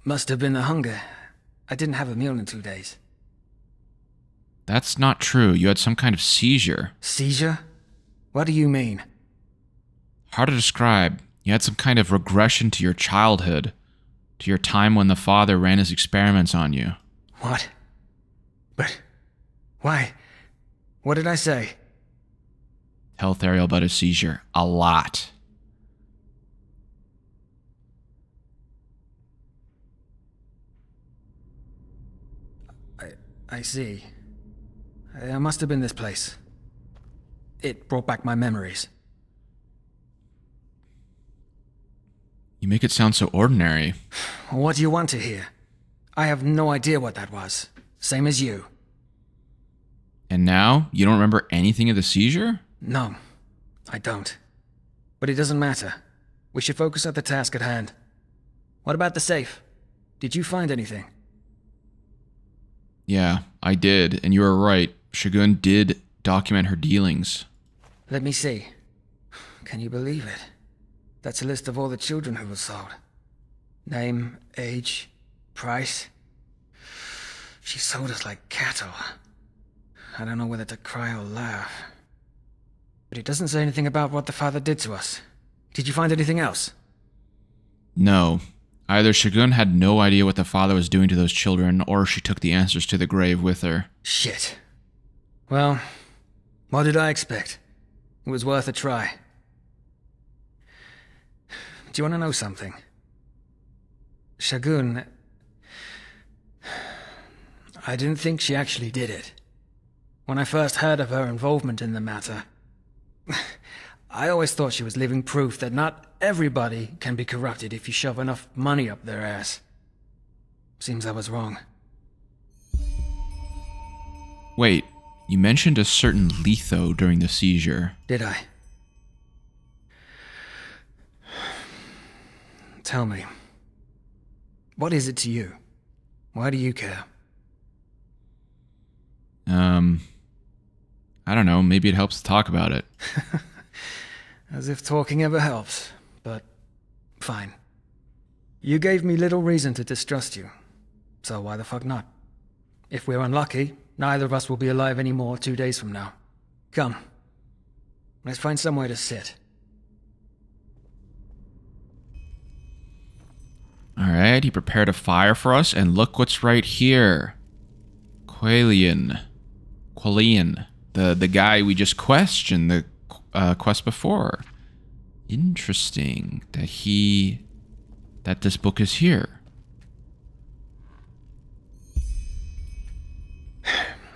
H: Must have been the hunger. I didn't have a meal in 2 days.
A: That's not true. You had some kind of seizure.
H: Seizure? What do you mean?
A: Hard to describe. You had some kind of regression to your childhood. To your time when the father ran his experiments on you.
H: What? But why? What did I say?
A: Tell Theriel about his seizure. A lot.
H: I see. It must have been this place. It brought back my memories.
A: You make it sound so ordinary.
H: What do you want to hear? I have no idea what that was. Same as you.
A: And now, you don't remember anything of the seizure?
H: No, I don't. But it doesn't matter. We should focus on the task at hand. What about the safe? Did you find anything?
A: Yeah, I did, and you were right. Shagun did document her dealings.
H: Let me see. Can you believe it? That's a list of all the children who were sold. Name, age, price. She sold us like cattle. I don't know whether to cry or laugh. But it doesn't say anything about what the father did to us. Did you find anything else?
A: No. Either Shagun had no idea what the father was doing to those children, or she took the answers to the grave with her.
H: Shit. Well, what did I expect? It was worth a try. Do you want to know something? Shagun... I didn't think she actually did it. When I first heard of her involvement in the matter, I always thought she was living proof that not everybody can be corrupted if you shove enough money up their ass. Seems I was wrong.
A: Wait, you mentioned a certain litho during the seizure.
H: Did I? Tell me, what is it to you? Why do you care?
A: I don't know, maybe it helps to talk about it.
H: As if talking ever helps, but fine. You gave me little reason to distrust you, so why the fuck not? If we're unlucky, neither of us will be alive anymore 2 days from now. Come, let's find somewhere to sit.
A: Alright, he prepared a fire for us, and look what's right here. Qalian, the guy we just questioned the quest before. Interesting that this book is here.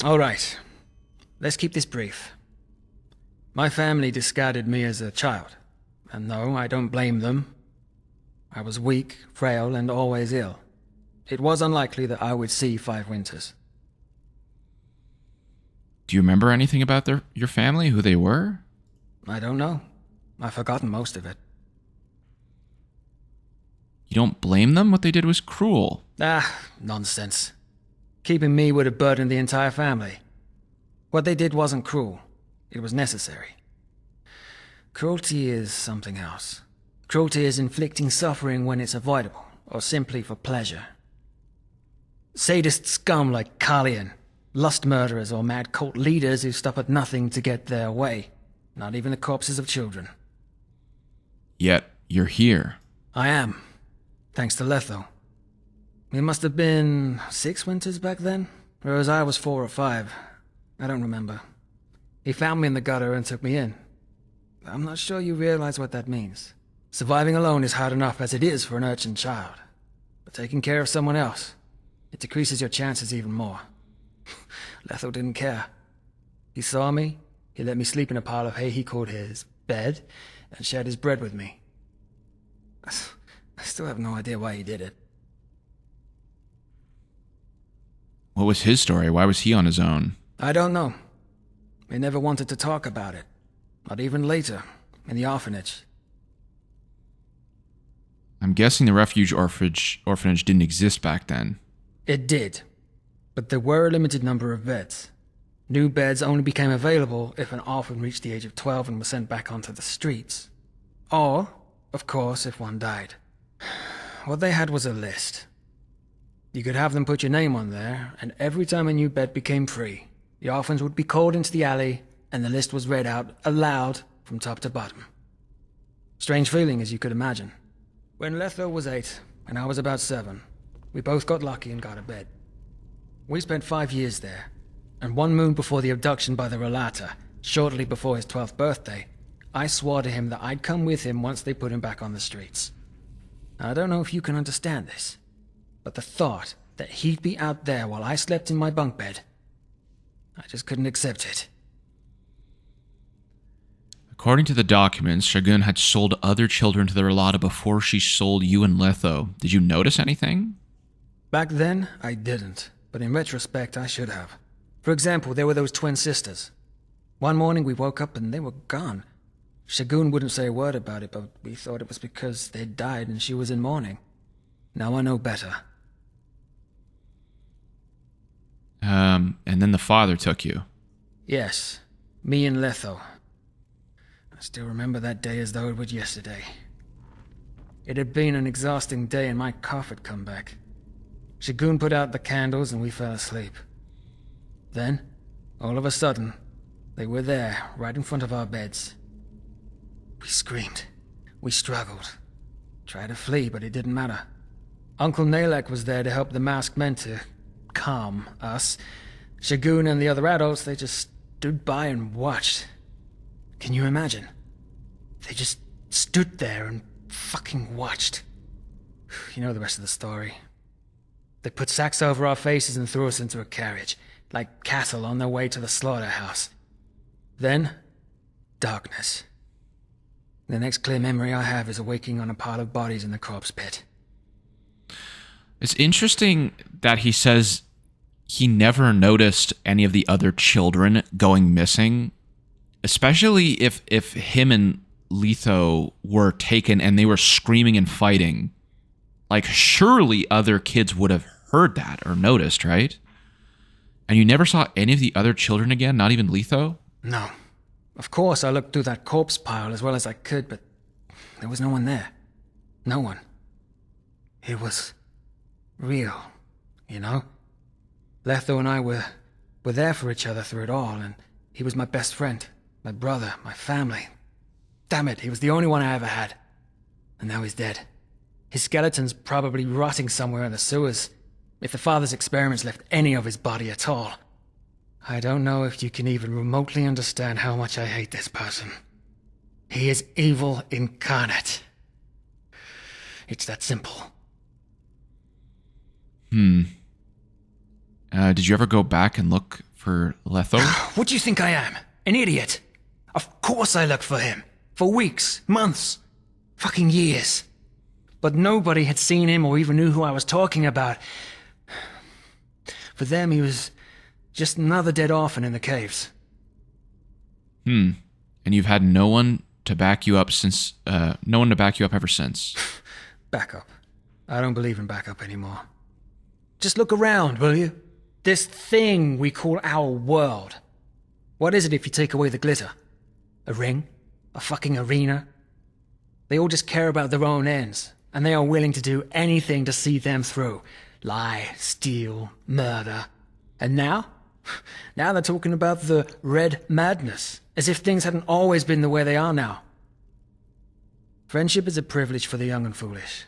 H: Alright, let's keep this brief. My family discarded me as a child, and no, I don't blame them. I was weak, frail, and always ill. It was unlikely that I would see 5 winters.
A: Do you remember anything about your family, who they were?
H: I don't know. I've forgotten most of it.
A: You don't blame them? What they did was cruel.
H: Ah, nonsense. Keeping me would have burdened the entire family. What they did wasn't cruel. It was necessary. Cruelty is something else. Cruelty is inflicting suffering when it's avoidable, or simply for pleasure. Sadist scum like Qalian, lust murderers or mad cult leaders who stop at nothing to get their way. Not even the corpses of children.
A: Yet, you're here.
H: I am. Thanks to Letho. It must have been 6 winters back then, whereas I was 4 or 5. I don't remember. He found me in the gutter and took me in. I'm not sure you realize what that means. Surviving alone is hard enough as it is for an urchin child. But taking care of someone else, it decreases your chances even more. Letho didn't care. He saw me, he let me sleep in a pile of hay he called his bed, and shared his bread with me. I still have no idea why he did it.
A: What was his story? Why was he on his own?
H: I don't know. He never wanted to talk about it. Not even later, in the orphanage.
A: I'm guessing the refuge orphanage didn't exist back then.
H: It did. But there were a limited number of beds. New beds only became available if an orphan reached the age of 12 and was sent back onto the streets. Or, of course, if one died. What they had was a list. You could have them put your name on there, and every time a new bed became free, the orphans would be called into the alley, and the list was read out aloud from top to bottom. Strange feeling, as you could imagine. When Letho was 8, and I was about 7, we both got lucky and got a bed. We spent 5 years there, and 1 moon before the abduction by the Rhalâta, shortly before his 12th birthday, I swore to him that I'd come with him once they put him back on the streets. Now, I don't know if you can understand this, but the thought that he'd be out there while I slept in my bunk bed, I just couldn't accept it.
A: According to the documents, Shagun had sold other children to the Rhalâta before she sold you and Letho. Did you notice anything?
H: Back then, I didn't, but in retrospect, I should have. For example, there were those twin sisters. One morning we woke up and they were gone. Shagun wouldn't say a word about it, but we thought it was because they'd died and she was in mourning. Now I know better.
A: And then the father took you.
H: Yes, me and Letho. I still remember that day as though it was yesterday. It had been an exhausting day and my cough had come back. Shagun put out the candles and we fell asleep. Then, all of a sudden, they were there, right in front of our beds. We screamed. We struggled. Tried to flee, but it didn't matter. Uncle Nalek was there to help the masked men to calm us. Shagun and the other adults, they just stood by and watched. Can you imagine? They just stood there and fucking watched. You know the rest of the story. They put sacks over our faces and threw us into a carriage, like cattle on their way to the slaughterhouse. Then, darkness. The next clear memory I have is awaking on a pile of bodies in the corpse pit.
A: It's interesting that he says he never noticed any of the other children going missing, especially if him and Letho were taken and they were screaming and fighting. Like, surely other kids would have heard that or noticed, right? And you never saw any of the other children again, not even Letho?
H: No. Of course, I looked through that corpse pile as well as I could, but there was no one there. No one. It was real, you know? Letho and I were there for each other through it all, and he was my best friend, my brother, my family. Damn it, he was the only one I ever had. And now he's dead. His skeleton's probably rotting somewhere in the sewers, if the father's experiments left any of his body at all. I don't know if you can even remotely understand how much I hate this person. He is evil incarnate. It's that simple.
A: Did you ever go back and look for Letho?
H: What do you think I am? An idiot? Of course I looked for him. For weeks, months, fucking years. But nobody had seen him or even knew who I was talking about. For them, he was just another dead orphan in the caves.
A: And you've had no one to back you up since, no one to back you up ever since.
H: Backup. I don't believe in backup anymore. Just look around, will you? This thing we call our world. What is it if you take away the glitter? A ring? A fucking arena? They all just care about their own ends, and they are willing to do anything to see them through. Lie, steal, murder. And now? Now they're talking about the red madness, as if things hadn't always been the way they are now. Friendship is a privilege for the young and foolish.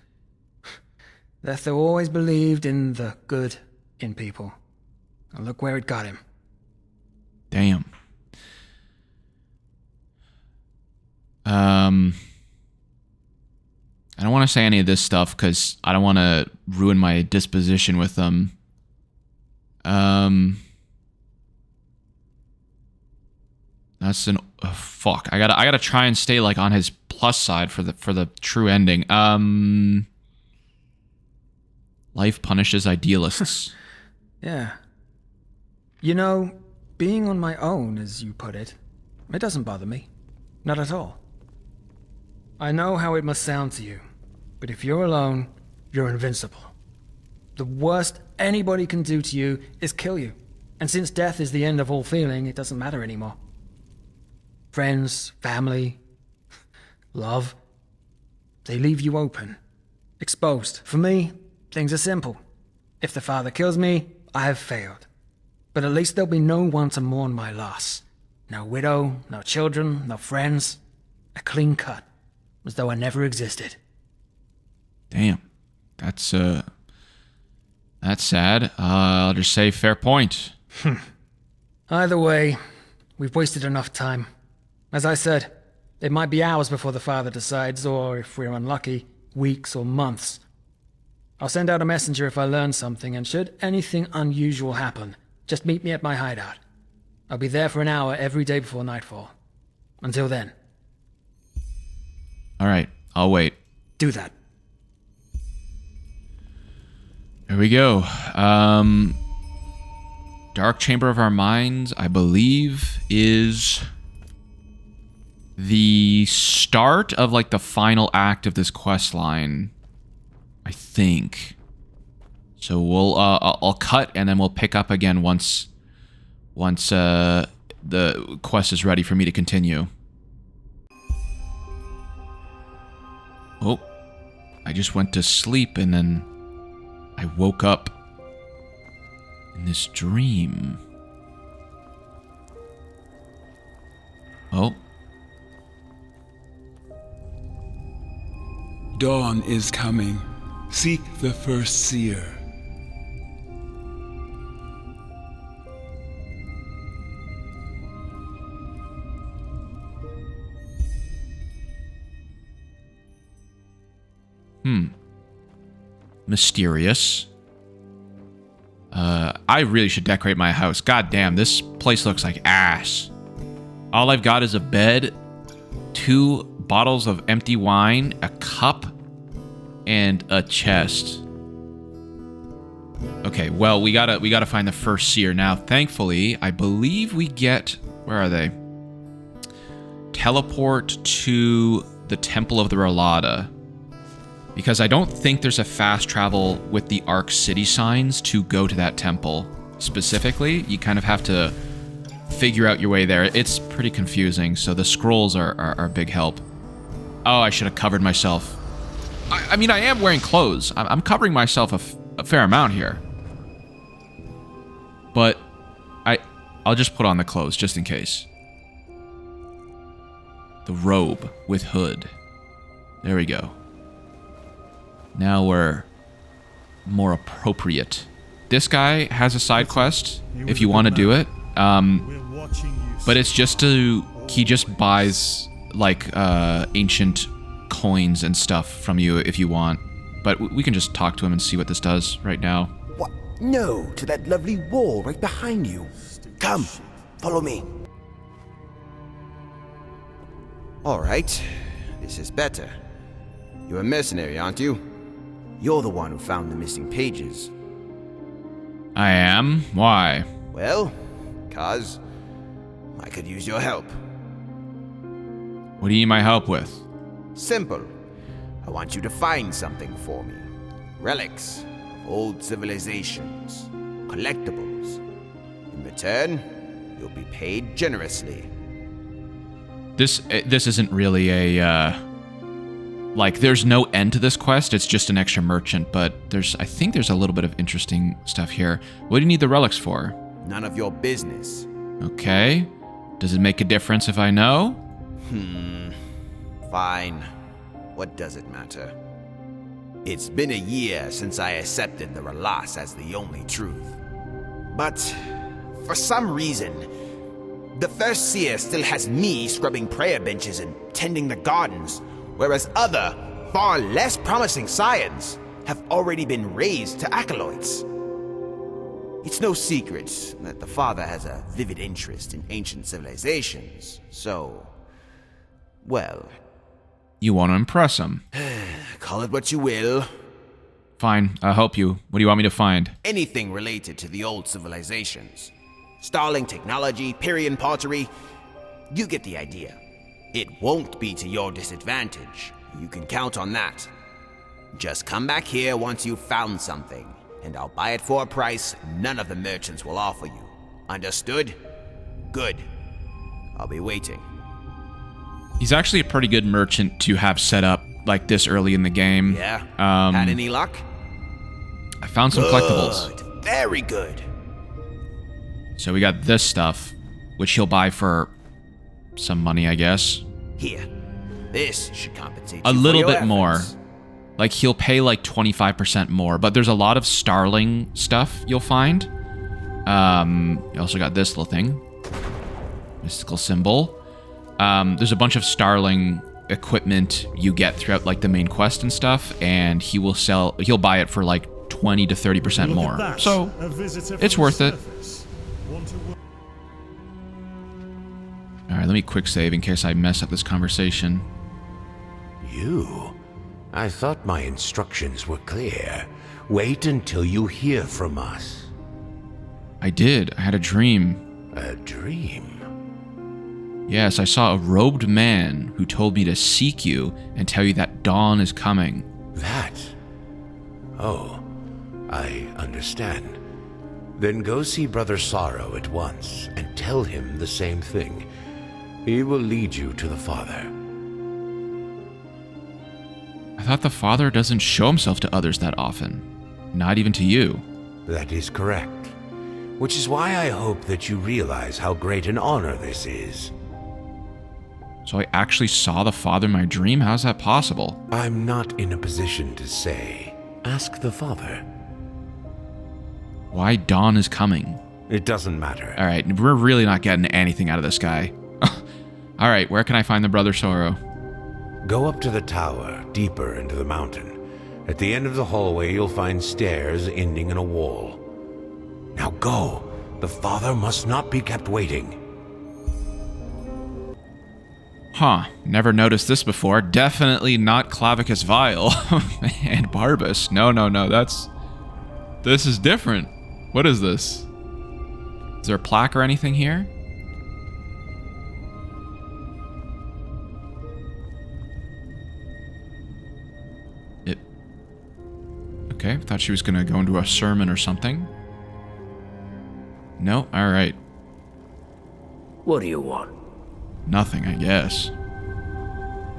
H: Letho always believed in the good in people. And look where it got him.
A: Damn. I don't want to say any of this stuff because I don't want to ruin my disposition with them. That's an fuck. I gotta try and stay like on his plus side for the true ending. Life punishes idealists.
H: Yeah. You know, being on my own, as you put it, it doesn't bother me. Not at all. I know how it must sound to you, but if you're alone, you're invincible. The worst anybody can do to you is kill you. And since death is the end of all feeling, it doesn't matter anymore. Friends, family, love, they leave you open, exposed. For me, things are simple. If the father kills me, I have failed. But at least there'll be no one to mourn my loss. No widow, no children, no friends. A clean cut, as though I never existed.
A: Damn. That's sad. I'll just say fair point.
H: Either way, we've wasted enough time. As I said, it might be hours before the father decides, or if we're unlucky, weeks or months. I'll send out a messenger if I learn something, and should anything unusual happen, just meet me at my hideout. I'll be there for an hour every day before nightfall. Until then.
A: Alright, I'll wait.
H: Do that.
A: There we go. Dark Chamber of Our Minds, I believe, is the start of like the final act of this quest line. I think. So we'll I'll cut and then we'll pick up again once the quest is ready for me to continue. Oh, I just went to sleep and then I woke up in this dream. Oh.
P: Dawn is coming. Seek the first seer.
A: Mysterious. I really should decorate my house. God damn, this place looks like ass. All I've got is a bed, 2 bottles of empty wine, a cup, and a chest. Okay, well, we gotta find the first seer now. Thankfully, I believe we get... Where are they? Teleport to the Temple of the Rhalâta. Because I don't think there's a fast travel with the Ark City signs to go to that temple. Specifically, you kind of have to figure out your way there. It's pretty confusing, so the scrolls are a big help. Oh, I should have covered myself. I mean, I am wearing clothes. I'm covering myself a fair amount here. But I'll just put on the clothes, just in case. The robe with hood. There we go. Now we're more appropriate. This guy has a side quest, if you want to do it. But it's just he just buys, like, ancient coins and stuff from you if you want. But we can just talk to him and see what this does right now.
Q: What? No, to that lovely wall right behind you. Come, follow me.
R: All right, this is better. You're a mercenary, aren't you? You're the one who found the missing pages.
A: I am? Why?
R: Well, 'cause I could use your help.
A: What do you need my help with?
R: Simple. I want you to find something for me. Relics of old civilizations. Collectibles. In return, you'll be paid generously.
A: This isn't really a, like, there's no end to this quest, it's just an extra merchant, but I think there's a little bit of interesting stuff here. What do you need the relics for?
R: None of your business.
A: Okay. Does it make a difference if I know?
R: Fine. What does it matter? It's been a year since I accepted the Rhalâta as the only truth. But, for some reason, the first seer still has me scrubbing prayer benches and tending the gardens, whereas other, far less promising scions have already been raised to acolytes. It's no secret that the father has a vivid interest in ancient civilizations, so... well...
A: You want to impress him.
R: Call it what you will.
A: Fine, I'll help you. What do you want me to find?
R: Anything related to the old civilizations. Starling technology, Pyrian pottery. You get the idea. It won't be to your disadvantage. You can count on that. Just come back here once you've found something, and I'll buy it for a price none of the merchants will offer you. Understood? Good. I'll be waiting.
A: He's actually a pretty good merchant to have set up like this early in the game.
R: Yeah? Had any luck?
A: I found some collectibles.
R: Very good.
A: So we got this stuff, which he'll buy for some money, I guess.
R: Here. This should compensate
A: a
R: you
A: little
R: for your
A: bit more.
R: efforts.
A: Like, he'll pay like 25% more, but there's a lot of Starling stuff you'll find. You also got this little thing. Mystical symbol. There's a bunch of Starling equipment you get throughout like the main quest and stuff, and he'll buy it for like 20 to 30% more. So it's worth it. Alright, let me quick save in case I mess up this conversation.
M: You? I thought my instructions were clear. Wait until you hear from us.
A: I did. I had a dream.
M: A dream?
A: Yes, I saw a robed man who told me to seek you and tell you that dawn is coming.
M: That? Oh, I understand. Then go see Brother Sorrow at once and tell him the same thing. He will lead you to the Father.
A: I thought the Father doesn't show himself to others that often. Not even to you.
M: That is correct. Which is why I hope that you realize how great an honor this is.
A: So I actually saw the Father in my dream? How's that possible?
M: I'm not in a position to say. Ask the Father.
A: Why dawn is coming?
M: It doesn't matter.
A: Alright, we're really not getting anything out of this guy. Alright, where can I find the Brother Sorrow?
M: Go up to the tower, deeper into the mountain. At the end of the hallway, you'll find stairs ending in a wall. Now go. The Father must not be kept waiting.
A: Huh, never noticed this before. Definitely not Clavicus Vile and Barbus. No, this is different. What is this? Is there a plaque or anything here? Okay, thought she was gonna go into a sermon or something. No? Alright.
S: What do you want?
A: Nothing, I guess.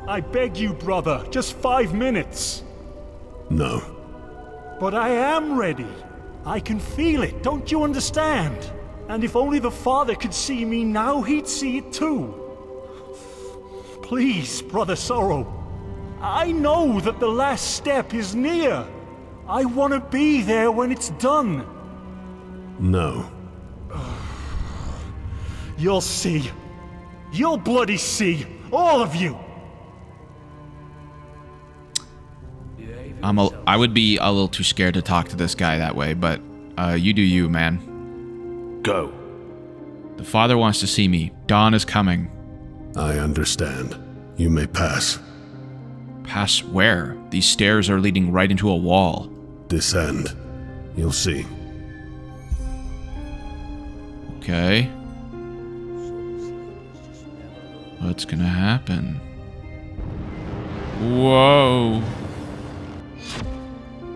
E: I beg you, brother, just 5 minutes.
B: No.
E: But I am ready. I can feel it, don't you understand? And if only the Father could see me now, he'd see it too. Please, Brother Sorrow. I know that the last step is near. I want to be there when it's done.
B: No.
E: You'll see. You'll bloody see. All of you.
A: I would be a little too scared to talk to this guy that way, but you do you, man.
B: Go.
A: The Father wants to see me. Dawn is coming.
B: I understand. You may pass.
A: Pass where? These stairs are leading right into a wall.
B: Descend. You'll see.
A: Okay. What's gonna happen? Whoa.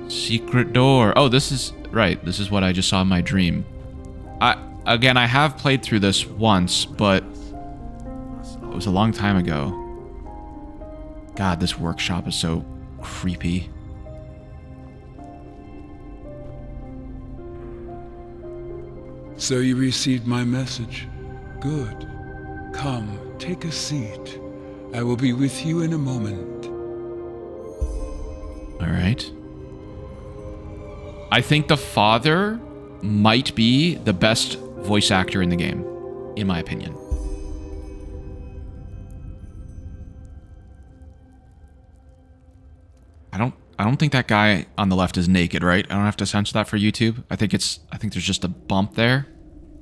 A: Secret door. Oh, this is... Right, this is what I just saw in my dream. Again, I have played through this once, but... It was a long time ago. God, this workshop is so creepy.
P: So you received my message. Good. Come, take a seat. I will be with you in a moment.
A: Alright. I think the Father might be the best voice actor in the game, in my opinion. I don't think that guy on the left is naked, right? I don't have to censor that for YouTube. I think there's just a bump there.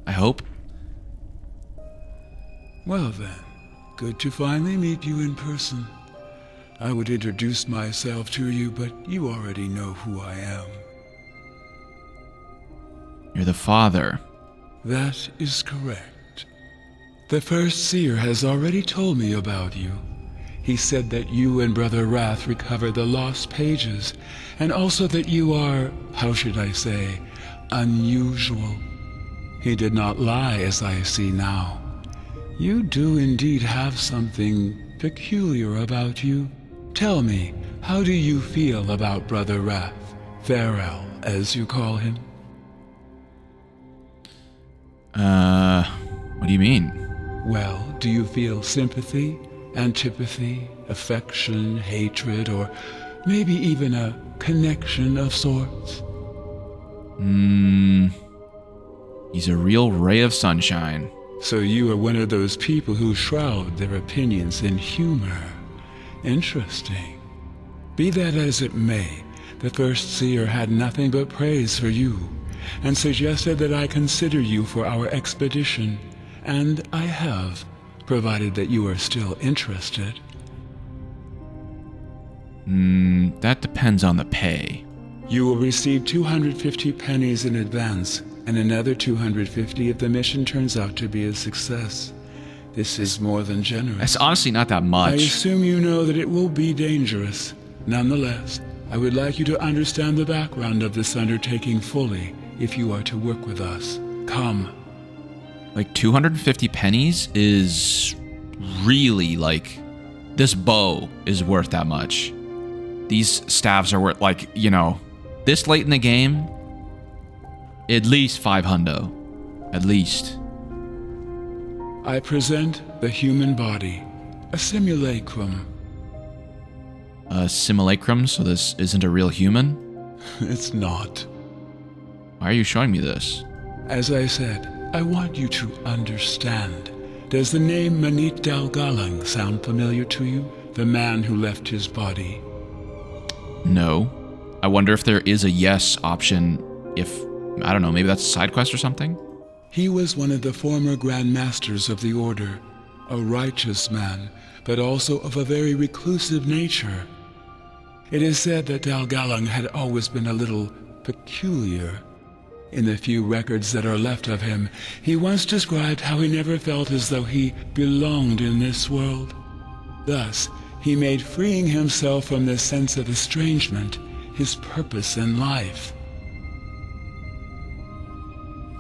A: I hope.
P: Well then, good to finally meet you in person. I would introduce myself to you, but you already know who I am.
A: You're the Father.
P: That is correct. The First Seer has already told me about you. He said that you and Brother Wrath recovered the lost pages, and also that you are, how should I say, unusual. He did not lie, as I see now. You do indeed have something peculiar about you. Tell me, how do you feel about Brother Wrath, Farrell, as you call him?
A: What do you mean?
P: Well, do you feel sympathy, antipathy, affection, hatred, or maybe even a connection of sorts?
A: He's a real ray of sunshine.
P: So you are one of those people who shroud their opinions in humor. Interesting. Be that as it may, the First Seer had nothing but praise for you, and suggested that I consider you for our expedition, and I have, provided that you are still interested.
A: That depends on the pay.
P: You will receive 250 pennies in advance, and another 250 if the mission turns out to be a success. This is more than generous.
A: That's honestly not that much.
P: I assume you know that it will be dangerous. Nonetheless, I would like you to understand the background of this undertaking fully if you are to work with us. Come.
A: Like 250 pennies is really like, this bow is worth that much. These staves are worth, like, you know, this late in the game, at least 5 hundo. At least.
P: I present the human body, a simulacrum.
A: A simulacrum, so this isn't a real human?
P: It's not.
A: Why are you showing me this?
P: As I said, I want you to understand. Does the name Manit Dalgalang sound familiar to you? The man who left his body?
A: No. I wonder if there is a yes option if, I don't know, maybe that's a side quest or something?
P: He was one of the former Grand Masters of the Order, a righteous man, but also of a very reclusive nature. It is said that Dalgalang had always been a little peculiar. In the few records that are left of him, he once described how he never felt as though he belonged in this world. Thus, he made freeing himself from this sense of estrangement his purpose in life.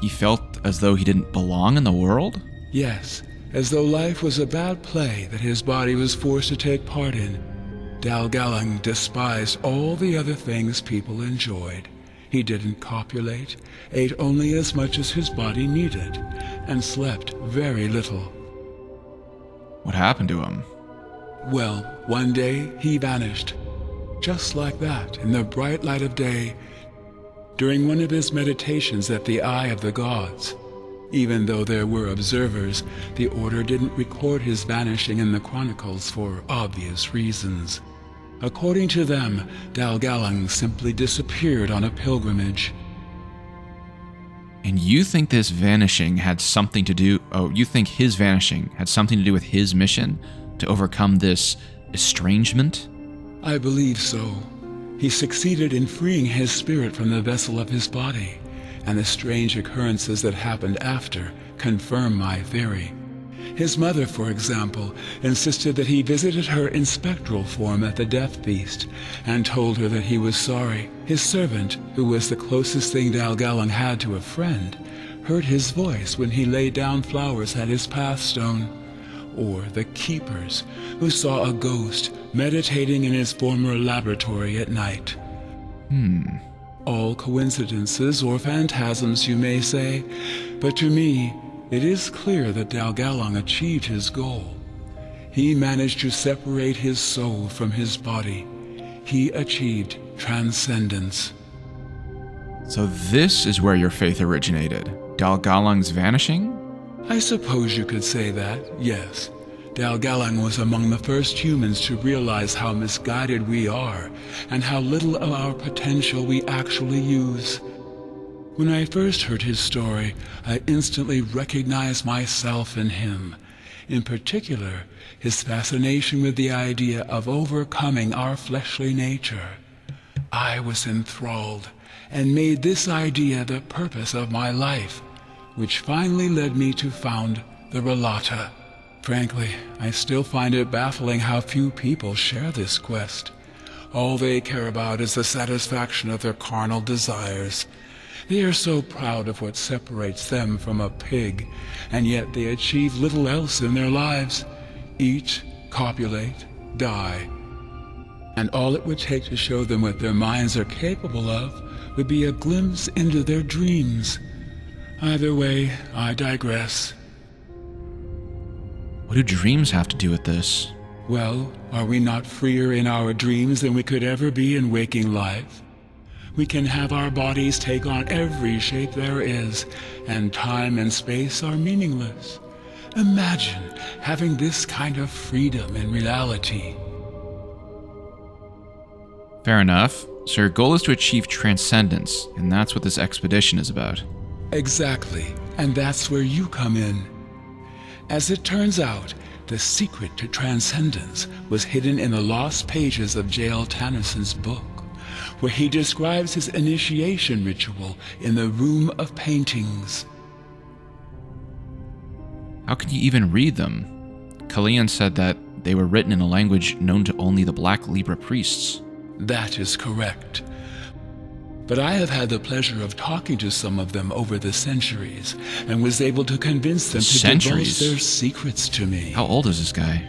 A: He felt as though he didn't belong in the world?
P: Yes, as though life was a bad play that his body was forced to take part in. Dalgalang despised all the other things people enjoyed. He didn't copulate, ate only as much as his body needed, and slept very little.
A: What happened to him?
P: Well, one day he vanished. Just like that, in the bright light of day, during one of his meditations at the Eye of the Gods. Even though there were observers, the Order didn't record his vanishing in the chronicles for obvious reasons. According to them, Dalgalang simply disappeared on a pilgrimage.
A: And you think this vanishing had something to do... Oh, you think his vanishing had something to do with his mission to overcome this estrangement?
P: I believe so. He succeeded in freeing his spirit from the vessel of his body, and the strange occurrences that happened after confirm my theory. His mother, for example, insisted that he visited her in spectral form at the death feast, and told her that he was sorry. His servant, who was the closest thing Dalgalang had to a friend, heard his voice when he laid down flowers at his pathstone. Or the keepers, who saw a ghost meditating in his former laboratory at night. All coincidences or phantasms, you may say, but to me, it is clear that Dalgalang achieved his goal. He managed to separate his soul from his body. He achieved transcendence.
A: So this is where your faith originated? Dalgalang's vanishing?
P: I suppose you could say that, yes. Dalgalang was among the first humans to realize how misguided we are, and how little of our potential we actually use. When I first heard his story, I instantly recognized myself in him. In particular, his fascination with the idea of overcoming our fleshly nature. I was enthralled, and made this idea the purpose of my life, which finally led me to found the Rhalâta. Frankly, I still find it baffling how few people share this quest. All they care about is the satisfaction of their carnal desires. They are so proud of what separates them from a pig, and yet they achieve little else in their lives. Eat, copulate, die. And all it would take to show them what their minds are capable of would be a glimpse into their dreams. Either way, I digress.
A: What do dreams have to do with this?
P: Well, are we not freer in our dreams than we could ever be in waking life? We can have our bodies take on every shape there is, and time and space are meaningless. Imagine having this kind of freedom in reality.
A: Fair enough. So your goal is to achieve transcendence, and that's what this expedition is about.
P: Exactly, and that's where you come in. As it turns out, the secret to transcendence was hidden in the lost pages of J.L. Tannisson's book, where he describes his initiation ritual in the Room of Paintings.
A: How can you even read them? Qalian said that they were written in a language known to only the Black Libra priests.
P: That is correct. But I have had the pleasure of talking to some of them over the centuries, and was able to convince them to divulge their secrets to me.
A: How old is this guy?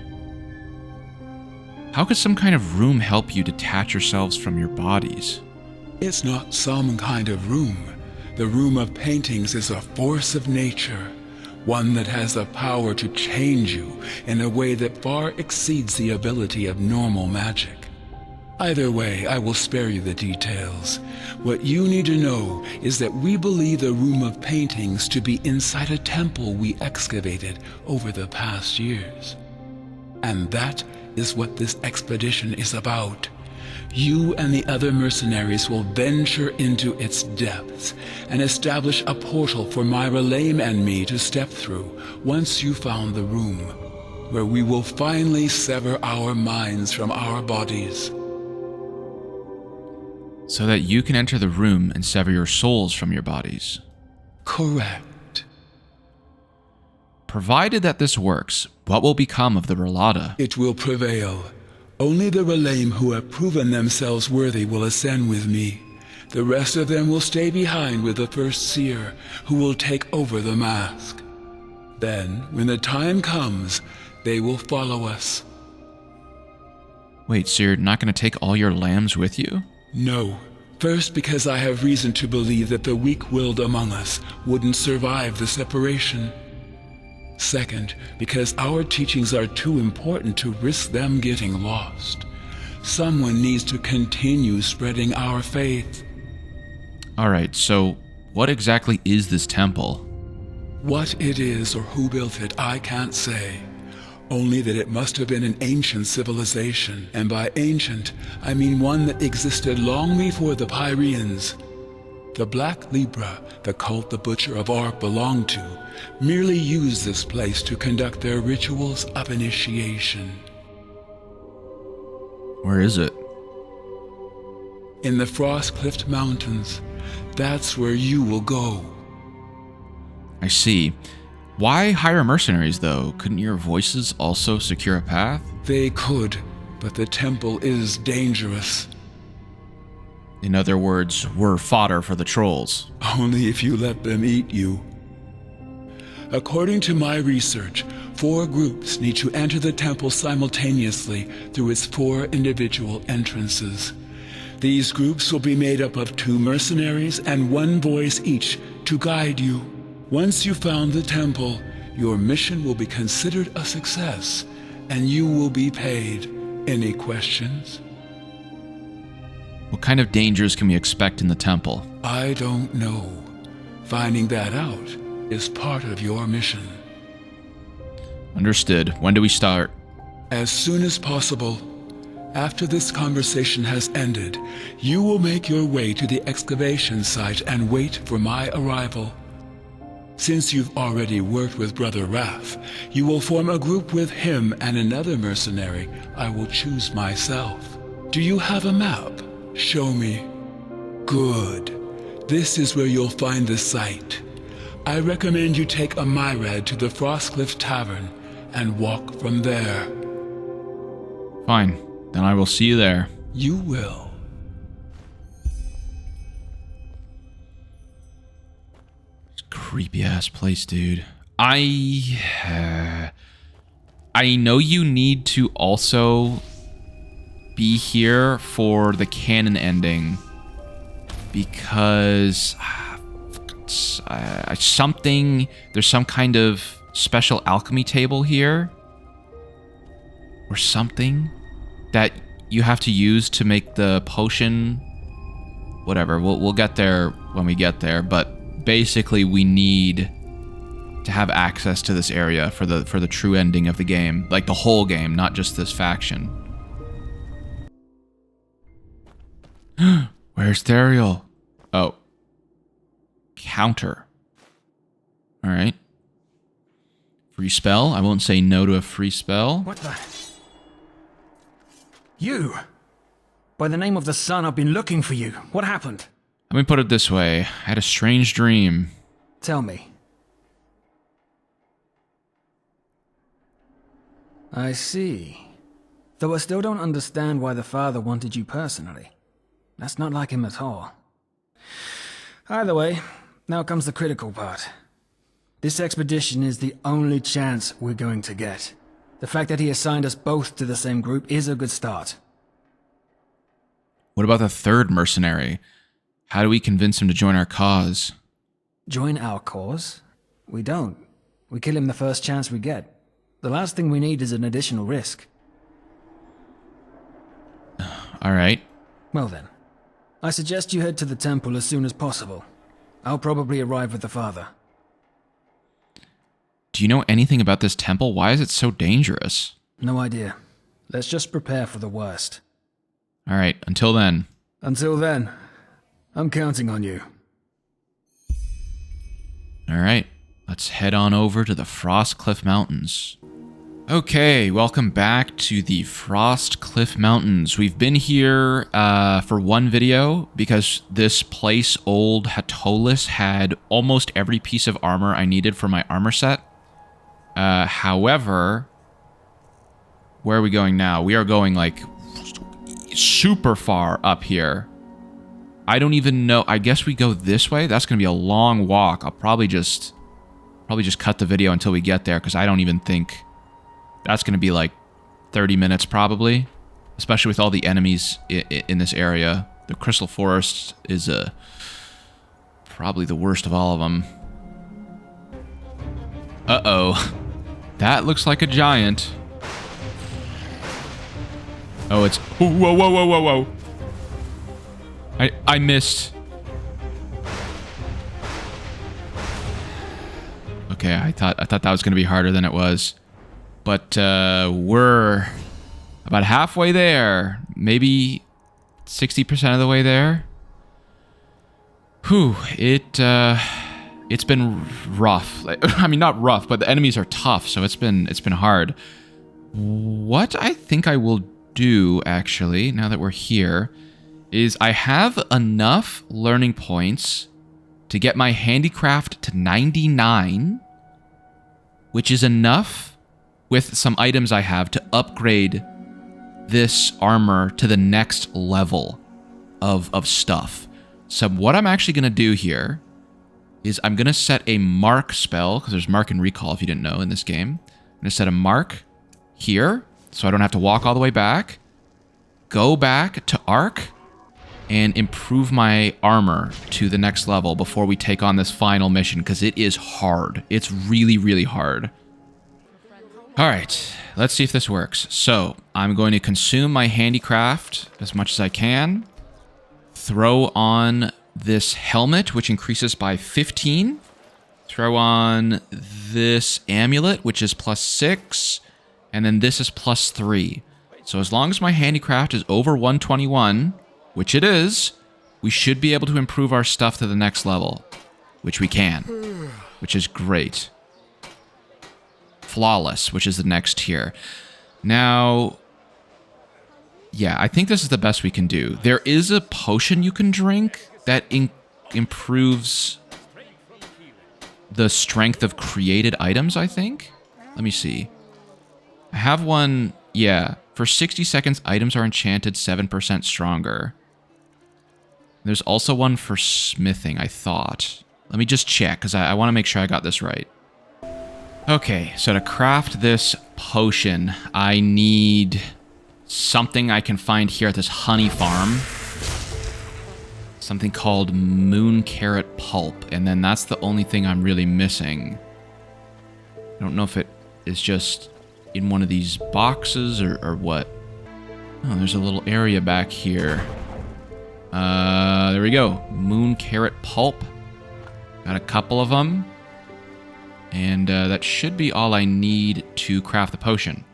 A: How could some kind of room help you detach yourselves from your bodies?
P: It's not some kind of room. The room of paintings is a force of nature, one that has the power to change you in a way that far exceeds the ability of normal magic. Either way, I will spare you the details. What you need to know is that we believe the room of paintings to be inside a temple we excavated over the past years. And that is what this expedition is about. You and the other mercenaries will venture into its depths and establish a portal for my Rhalâta and me to step through once you found the room, where we will finally sever our minds from our bodies.
A: So that you can enter the room and sever your souls from your bodies.
P: Correct.
A: Provided that this works, what will become of the Rhalâta?
P: It will prevail. Only the Rhalâta who have proven themselves worthy will ascend with me. The rest of them will stay behind with the first seer, who will take over the mask. Then, when the time comes, they will follow us.
A: Wait, so you're not going to take all your lambs with you?
P: No. First, because I have reason to believe that the weak-willed among us wouldn't survive the separation. Second, because our teachings are too important to risk them getting lost. Someone needs to continue spreading our faith.
A: Alright, so what exactly is this temple?
P: What it is or who built it, I can't say. Only that it must have been an ancient civilization, and by ancient, I mean one that existed long before the Pyreans. The Black Libra, the cult the Butcher of Ark belonged to, merely used this place to conduct their rituals of initiation.
A: Where is it?
P: In the Frostclift Mountains. That's where you will go.
A: I see. Why hire mercenaries, though? Couldn't your voices also secure a path?
P: They could, but the temple is dangerous.
A: In other words, we're fodder for the trolls.
P: Only if you let them eat you. According to my research, 4 groups need to enter the temple simultaneously through its 4 individual entrances. These groups will be made up of 2 mercenaries and 1 voice each to guide you. Once you've found the temple, your mission will be considered a success, and you will be paid. Any questions?
A: What kind of dangers can we expect in the temple?
P: I don't know. Finding that out is part of your mission.
A: Understood. When do we start?
P: As soon as possible. After this conversation has ended, you will make your way to the excavation site and wait for my arrival. Since you've already worked with Brother Wrath, you will form a group with him and another mercenary I will choose myself. Do you have a map? Show me. Good. This is where you'll find the site. I recommend you take a Myrad to the Frostcliff Tavern and walk from there.
A: Fine. Then I will see you there.
P: You will.
A: Creepy ass place, dude. I know you need to also be here for the canon ending because there's some kind of special alchemy table here or something that you have to use to make the potion. Whatever, we'll get there when we get there, but basically we need to have access to this area for the true ending of the game, like the whole game, not just this faction. Where's Therial? Oh. Counter. Alright. Free spell. I won't say no to a free spell.
F: What the? You! By the name of the sun, I've been looking for you. What happened?
A: Let me put it this way. I had a strange dream.
F: Tell me. I see. Though I still don't understand why the father wanted you personally. That's not like him at all. Either way, now comes the critical part. This expedition is the only chance we're going to get. The fact that he assigned us both to the same group is a good start.
A: What about the third mercenary? How do we convince him to join our cause?
F: Join our cause? We don't. We kill him the first chance we get. The last thing we need is an additional risk.
A: All right.
F: Well then, I suggest you head to the temple as soon as possible. I'll probably arrive with the father.
A: Do you know anything about this temple? Why is it so dangerous?
F: No idea. Let's just prepare for the worst.
A: All right, until then.
F: Until then, I'm counting on you.
A: All right, let's head on over to the Frost Cliff Mountains. Okay, welcome back to the Frost Cliff Mountains. We've been here for one video because this place, Old Hatolis, had almost every piece of armor I needed for my armor set. However, where are we going now? We are going like super far up here. I don't even know. I guess we go this way. That's going to be a long walk. I'll probably just cut the video until we get there because I don't even think that's going to be like 30 minutes probably, especially with all the enemies in this area. The Crystal Forest is probably the worst of all of them. Uh-oh. That looks like a giant. Oh, it's... Whoa, whoa, whoa, whoa, whoa. I missed. Okay, I thought that was going to be harder than it was. But we're about halfway there. Maybe 60% of the way there. Whew, it's been rough. I mean, not rough, but the enemies are tough, so it's been hard. What I think I will do, actually, now that we're here, is I have enough learning points to get my handicraft to 99, which is enough with some items I have to upgrade this armor to the next level of stuff. So what I'm actually going to do here is I'm going to set a mark spell, because there's mark and recall if you didn't know in this game. I'm going to set a mark here, so I don't have to walk all the way back. Go back to arc and improve my armor to the next level before we take on this final mission, because it is hard. It's really, really hard. All right, let's see if this works. So I'm going to consume my handicraft as much as I can. Throw on this helmet, which increases by 15. Throw on this amulet, which is +6. And then this is +3. So as long as my handicraft is over 121, which it is, we should be able to improve our stuff to the next level. Which we can. Which is great. Flawless, which is the next tier. Now, yeah, I think this is the best we can do. There is a potion you can drink that improves the strength of created items, I think. Let me see. I have one, yeah. For 60 seconds, items are enchanted 7% stronger. There's also one for smithing, I thought. Let me just check, because I want to make sure I got this right. Okay, so to craft this potion, I need something I can find here at this honey farm. Something called moon carrot pulp, and then that's the only thing I'm really missing. I don't know if it is just in one of these boxes or what. Oh, there's a little area back here. There we go. Moon carrot pulp. Got a couple of them. And that should be all I need to craft the potion.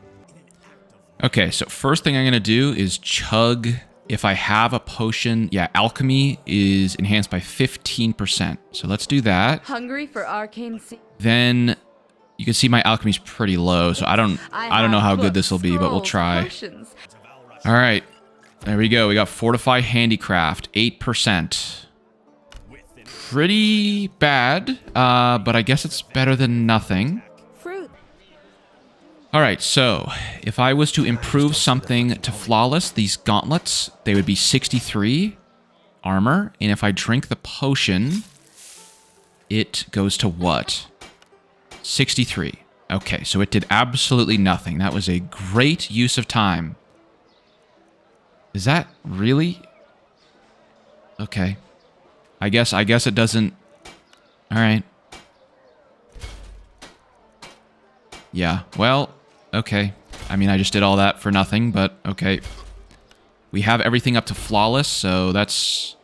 A: Okay, so first thing I'm going to do is chug. If I have a potion, yeah, alchemy is enhanced by 15%. So let's do that.
J: Hungry for arcane sea?
A: Then you can see my alchemy's pretty low, so I don't know how good this will be, but we'll try.
J: Potions.
A: All right, there we go. We got Fortify Handicraft, 8%. Pretty bad, but I guess it's better than nothing.
J: Fruit.
A: Alright, so if I was to improve something to flawless, these gauntlets, they would be 63 armor. And if I drink the potion, it goes to what? 63. Okay, so it did absolutely nothing. That was a great use of time. Is that really? Okay. I guess it doesn't... Alright. Yeah, well, okay. I mean, I just did all that for nothing, but okay. We have everything up to flawless, so that's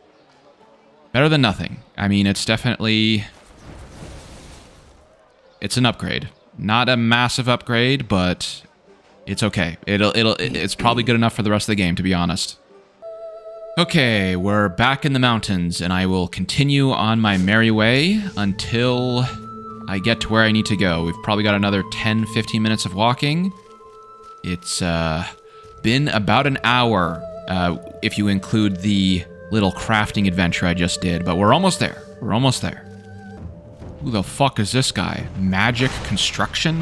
A: better than nothing. I mean, it's definitely... It's an upgrade. Not a massive upgrade, but it's okay. It's probably good enough for the rest of the game, to be honest. Okay, we're back in the mountains, and I will continue on my merry way until I get to where I need to go. We've probably got another 10-15 minutes of walking. It's been about an hour, if you include the little crafting adventure I just did, but we're almost there. We're almost there. Who the fuck is this guy? Magic construction?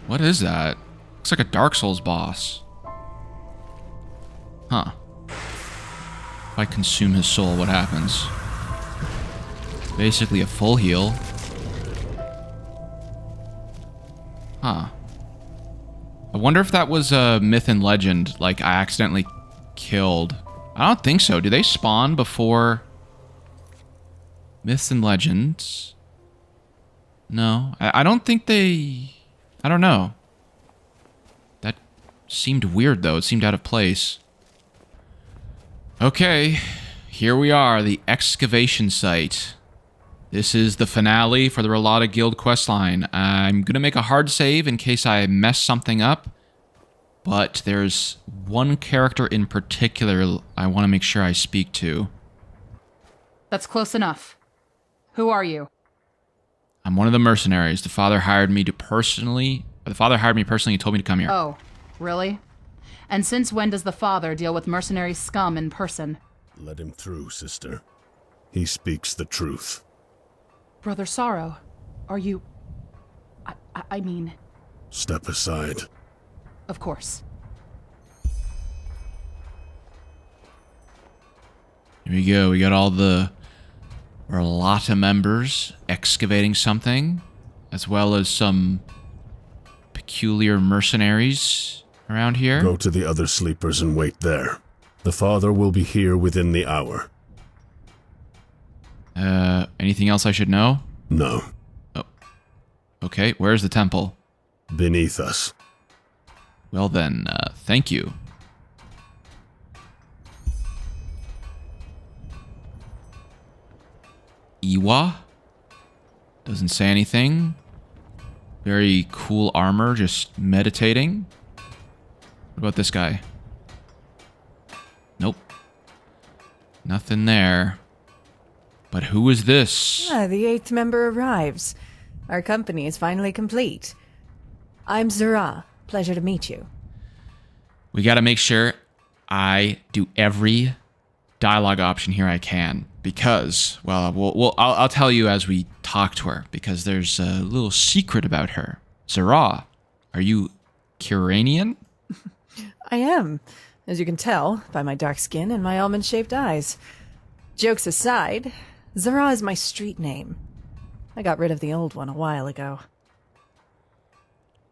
A: What is that? Looks like a Dark Souls boss. Huh. If I consume his soul, what happens? Basically a full heal. Huh. I wonder if that was a myth and legend, like I accidentally killed... I don't think so. Do they spawn before myths and legends? No. I don't think they... I don't know. That seemed weird, though. It seemed out of place. Okay. Here we are, the excavation site. This is the finale for the Rhalâta Guild questline. I'm going to make a hard save in case I mess something up. But there's one character in particular I want to make sure I speak to.
T: That's close enough. Who are you?
A: I'm one of the mercenaries. The father hired me personally and told me to come here.
T: Oh, really? And since when does the father deal with mercenary scum in person?
B: Let him through, sister. He speaks the truth.
T: Brother Sorrow, are you... I mean...
B: Step aside.
T: Of course.
A: Here we go. We got all the Rhalâta members excavating something, as well as some peculiar mercenaries around here.
B: Go to the other sleepers and wait there. The father will be here within the hour.
A: Anything else I should know?
B: No.
A: Oh. Okay, where's the temple?
B: Beneath us.
A: Well then, thank you. Iwa? Doesn't say anything. Very cool armor, just meditating. What about this guy? Nope. Nothing there. But who is this?
U: The 8th member arrives. Our company is finally complete. I'm Zara. Pleasure to meet you.
A: We gotta make sure I do every dialogue option here I can. Because, well, I'll tell you as we talk to her. Because there's a little secret about her. Zara, are you Qalian?
U: I am, as you can tell by my dark skin and my almond-shaped eyes. Jokes aside, Zara is my street name. I got rid of the old one a while ago.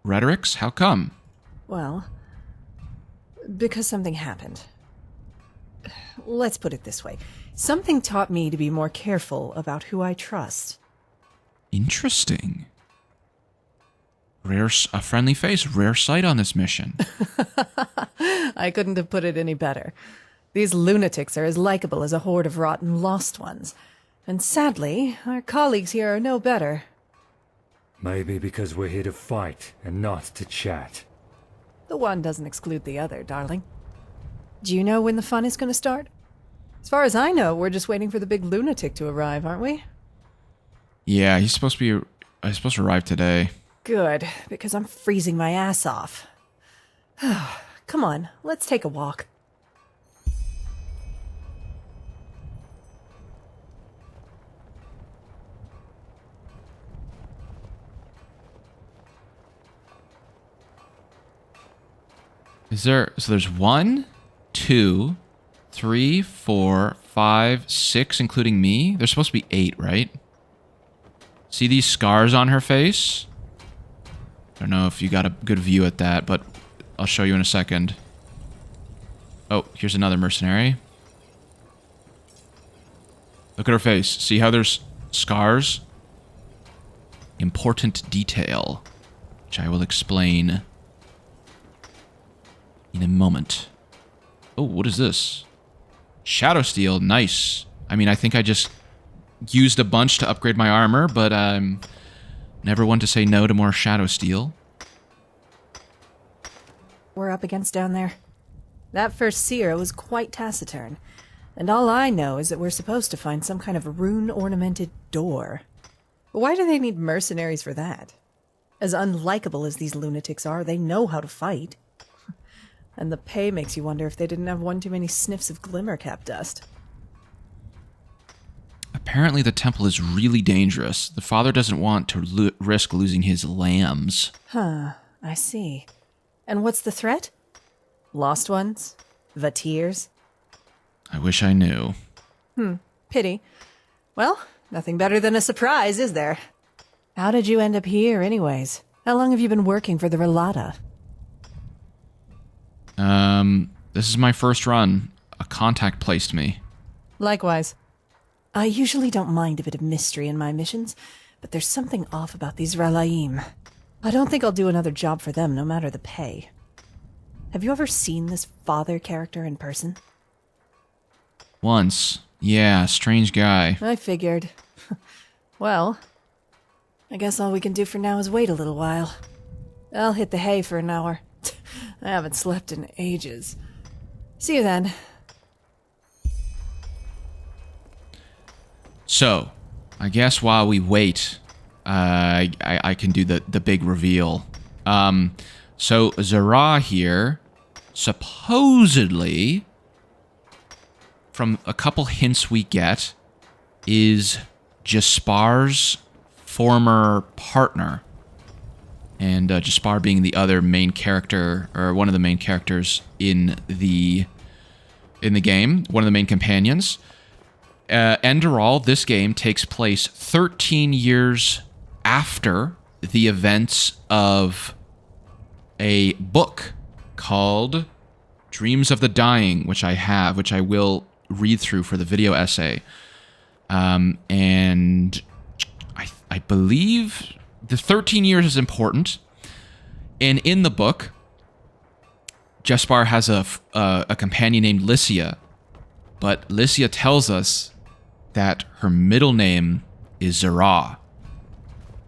A: Rhetorics? How come?
U: Well, because something happened. Let's put it this way. Something taught me to be more careful about who I trust.
A: Interesting. A friendly face, rare sight on this mission.
U: I couldn't have put it any better. These lunatics are as likable as a horde of rotten lost ones. And sadly, our colleagues here are no better.
E: Maybe because we're here to fight and not to chat.
U: The one doesn't exclude the other, darling. Do you know when the fun is going to start? As far as I know, we're just waiting for the big lunatic to arrive, aren't we?
A: Yeah, he's supposed to arrive today.
U: Good, because I'm freezing my ass off. Come on, let's take a walk.
A: So there's 1, 2, 3, 4, 5, 6, including me. There's supposed to be 8, right? See these scars on her face? I don't know if you got a good view at that, but I'll show you in a second. Oh, here's another mercenary. Look at her face. See how there's scars? Important detail, which I will explain in a moment. Oh, what is this? Shadow Steel, nice. I mean, I think I just used a bunch to upgrade my armor, but I'm never one to say no to more Shadow Steel.
U: We're up against down there. That first seer was quite taciturn, and all I know is that we're supposed to find some kind of rune-ornamented door. But why do they need mercenaries for that? As unlikable as these lunatics are, they know how to fight. And the pay makes you wonder if they didn't have one too many sniffs of Glimmercap dust.
A: Apparently the temple is really dangerous. The father doesn't want to risk losing his lambs.
U: Huh, I see. And what's the threat? Lost ones? Vatirs?
A: I wish I knew.
U: Pity. Well, nothing better than a surprise, is there? How did you end up here, anyways? How long have you been working for the Rhalâta?
A: This is my first run. A contact placed me.
U: Likewise. I usually don't mind a bit of mystery in my missions, but there's something off about these Rhalâim. I don't think I'll do another job for them, no matter the pay. Have you ever seen this father character in person?
A: Once. Yeah, strange guy.
U: I figured. Well, I guess all we can do for now is wait a little while. I'll hit the hay for an hour. I haven't slept in ages. See you then.
A: So, I guess while we wait, I can do the big reveal. So Zara here, supposedly, from a couple hints we get, is Jaspar's former partner. And Jaspar being the other main character, or one of the main characters in the game, one of the main companions. Enderal, this game takes place 13 years after the events of a book called Dreams of the Dying, which I will read through for the video essay. And I believe the 13 years is important. And in the book, Jaspar has a companion named Lycia, but Lycia tells us that her middle name is Zara.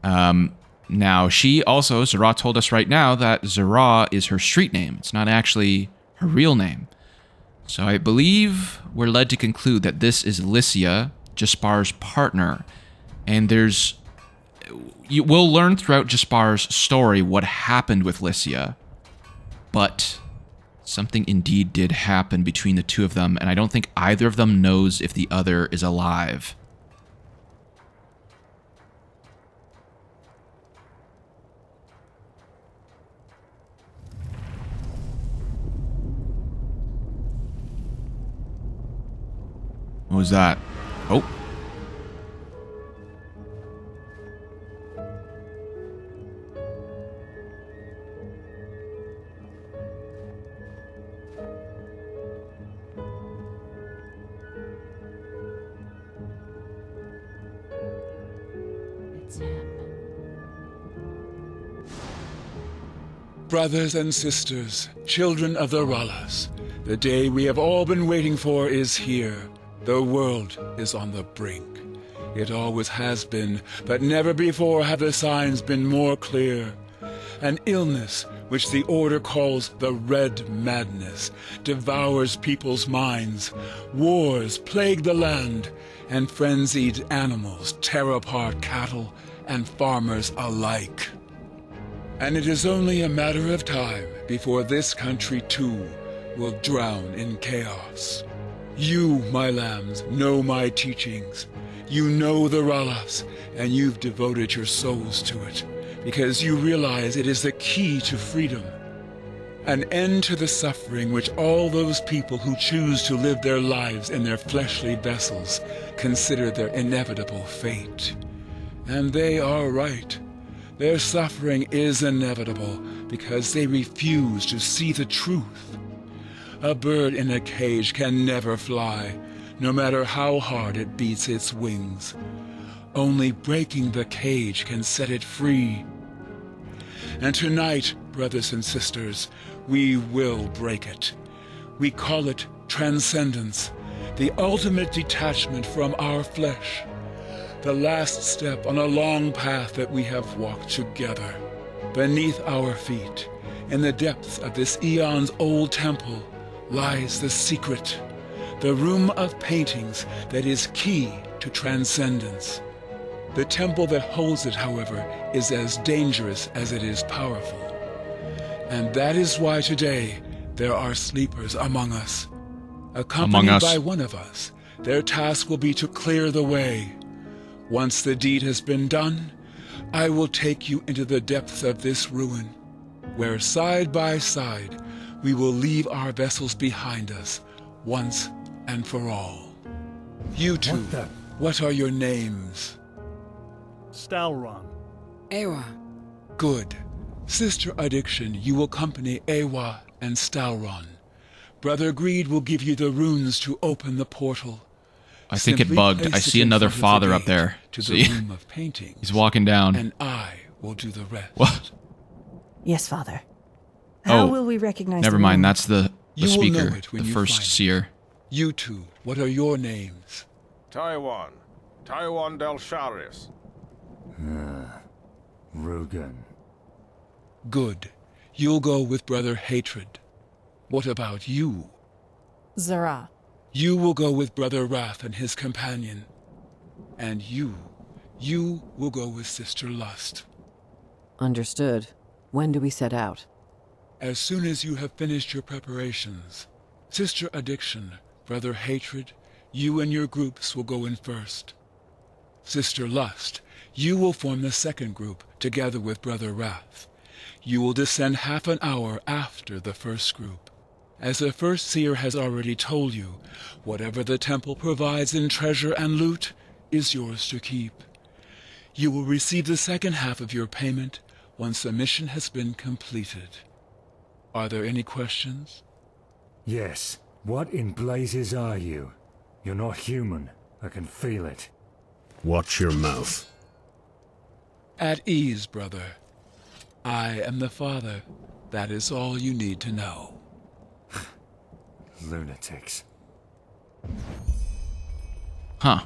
A: Now, Zara told us right now that Zara is her street name. It's not actually her real name. So I believe we're led to conclude that this is Lycia, Jaspar's partner. And we'll learn throughout Jaspar's story what happened with Lycia. But something indeed did happen between the two of them, and I don't think either of them knows if the other is alive. What was that? Oh.
P: Brothers and sisters, children of the Rhalâs, the day we have all been waiting for is here. The world is on the brink. It always has been, but never before have the signs been more clear. An illness, which the Order calls the Red Madness, devours people's minds. Wars plague the land, and frenzied animals tear apart cattle and farmers alike. And it is only a matter of time before this country too will drown in chaos. You, my lambs, know my teachings. You know the Rhalâs, and you've devoted your souls to it, because you realize it is the key to freedom. An end to the suffering which all those people who choose to live their lives in their fleshly vessels consider their inevitable fate. And they are right. Their suffering is inevitable because they refuse to see the truth. A bird in a cage can never fly, no matter how hard it beats its wings. Only breaking the cage can set it free. And tonight, brothers and sisters, we will break it. We call it transcendence, the ultimate detachment from our flesh, the last step on a long path that we have walked together. Beneath our feet, in the depths of this eons-old temple, lies the secret, the room of paintings that is key to transcendence. The temple that holds it, however, is as dangerous as it is powerful. And that is why today there are sleepers among us. Accompanied by one of us, their task will be to clear the way. Once the deed has been done, I will take you into the depths of this ruin, where side by side we will leave our vessels behind us, once and for all. You two, what are your names?
E: Stalron.
K: Ewa.
P: Good. Sister Addiction, you will accompany Ewa and Stalron. Brother Greed will give you the runes to open the portal.
A: I think it bugged. I see another father up there.
P: To the room of paintings.
A: He's walking down.
P: And I will do the rest.
A: What?
U: Yes, Father. How will we recognize
A: never
U: the
A: mind,
U: room?
A: that's the speaker,
P: the
A: first seer.
P: You two, what are your names?
D: Taiwan del Sharius.
E: Rugen.
P: Good. You'll go with Brother Hatred. What about you?
U: Zara.
P: You will go with Brother Wrath and his companion. And you will go with Sister Lust.
K: Understood. When do we set out?
P: As soon as you have finished your preparations. Sister Addiction, Brother Hatred, you and your groups will go in first. Sister Lust, you will form the second group together with Brother Wrath. You will descend half an hour after the first group. As the first seer has already told you, whatever the temple provides in treasure and loot is yours to keep. You will receive the second half of your payment once the mission has been completed. Are there any questions?
E: Yes. What in blazes are you? You're not human. I can feel it.
B: Watch your mouth.
P: At ease, brother. I am the Father. That is all you need to know.
E: Lunatics.
A: Huh.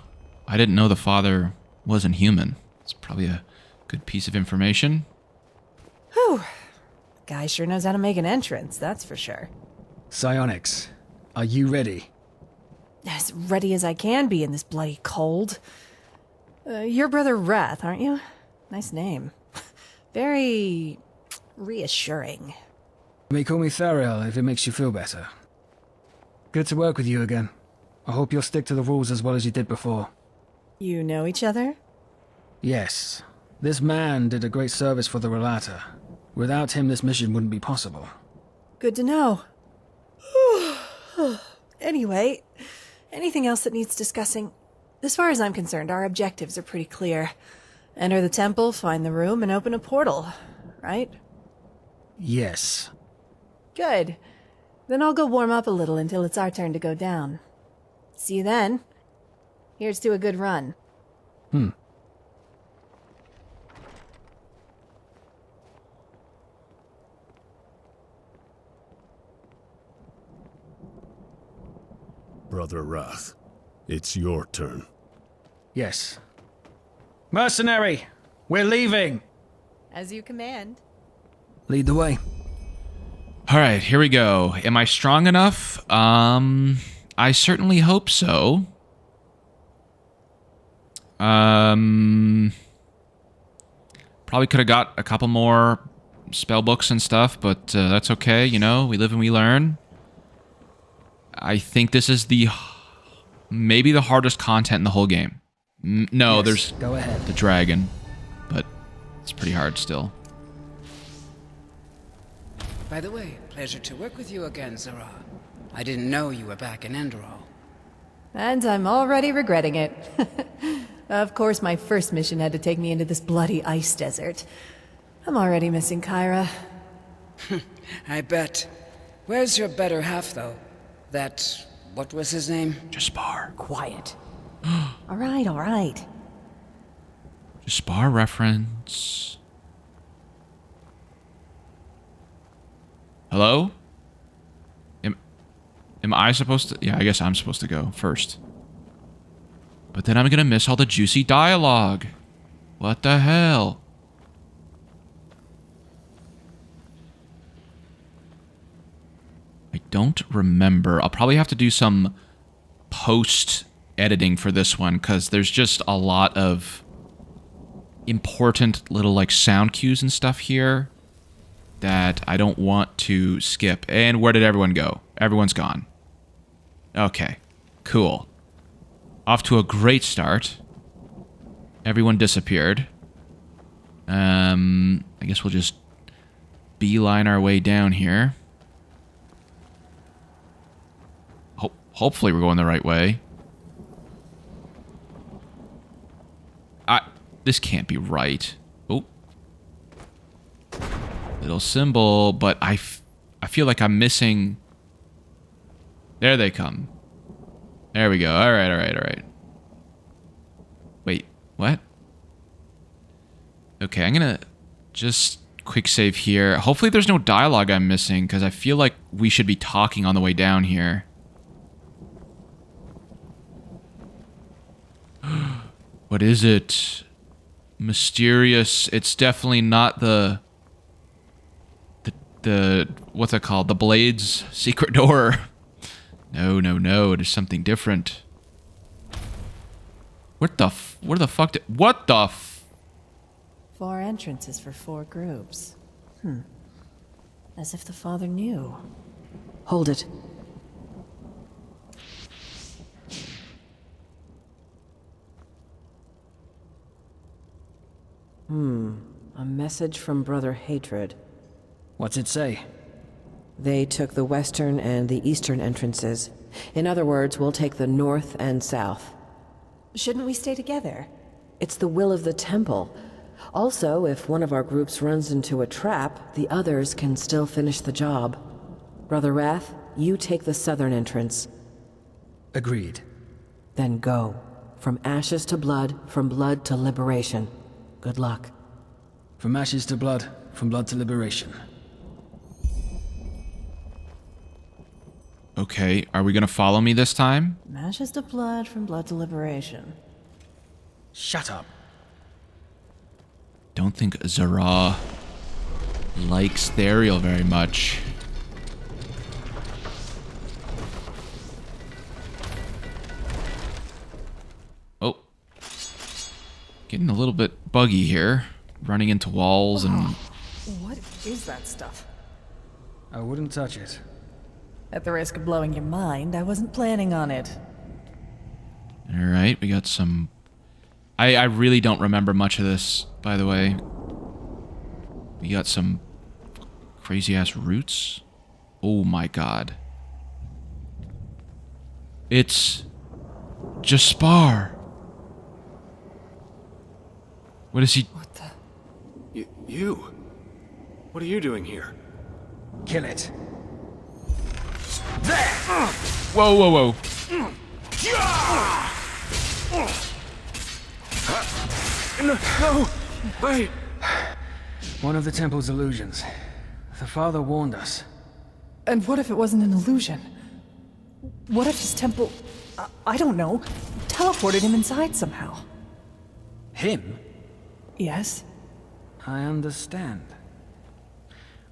A: I didn't know the father wasn't human. It's probably a good piece of information.
U: Whew. Guy sure knows how to make an entrance, that's for sure.
F: Psionics, are you ready?
U: As ready as I can be in this bloody cold. You're Brother Wrath, aren't you? Nice name. Very reassuring.
F: You may call me Thariel if it makes you feel better. Good to work with you again. I hope you'll stick to the rules as well as you did before.
U: You know each other?
F: Yes. This man did a great service for the Rhalâta. Without him, this mission wouldn't be possible.
U: Good to know. Anyway, anything else that needs discussing? As far as I'm concerned, our objectives are pretty clear. Enter the temple, find the room, and open a portal, right?
F: Yes.
U: Good. Then I'll go warm up a little until it's our turn to go down. See you then. Here's to a good run.
B: Brother Wrath, it's your turn.
F: Yes. Mercenary! We're leaving!
U: As you command.
F: Lead the way.
A: Alright, here we go. Am I strong enough? I certainly hope so. Probably could have got a couple more spell books and stuff, but that's okay, you know, we live and we learn. I think this is maybe the hardest content in the whole game. No,
F: yes,
A: there's
F: go ahead.
A: The dragon, but it's pretty hard still.
G: By the way, pleasure to work with you again, Zara. I didn't know you were back in Enderal.
U: And I'm already regretting it. Of course, my first mission had to take me into this bloody ice desert. I'm already missing Kyra.
G: I bet. Where's your better half, though? That... what was his name?
A: Jaspar.
U: Quiet. All right.
A: Jaspar reference. Hello? Am I supposed to... Yeah, I guess I'm supposed to go first. But then I'm gonna miss all the juicy dialogue. What the hell? I don't remember. I'll probably have to do some post-editing for this one, because there's just a lot of important little, like, sound cues and stuff here that I don't want to skip. And where did everyone go? Everyone's gone. Okay, cool. Off to a great start. Everyone disappeared. I guess we'll just beeline our way down here. Hopefully we're going the right way. This can't be right. Oh. Little symbol, but I feel like I'm missing... There they come. There we go. All right. Wait, what? Okay, I'm gonna just quick save here. Hopefully there's no dialogue I'm missing, because I feel like we should be talking on the way down here. What is it? Mysterious. It's definitely not the what's it called? The Blade's secret door. No. There's something different. What the fuck? What the f...
U: 4 entrances for 4 groups. As if the father knew.
K: Hold it. A message from Brother Hatred.
F: What's it say?
K: They took the western and the eastern entrances. In other words, we'll take the north and south.
U: Shouldn't we stay together?
K: It's the will of the temple. Also, if one of our groups runs into a trap, the others can still finish the job. Brother Wrath, you take the southern entrance.
F: Agreed.
K: Then go. From ashes to blood, from blood to liberation. Good luck.
F: From ashes to blood, from blood to liberation.
A: Okay, are we gonna follow me this time?
U: From ashes to blood, from blood to liberation.
F: Shut up.
A: Don't think Zara likes Therial very much. Oh. Getting a little bit buggy here. Running into walls and...
U: What is that stuff?
F: I wouldn't touch it.
U: At the risk of blowing your mind, I wasn't planning on it.
A: Alright, we got some... I really don't remember much of this, by the way. We got some crazy-ass roots. Oh my god. It's... Jaspar. What is he...
U: What the...
V: You? What are you doing here?
F: Kill it.
A: Whoa.
V: No! Wait!
F: One of the temple's illusions. The father warned us.
U: And what if it wasn't an illusion? What if his temple... I don't know, teleported him inside somehow?
F: Him?
U: Yes.
F: I understand.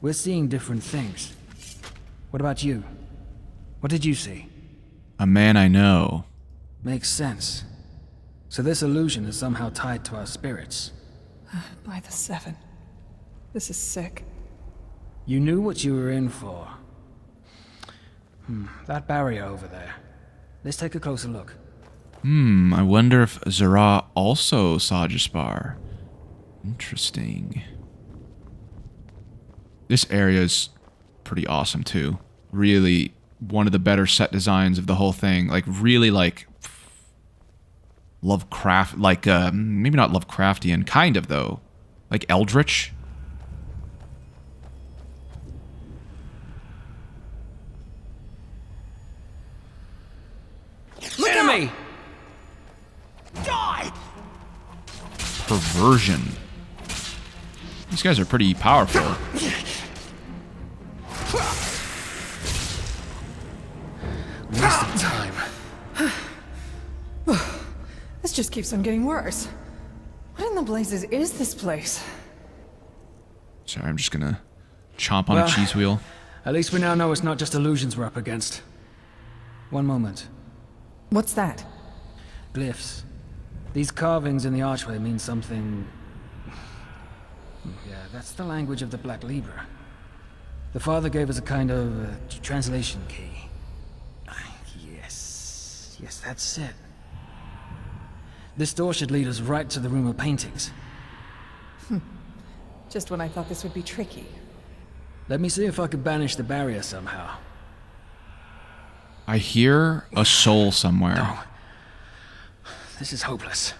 F: We're seeing different things. What about you? What did you see?
A: A man I know.
F: Makes sense. So this illusion is somehow tied to our spirits.
U: By the 7. This is sick.
F: You knew what you were in for. That barrier over there. Let's take a closer look.
A: I wonder if Zara also saw Jaspar. Interesting. This area is pretty awesome too. Really one of the better set designs of the whole thing. Like really like Lovecraft, like maybe not Lovecraftian, kind of though. Like Eldritch.
H: Look at me!
Q: Die!
A: Perversion. These guys are pretty powerful.
U: Waste of time. This just keeps on getting worse. What in the blazes is this place?
A: Sorry, I'm just gonna chomp on a cheese wheel.
H: At least we now know it's not just illusions we're up against. One moment.
U: What's that?
H: Glyphs. These carvings in the archway mean something... Yeah, that's the language of the Black Libra. The father gave us a kind of translation key. Yes, that's it. This door should lead us right to the room of paintings.
U: Just when I thought this would be tricky.
H: Let me see if I could banish the barrier somehow.
A: I hear a soul somewhere.
H: No. This is hopeless.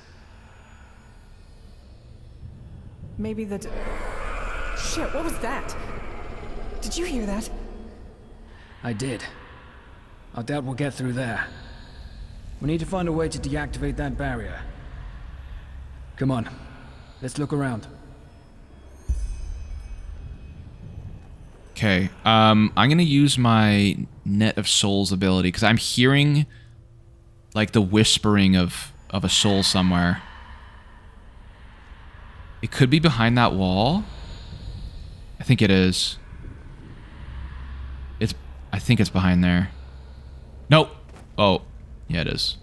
U: Maybe the... Shit, what was that? Did you hear that?
H: I did. I doubt we'll get through there. We need to find a way to deactivate that barrier. Come on, let's look around.
A: Okay, I'm gonna use my Net of Souls ability, because I'm hearing, like, the whispering of a soul somewhere. It could be behind that wall. I think it is. I think it's behind there. Nope. Oh, yeah, it is.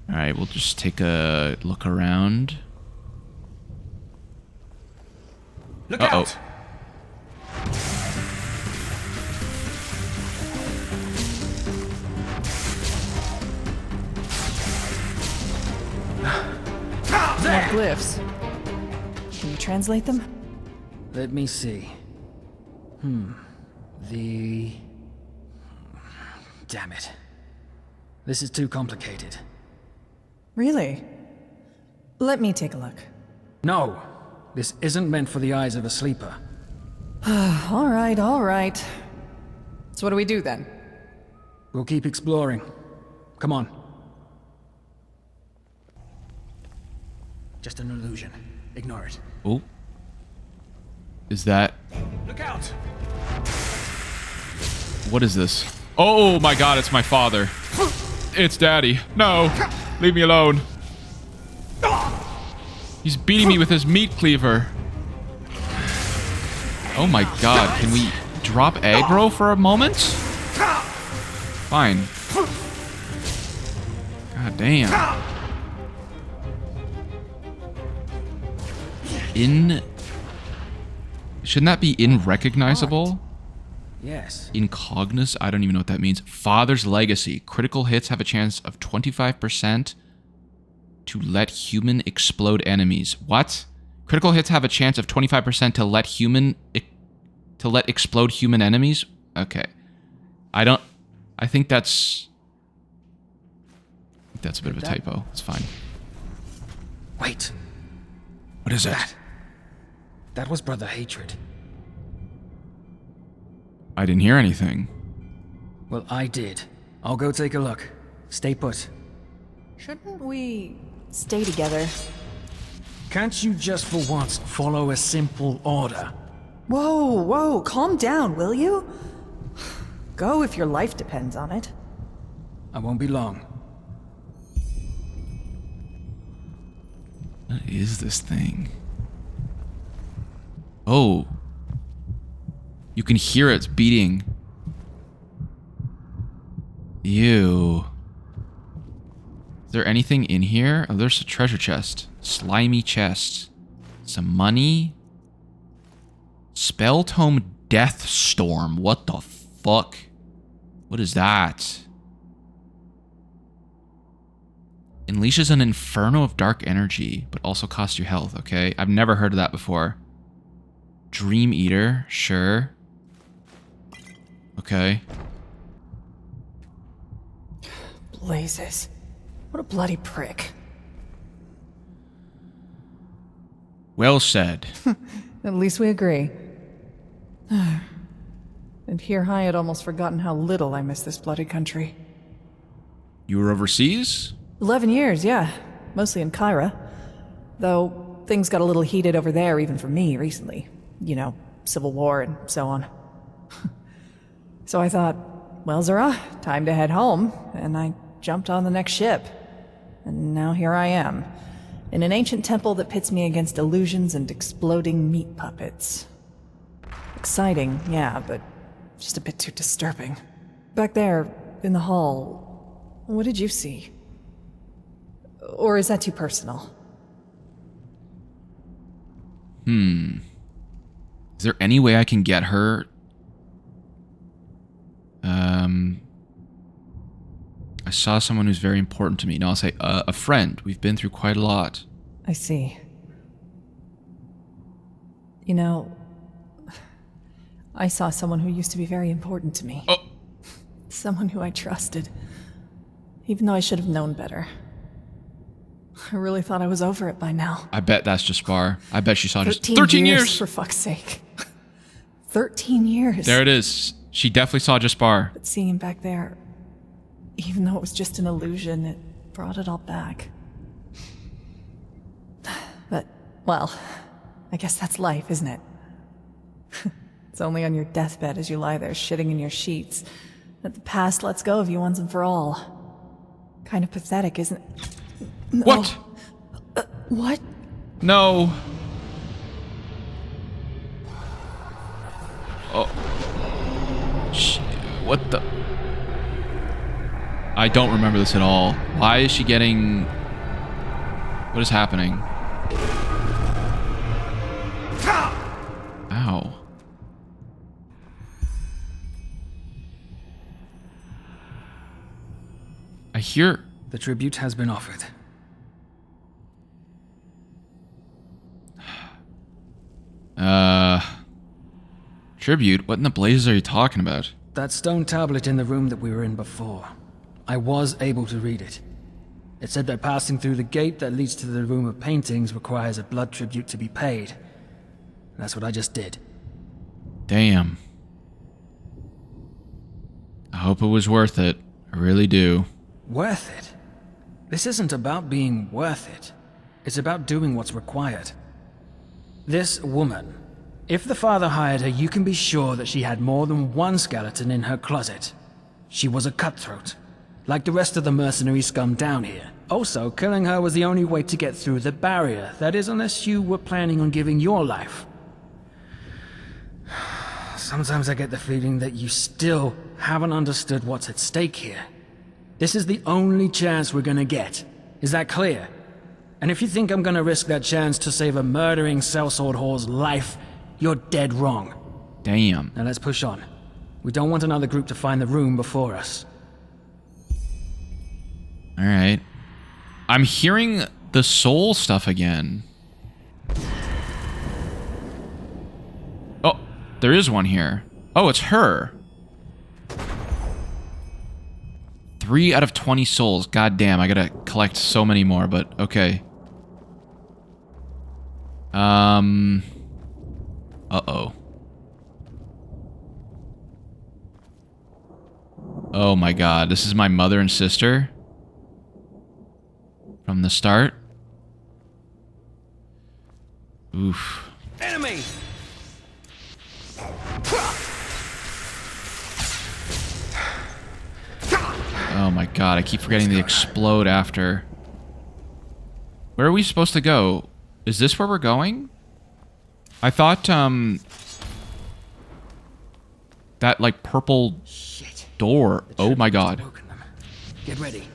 A: Alright, we'll just take a look around.
H: Look out!
U: More glyphs. Can you translate them?
H: Let me see. Damn it. This is too complicated.
U: Really? Let me take a look.
H: No! This isn't meant for the eyes of a sleeper.
U: All right. So what do we do then?
H: We'll keep exploring. Come on. Just an illusion. Ignore it.
A: Oh. Is that...
H: Look out!
A: What is this? Oh my god, it's my father. It's Daddy. No. Leave me alone. He's beating me with his meat cleaver. Oh my god, can we drop aggro for a moment? Fine. God damn. Shouldn't that be unrecognizable?
H: Yes.
A: Incognis? I don't even know what that means. Father's Legacy. Critical hits have a chance of 25% to let human explode enemies. What? Critical hits have a chance of 25% to let explode human enemies? Okay. I think that's a bit of a typo. It's fine.
H: Wait.
A: What is it?
H: That was Brother Hatred.
A: I didn't hear anything.
H: Well, I did. I'll go take a look. Stay put.
U: Shouldn't we stay together?
H: Can't you just for once follow a simple order?
U: Whoa, calm down, will you? Go if your life depends on it.
H: I won't be long.
A: What is this thing? Oh. You can hear it beating. Ew. Is there anything in here? Oh, there's a treasure chest. Slimy chest. Some money. Spell Tome Death Storm. What the fuck? What is that? Unleashes an inferno of dark energy, but also costs you health. Okay, I've never heard of that before. Dream Eater, sure. Okay.
U: Blazes. What a bloody prick.
A: Well said.
U: At least we agree. And here I had almost forgotten how little I miss this bloody country.
A: You were overseas?
U: 11 years, yeah. Mostly in Kyra. Though, things got a little heated over there even for me recently. You know, civil war and so on. So I thought, well, Zara, time to head home, and I jumped on the next ship. And now here I am, in an ancient temple that pits me against illusions and exploding meat puppets. Exciting, yeah, but just a bit too disturbing. Back there, in the hall, what did you see? Or is that too personal?
A: Is there any way I can get her? I saw someone who's very important to me. No, I'll say a friend. We've been through quite a lot.
U: I see. You know, I saw someone who used to be very important to me.
A: Oh.
U: Someone who I trusted. Even though I should have known better. I really thought I was over it by now.
A: I bet that's Jaspar. I bet she saw just
U: 13 years! For fuck's sake. 13 years.
A: There it is. She definitely saw Jaspar.
U: But seeing him back there, even though it was just an illusion, it brought it all back. But, well, I guess that's life, isn't it? It's only on your deathbed as you lie there shitting in your sheets that the past lets go of you once and for all. Kind of pathetic, isn't it? No.
A: What?
U: What?
A: No. Oh. What the? I don't remember this at all. Why is she getting... What is happening? Ow. I hear...
H: The tribute has been offered.
A: Tribute? What in the blazes are you talking about?
H: That stone tablet in the room that we were in before. I was able to read it. It said that passing through the gate that leads to the room of paintings requires a blood tribute to be paid. That's what I just did.
A: Damn. I hope it was worth it. I really do.
H: Worth it? This isn't about being worth it. It's about doing what's required. This woman, if the father hired her, you can be sure that she had more than one skeleton in her closet. She was a cutthroat, like the rest of the mercenary scum down here. Also, killing her was the only way to get through the barrier. That is, unless you were planning on giving your life. Sometimes I get the feeling that you still haven't understood what's at stake here. This is the only chance we're gonna get. Is that clear? And if you think I'm gonna risk that chance to save a murdering sellsword whore's life, you're dead wrong.
A: Damn.
H: Now let's push on. We don't want another group to find the room before us.
A: Alright. I'm hearing the soul stuff again. Oh, there is one here. Oh, it's her. 3 out of 20 souls. God damn, I gotta collect so many more, but okay. Uh-oh. Oh my god, this is my mother and sister? From the start? Oof.
Q: Enemy!
A: Oh my god, I keep forgetting to explode after. Where are we supposed to go? Is this where we're going? I thought, that, like, purple door. Oh my god.
H: Get ready.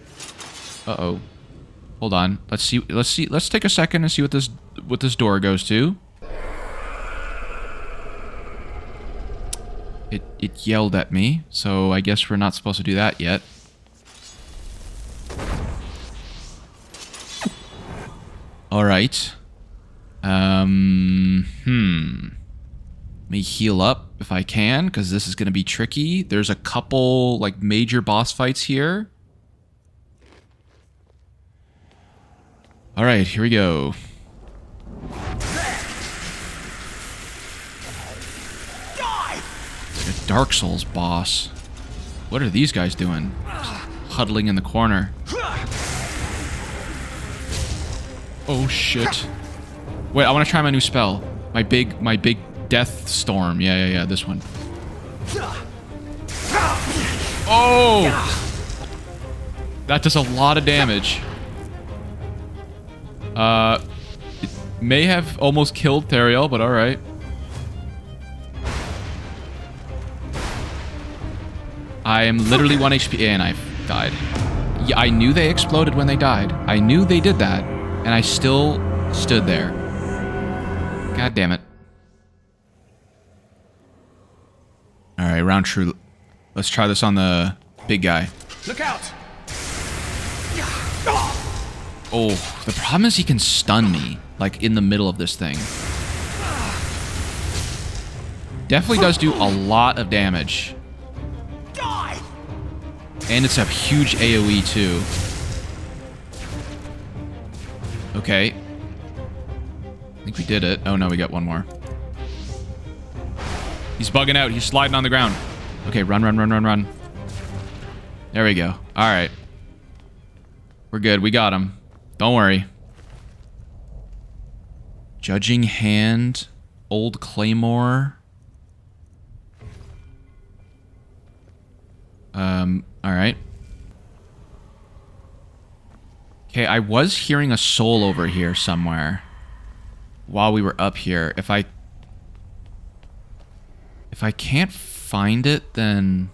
A: Uh-oh. Hold on. Let's take a second and see what this door goes to. It yelled at me, so I guess we're not supposed to do that yet. All right. Let me heal up if I can, because this is going to be tricky. There's a couple, like, major boss fights here. All right, here we go. A Dark Souls boss. What are these guys doing? Just huddling in the corner. Oh shit. Wait, I want to try my new spell. My big death storm. Yeah, this one. Oh! That does a lot of damage. It may have almost killed Theriel, but alright. I am literally 1 HP, and I died. Yeah, I knew they exploded when they died. I knew they did that, and I still stood there. God damn it. Alright, round true. Let's try this on the big guy.
V: Look out!
A: Oh, the problem is he can stun me, like, in the middle of this thing. Definitely does do a lot of damage. And it's a huge AoE, too. Okay. I think we did it. Oh, no, we got one more. He's bugging out. He's sliding on the ground. Okay, run. There we go. All right. We're good. We got him. Don't worry. Judging Hand. Old Claymore. Alright. Okay, I was hearing a soul over here somewhere. While we were up here. If I can't find it, then...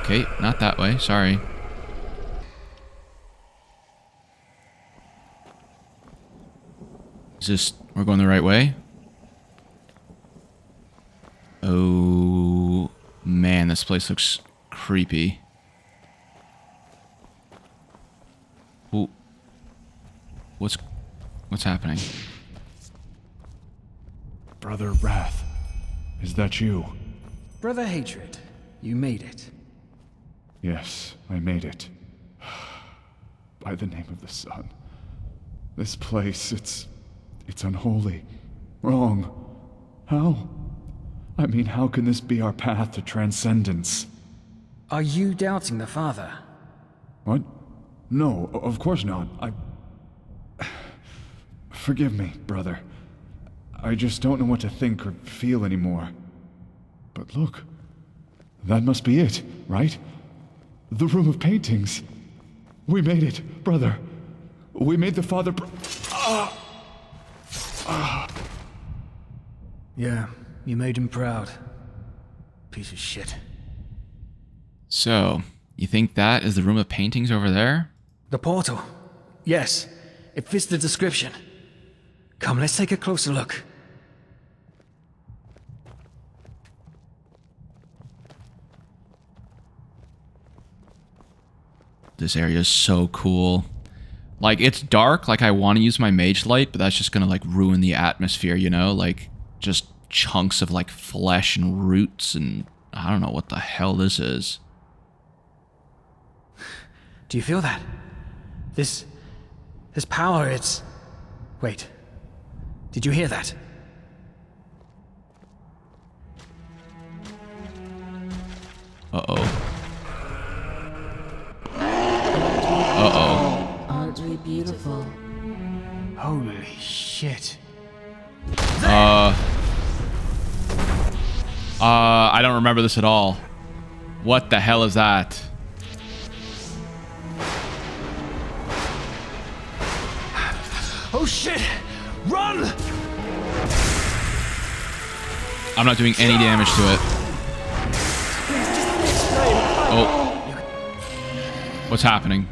A: Okay, not that way. Sorry. Is this... We're going the right way? Oh, man, this place looks creepy. Ooh. What's happening?
I: Brother Wrath, is that you?
F: Brother Hatred, you made it.
I: Yes, I made it. By the name of the sun. This place, it's unholy. Wrong. How? I mean, how can this be our path to transcendence?
F: Are you doubting the Father?
I: What? No, of course not. Forgive me, brother. I just don't know what to think or feel anymore. But look, that must be it, right? The room of paintings. We made it, brother. We made the Father...
F: Yeah, you made him proud. Piece of shit.
A: So, you think that is the room of paintings over there?
F: The portal. Yes, it fits the description. Come, let's take a closer look.
A: This area is so cool. Like, it's dark, like I want to use my mage light, but that's just gonna, like, ruin the atmosphere, you know? Like, just chunks of, like, flesh and roots and... I don't know what the hell this is.
F: Do you feel that? This power, it's... Wait. Did you hear that?
A: Uh-oh. Uh-oh.
K: Aren't we beautiful?
F: Holy shit.
A: I don't remember this at all. What the hell is that?
F: Oh shit! Run!
A: I'm not doing any damage to it. Oh. What's happening?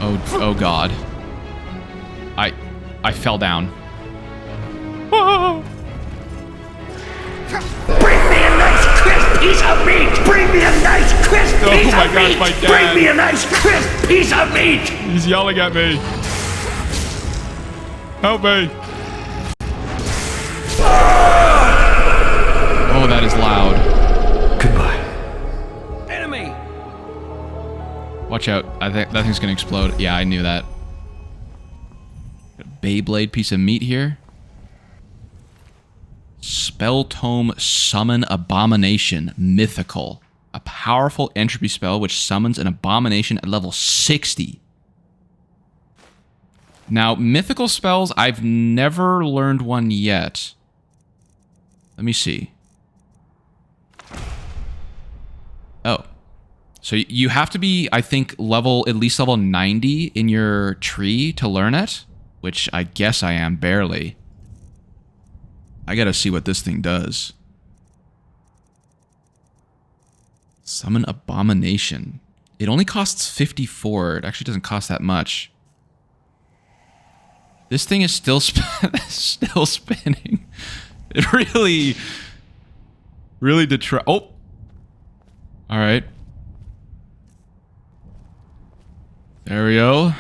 A: Oh god. I fell down.
S: Bring me a nice crisp piece of meat! Bring me a nice crisp piece of meat!
A: my dad.
S: Bring me a nice crisp piece of meat!
A: He's yelling at me. Help me. Oh, that is loud.
F: Goodbye.
S: Enemy!
A: Watch out. I think that thing's gonna explode. Yeah, I knew that. A Beyblade piece of meat here. Spell Tome Summon Abomination. Mythical. A powerful entropy spell which summons an abomination at level 60. Now, mythical spells, I've never learned one yet. Let me see. Oh. So you have to be, I think, at least level 90 in your tree to learn it, which I guess I am barely. I gotta see what this thing does. Summon Abomination. It only costs 54. It actually doesn't cost that much. This thing is still still spinning. It really did try. Oh! Alright. There we go.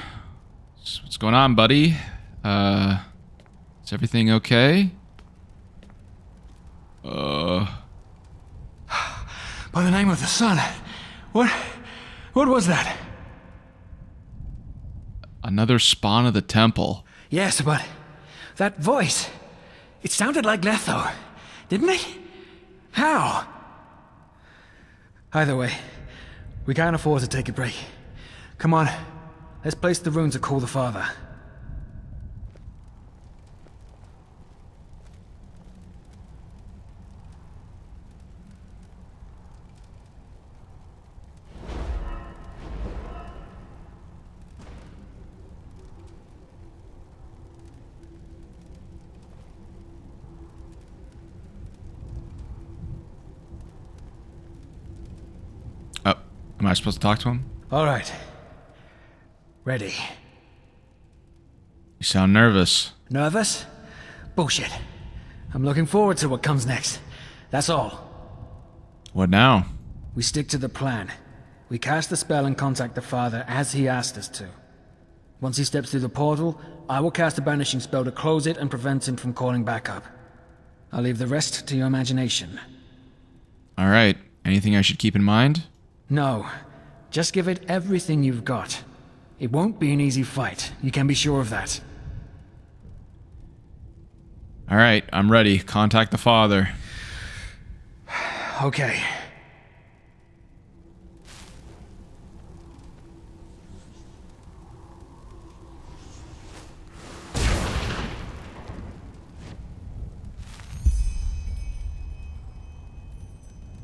A: What's going on, buddy? Is everything okay?
H: By the name of the sun. What was that?
A: Another spawn of the temple.
H: Yes, but that voice. It sounded like Letho, didn't it? How? Either way, we can't afford to take a break. Come on, let's place the rune to call the father.
A: Am I supposed to talk to him?
H: All right. Ready.
A: You sound nervous.
H: Nervous? Bullshit. I'm looking forward to what comes next. That's all.
A: What now?
H: We stick to the plan. We cast the spell and contact the father as he asked us to. Once he steps through the portal, I will cast a banishing spell to close it and prevent him from calling back up. I'll leave the rest to your imagination.
A: All right. Anything I should keep in mind?
H: No. Just give it everything you've got. It won't be an easy fight. You can be sure of that.
A: All right. I'm ready. Contact the father.
H: Okay.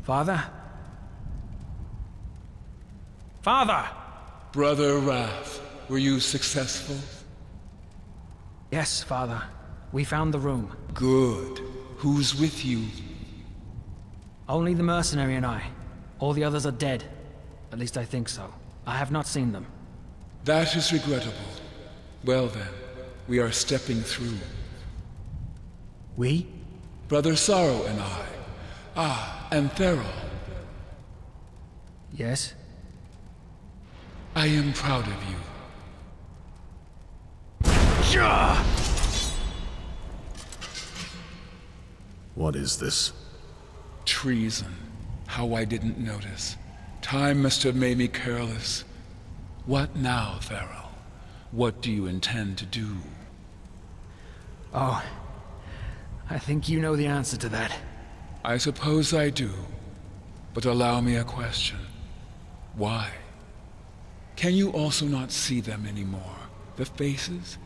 H: Father? Father!
P: Brother Wrath, were you successful?
H: Yes, Father. We found the room.
P: Good. Who's with you?
H: Only the mercenary and I. All the others are dead. At least I think so. I have not seen them.
P: That is regrettable. Well then, we are stepping through.
H: We?
P: Brother Sorrow and I. Ah, and Enderal.
H: Yes?
P: I am proud of you.
B: What is this?
P: Treason. How I didn't notice. Time must have made me careless. What now, Enderal? What do you intend to do?
H: Oh, I think you know the answer to that.
P: I suppose I do. But allow me a question. Why? Can you also not see them anymore? The faces?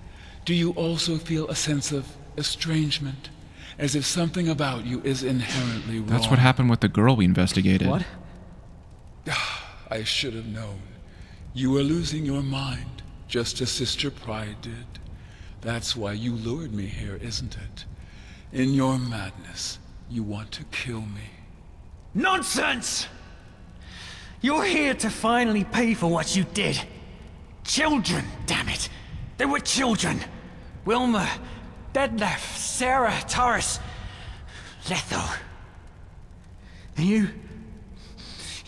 P: Do you also feel a sense of estrangement? As if something about you is inherently wrong?
A: That's what happened with the girl we investigated.
H: What?
P: I should have known. You were losing your mind, just as Sister Pride did. That's why you lured me here, isn't it? In your madness, you want to kill me.
H: Nonsense! You're here to finally pay for what you did. Children, damn it. They were children. Wilma, Detlef, Sarah, Taurus, Letho.
C: And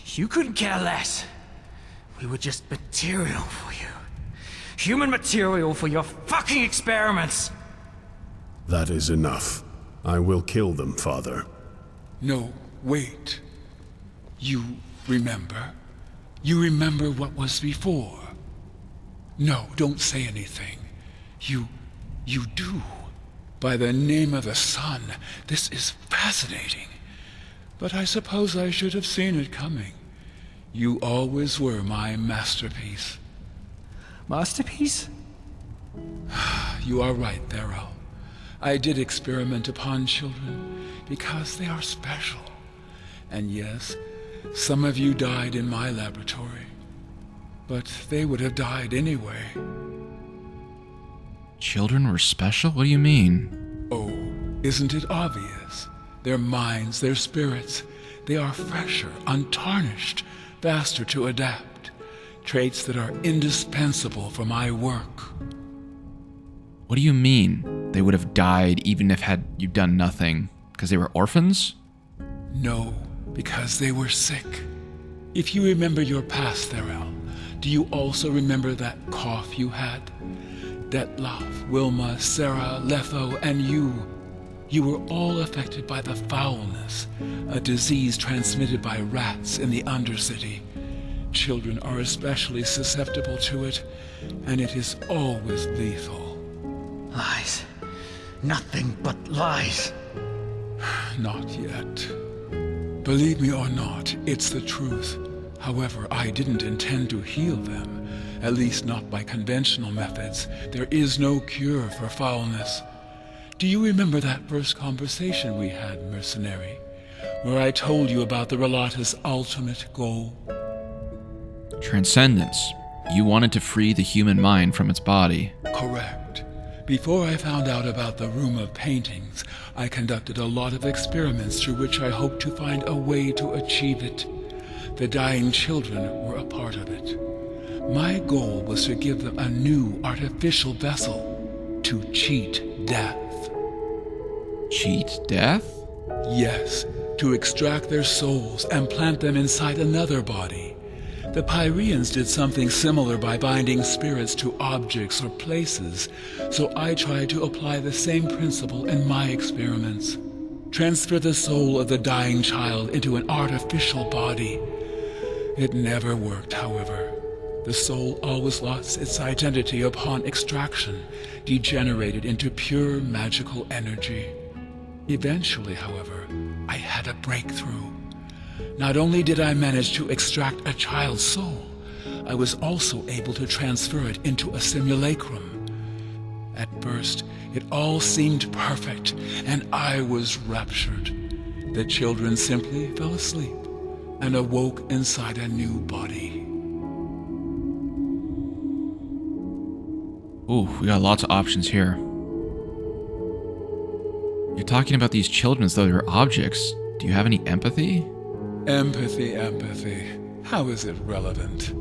C: you couldn't care less. We were just material for you. Human material for your fucking experiments.
B: That is enough. I will kill them, Father.
P: No, wait. You remember? You remember what was before? No, don't say anything. You do. By the name of the sun, this is fascinating. But I suppose I should have seen it coming. You always were my masterpiece.
C: Masterpiece?
P: You are right, Enderal. I did experiment upon children because they are special. And yes, some of you died in my laboratory. But they would have died anyway.
A: Children were special? What do you mean?
P: Oh, isn't it obvious? Their minds, their spirits, they are fresher, untarnished, faster to adapt. Traits that are indispensable for my work.
A: What do you mean? They would have died even if had you done nothing? Because they were orphans?
P: No, because they were sick. If you remember your past, Enderal, do you also remember that cough you had? Detlef, Wilma, Sarah, Letho, and you. You were all affected by the foulness, a disease transmitted by rats in the Undercity. Children are especially susceptible to it, and it is always lethal.
C: Lies. Nothing but lies.
P: Not yet. Believe me or not, it's the truth. However, I didn't intend to heal them, at least not by conventional methods. There is no cure for foulness. Do you remember that first conversation we had, mercenary, where I told you about the Rhalâta's ultimate goal?
A: Transcendence. You wanted to free the human mind from its body.
P: Correct. Before I found out about the Room of Paintings, I conducted a lot of experiments through which I hoped to find a way to achieve it. The dying children were a part of it. My goal was to give them a new artificial vessel to cheat death.
A: Cheat death?
P: Yes, to extract their souls and plant them inside another body. The Pyreans did something similar by binding spirits to objects or places, so I tried to apply the same principle in my experiments. Transfer the soul of the dying child into an artificial body. It never worked, however. The soul always lost its identity upon extraction, degenerated into pure magical energy. Eventually, however, I had a breakthrough. Not only did I manage to extract a child's soul, I was also able to transfer it into a simulacrum. At first, it all seemed perfect, and I was raptured. The children simply fell asleep and awoke inside a new body.
A: Ooh, we got lots of options here. You're talking about these children as though they're objects. Do you have any empathy?
P: Empathy. How is it relevant?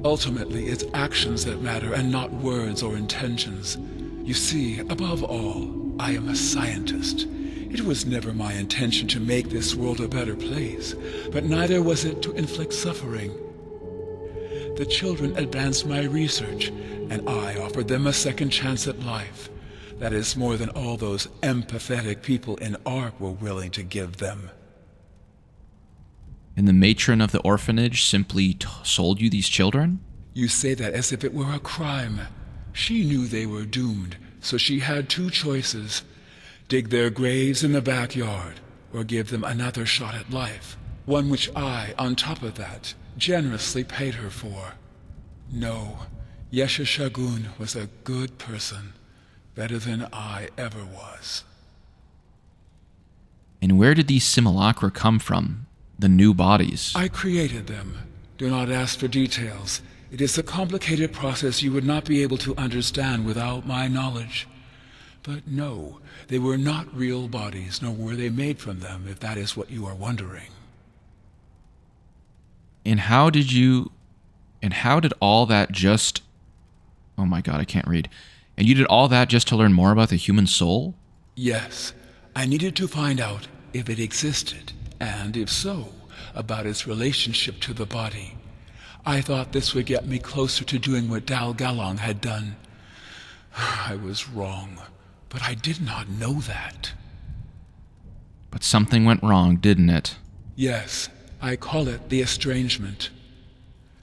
P: Ultimately, it's actions that matter and not words or intentions. You see, above all, I am a scientist. It was never my intention to make this world a better place, but neither was it to inflict suffering. The children advanced my research, and I offered them a second chance at life. That is more than all those empathetic people in Ark were willing to give them.
A: And the matron of the orphanage simply sold you these children?
P: You say that as if it were a crime. She knew they were doomed, so she had two choices. Dig their graves in the backyard, or give them another shot at life. One which I, on top of that, generously paid her for. No, Yesha Shagun was a good person. Better than I ever was.
A: And where did these simulacra come from? The new bodies?
P: I created them. Do not ask for details. It is a complicated process you would not be able to understand without my knowledge. But no, they were not real bodies, nor were they made from them, if that is what you are wondering.
A: And how did all that just... Oh my god, I can't read. And you did all that just to learn more about the human soul?
P: Yes. I needed to find out if it existed, and if so, about its relationship to the body. I thought this would get me closer to doing what Dal Galon had done. I was wrong, but I did not know that.
A: But something went wrong, didn't it?
P: Yes, I call it the estrangement.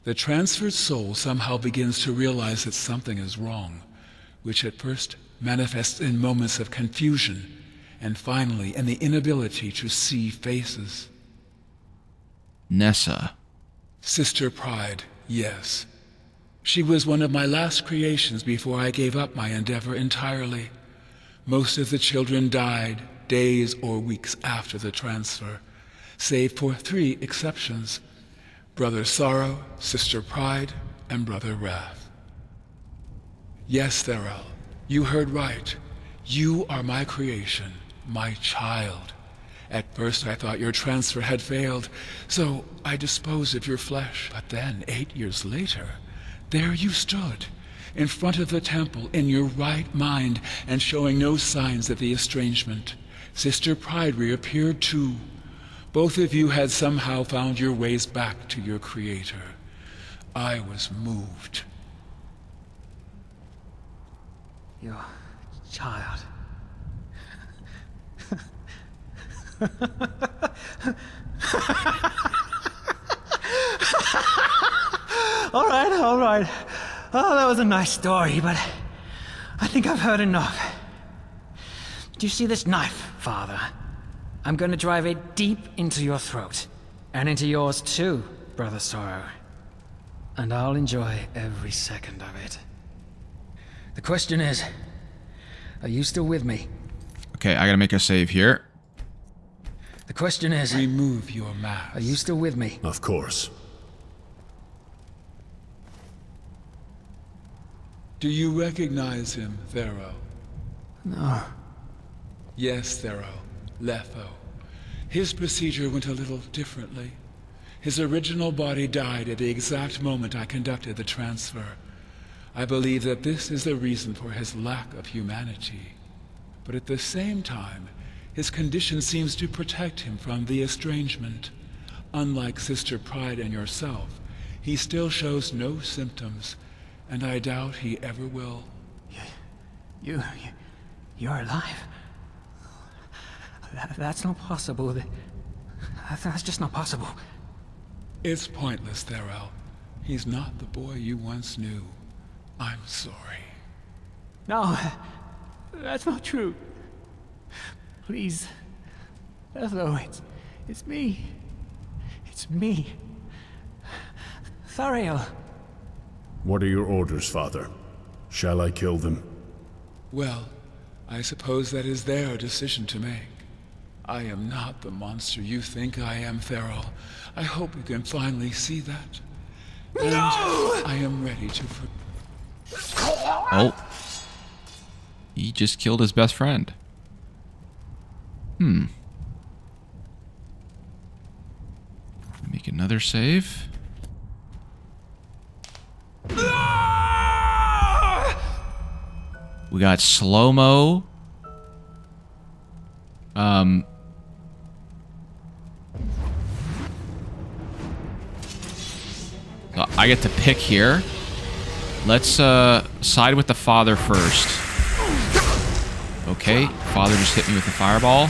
P: The transferred soul somehow begins to realize that something is wrong, which at first manifests in moments of confusion, and finally in the inability to see faces.
A: Nessa.
P: Sister Pride, yes. She was one of my last creations before I gave up my endeavor entirely. Most of the children died days or weeks after the transfer, save for 3 exceptions: Brother Sorrow, Sister Pride, and Brother Wrath. Yes, Theral, you heard right. You are my creation, my child. At first I thought your transfer had failed, so I disposed of your flesh. But then, 8 years later, there you stood, in front of the temple, in your right mind, and showing no signs of the estrangement. Sister Pride reappeared too. Both of you had somehow found your ways back to your creator. I was moved.
C: Your child. All right. Oh, that was a nice story, but I think I've heard enough. Do you see this knife, Father? I'm going to drive it deep into your throat, and into yours too, Brother Sorrow. And I'll enjoy every second of it. The question is, are you still with me?
A: Okay, I gotta make a save here.
C: The question is...
P: Remove your mask.
C: Are you still with me?
B: Of course.
P: Do you recognize him, Thero?
C: No.
P: Yes, Thero. Letho. His procedure went a little differently. His original body died at the exact moment I conducted the transfer. I believe that this is the reason for his lack of humanity. But at the same time, his condition seems to protect him from the estrangement. Unlike Sister Pride and yourself, he still shows no symptoms, and I doubt he ever will.
C: You're alive? That's not possible. That's just not possible.
P: It's pointless, Thero. He's not the boy you once knew. I'm sorry.
C: No, that's not true. Please. Hello, it's me. It's me. Thariel.
B: What are your orders, Father? Shall I kill them?
P: Well, I suppose that is their decision to make. I am not the monster you think I am, Thero. I hope you can finally see that. And no! I am ready to...
A: Oh. He just killed his best friend. Make another save. We got slow-mo. I get to pick here. Let's side with the father first. Okay, father just hit me with a fireball.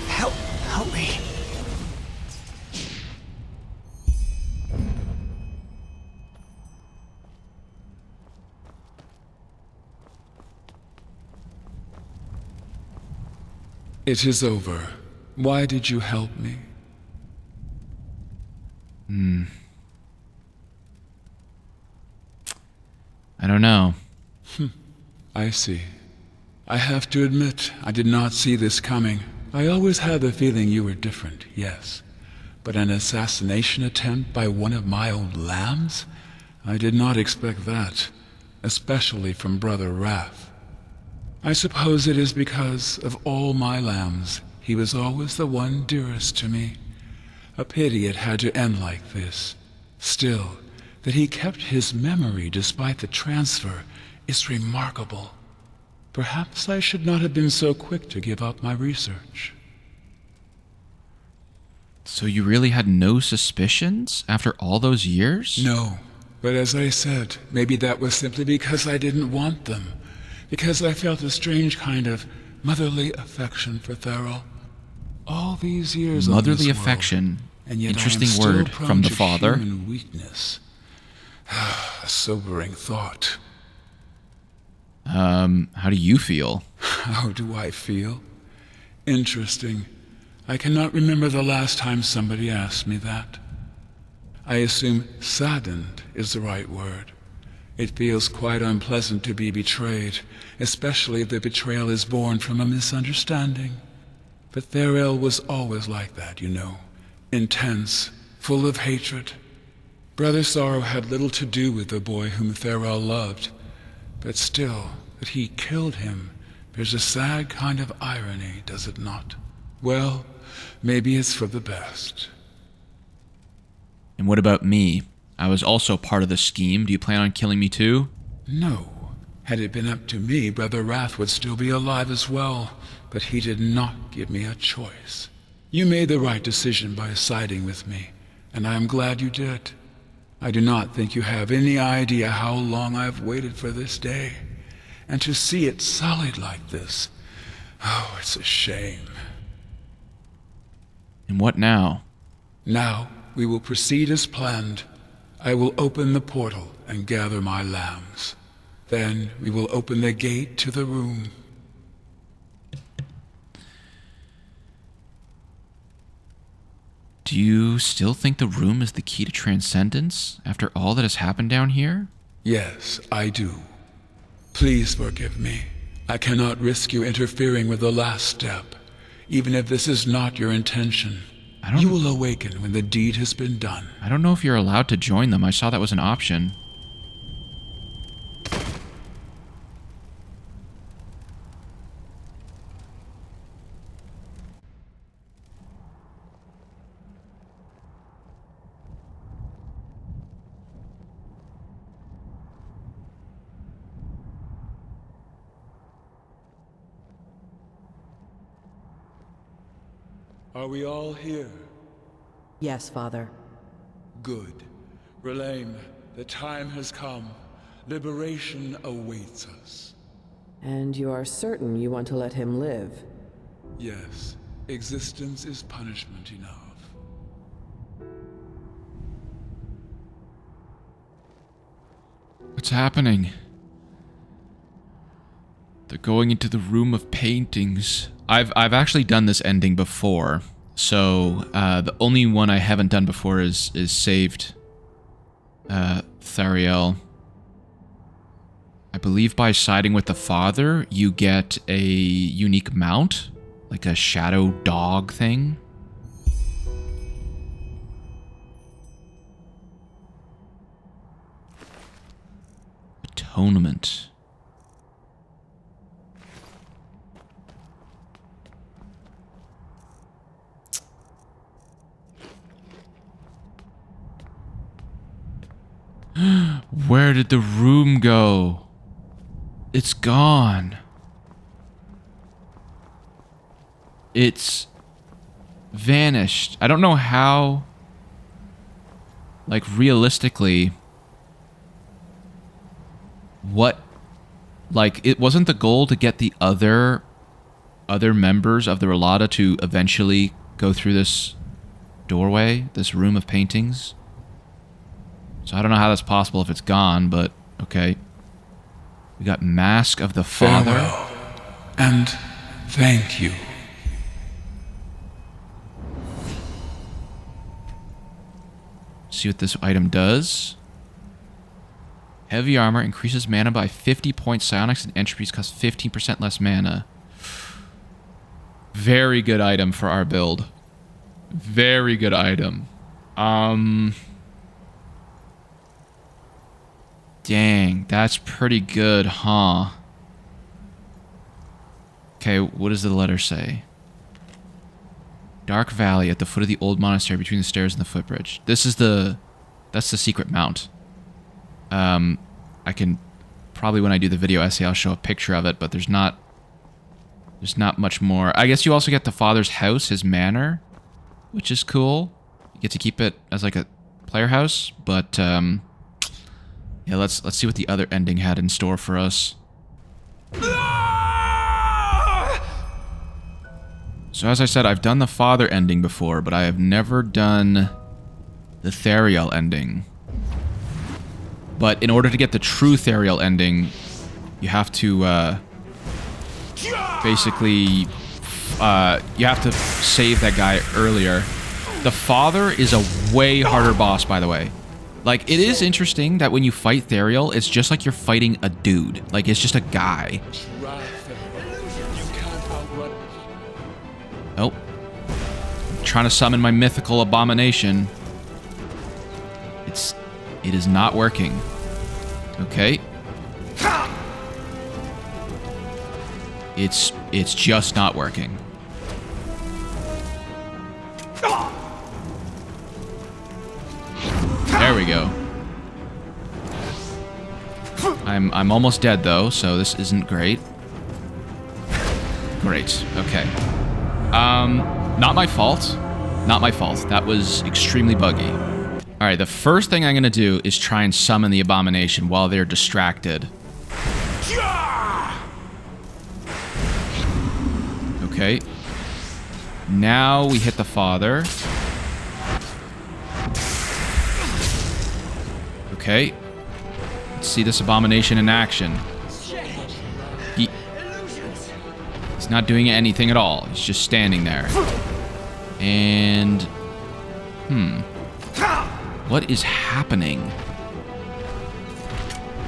C: Help me.
P: It is over. Why did you help me?
A: I don't know.
P: I see. I have to admit, I did not see this coming. I always had the feeling you were different, yes. But an assassination attempt by one of my own lambs? I did not expect that, especially from Brother Wrath. I suppose it is because of all my lambs, he was always the one dearest to me. A pity it had to end like this. Still, that he kept his memory despite the transfer is remarkable. Perhaps I should not have been so quick to give up my research.
A: So you really had no suspicions after all those years?
P: No, but as I said, maybe that was simply because I didn't want them. Because I felt a strange kind of motherly affection for Thurl. All these years on
A: Motherly
P: this
A: affection.
P: world, and yet
A: Interesting
P: I am still
A: word
P: prone
A: from the
P: to
A: father.
P: Human weakness. A sobering thought.
A: How do you feel?
P: How do I feel? Interesting. I cannot remember the last time somebody asked me that. I assume saddened is the right word. It feels quite unpleasant to be betrayed, especially if the betrayal is born from a misunderstanding. But Thurl was always like that, you know. Intense, full of hatred. Brother Sorrow had little to do with the boy whom Thurl loved. But still, that he killed him, there's a sad kind of irony, does it not? Well, maybe it's for the best.
A: And what about me? I was also part of the scheme. Do you plan on killing me too?
P: No. Had it been up to me, Brother Wrath would still be alive as well. But he did not give me a choice. You made the right decision by siding with me, and I am glad you did. I do not think you have any idea how long I've waited for this day. And to see it sullied like this, oh, it's a shame.
A: And what now?
P: Now, we will proceed as planned. I will open the portal and gather my lambs. Then we will open the gate to the room.
A: Do you still think the room is the key to transcendence after all that has happened down here?
P: Yes, I do. Please forgive me. I cannot risk you interfering with the last step, even if this is not your intention. You will awaken when the deed has been done.
A: I don't know if you're allowed to join them. I saw that was an option.
P: Are we all here?
K: Yes, Father.
P: Good. Rhalâta, the time has come. Liberation awaits us.
K: And you are certain you want to let him live?
P: Yes. Existence is punishment enough.
A: What's happening? They're going into the room of paintings. I've actually done this ending before, so the only one I haven't done before is saved Thariel. I believe by siding with the father, you get a unique mount, like a shadow dog thing. Atonement. Where did the room go? It's gone. It's vanished. I don't know how, like, realistically, what, like, it wasn't the goal to get the other members of the Rhalâta to eventually go through this doorway, this room of paintings? So I don't know how that's possible if it's gone, but okay. We got Mask of the Father.
P: Farewell, and thank you.
A: See what this item does. Heavy armor increases mana by 50 points. Psionics and entropys cost 15% less mana. Very good item for our build. Very good item. Dang, that's pretty good, huh? Okay, what does the letter say? Dark Valley at the foot of the old monastery between the stairs and the footbridge. This is that's the secret mount. I can Probably when I do the video essay, I'll show a picture of it, but there's not much more. I guess you also get the father's house, his manor, which is cool. You get to keep it as like a player house, but yeah, let's see what the other ending had in store for us. So as I said, I've done the father ending before, but I have never done the Theriel ending. But in order to get the true Theriel ending, you have to basically you have to save that guy earlier. The father is a way harder boss, by the way. Like, it is interesting that when you fight Theriel, it's just like you're fighting a dude. Like, it's just a guy. Oh. I'm trying to summon my mythical abomination. It is not working. Okay. It's just not working. There we go. I'm almost dead though, so this isn't great. Great. Okay. Not my fault. Not my fault. That was extremely buggy. Alright, the first thing I'm gonna do is try and summon the abomination while they're distracted. Okay. Now we hit the father. Okay. Let's see this abomination in action. He's not doing anything at all. He's just standing there. And... what is happening?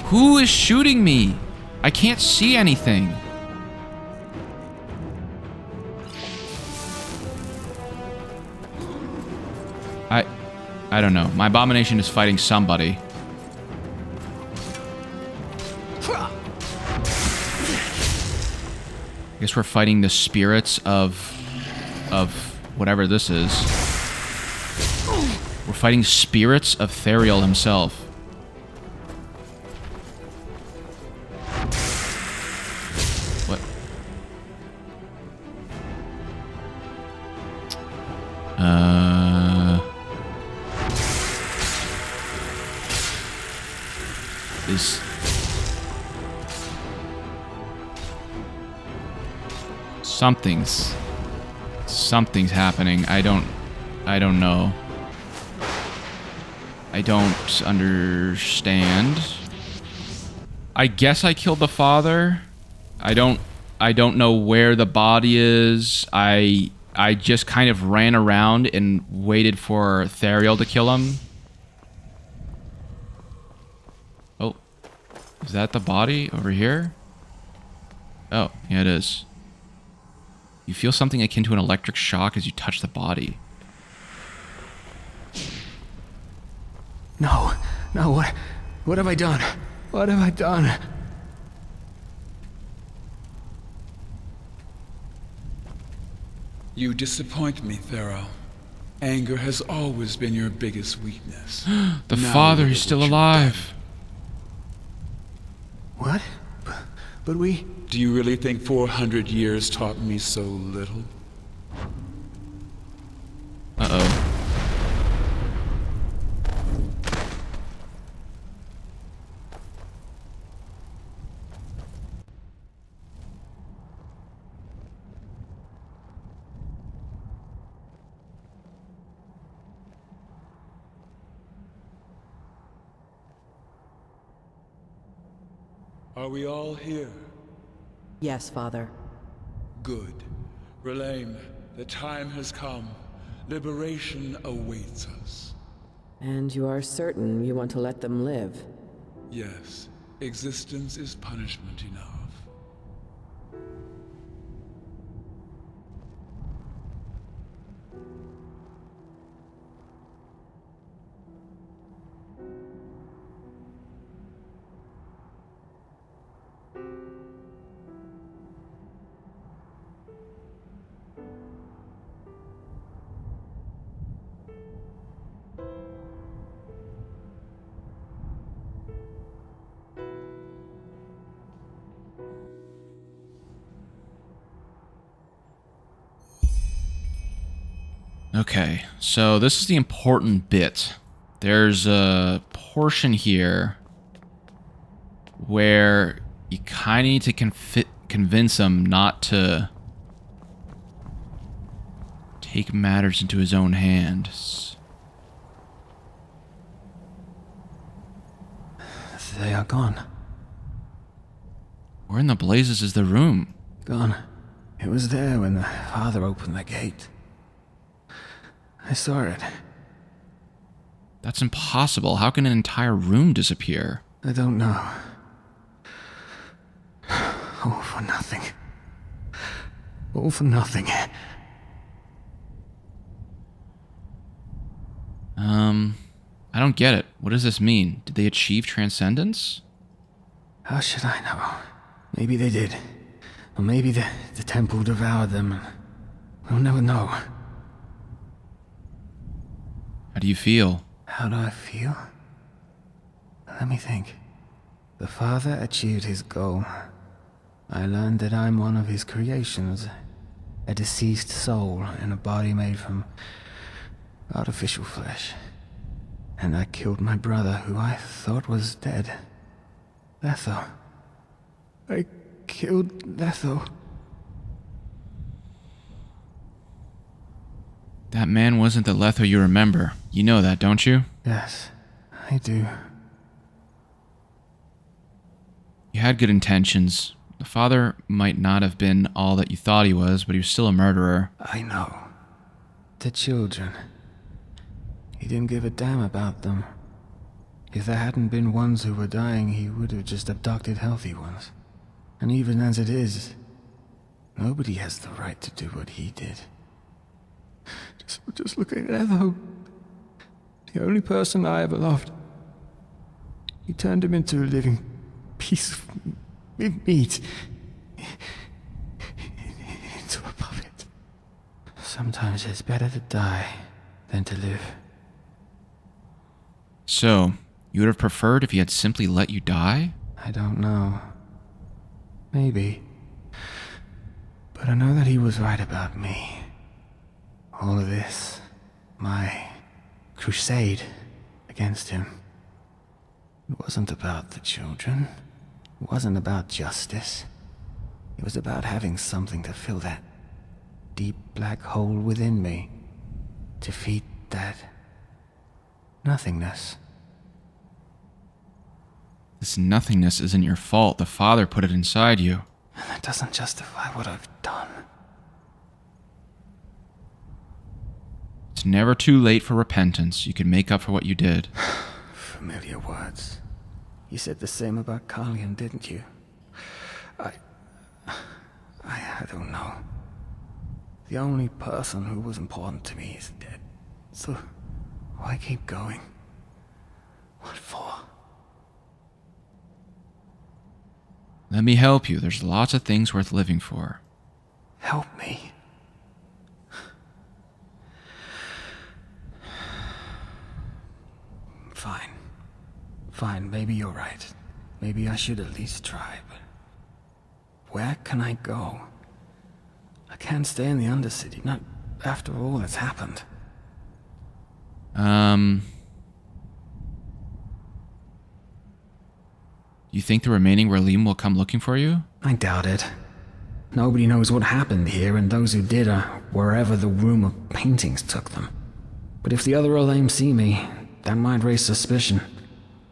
A: Who is shooting me? I can't see anything. I don't know. My abomination is fighting somebody. I guess we're fighting the spirits of whatever this is. We're fighting spirits of Theriel himself. What? Something's happening. I don't know. I don't understand. I guess I killed the father. I don't know where the body is. I just kind of ran around and waited for Theriel to kill him. Oh. Is that the body over here? Oh, yeah it is. You feel something akin to an electric shock as you touch the body.
H: No, what have I done? What have I done?
P: You disappoint me, Thero. Anger has always been your biggest weakness.
A: The father is still alive.
H: What? But we...
P: Do you really think 400 years taught me so little?
A: Uh-oh.
P: Are we all here?
K: Yes, Father.
P: Good. Rhalâta, the time has come. Liberation awaits us.
K: And you are certain you want to let them live?
P: Yes. Existence is punishment enough.
A: Okay, so this is the important bit. There's a portion here where you kind of need to convince him not to take matters into his own hands.
F: They are gone.
A: Where in the blazes is the room?
F: Gone. It was there when the father opened the gate. I saw it.
A: That's impossible. How can an entire room disappear?
F: I don't know. All for nothing. All for nothing.
A: I don't get it. What does this mean? Did they achieve transcendence?
F: How should I know? Maybe they did. Or maybe the temple devoured them, and we'll never know.
A: How do you feel?
F: How do I feel? Let me think. The father achieved his goal. I learned that I'm one of his creations. A deceased soul in a body made from artificial flesh. And I killed my brother, who I thought was dead. Letho. I killed Letho.
A: That man wasn't the Letho you remember. You know that, don't you?
F: Yes, I do.
A: You had good intentions. The father might not have been all that you thought he was, but he was still a murderer.
F: I know. The children. He didn't give a damn about them. If there hadn't been ones who were dying, he would have just abducted healthy ones. And even as it is, nobody has the right to do what he did. Just look at Letho. The only person I ever loved. He turned him into a living piece of meat. Into a puppet. Sometimes it's better to die than to live.
A: So, you would have preferred if he had simply let you die?
F: I don't know. Maybe. But I know that he was right about me. All of this, my crusade against him. It wasn't about the children. It wasn't about justice. It was about having something to fill that deep black hole within me. To feed that nothingness.
A: This nothingness isn't your fault. The father put it inside you.
F: And that doesn't justify what I've done.
A: It's never too late for repentance. You can make up for what you did.
F: Familiar words. You said the same about Qalian, didn't you? I don't know. The only person who was important to me is dead. So, why keep going? What for?
A: Let me help you. There's lots of things worth living for.
F: Help me. Fine. Fine, maybe you're right. Maybe I should at least try, but where can I go? I can't stay in the Undercity, not after all that's happened.
A: You think the remaining Rhalâta will come looking for you?
F: I doubt it. Nobody knows what happened here, and those who did are wherever the room of paintings took them. But if the other Rhalâta see me, that might raise suspicion.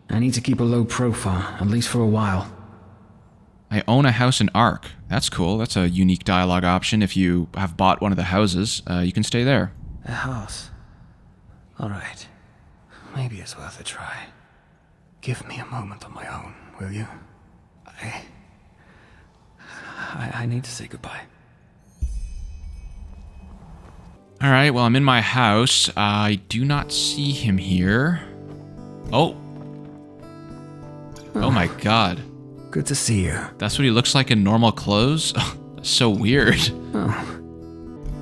F: I need to keep a low profile, at least for a while.
A: I own a house in Ark. That's cool. That's a unique dialogue option. If you have bought one of the houses, you can stay there.
F: A house? Alright. Maybe it's worth a try. Give me a moment on my own, will you? I need to say goodbye.
A: Alright, well, I'm in my house. I do not see him here. Oh. Oh my god.
F: Good to see you.
A: That's what he looks like in normal clothes? So weird.
F: Oh.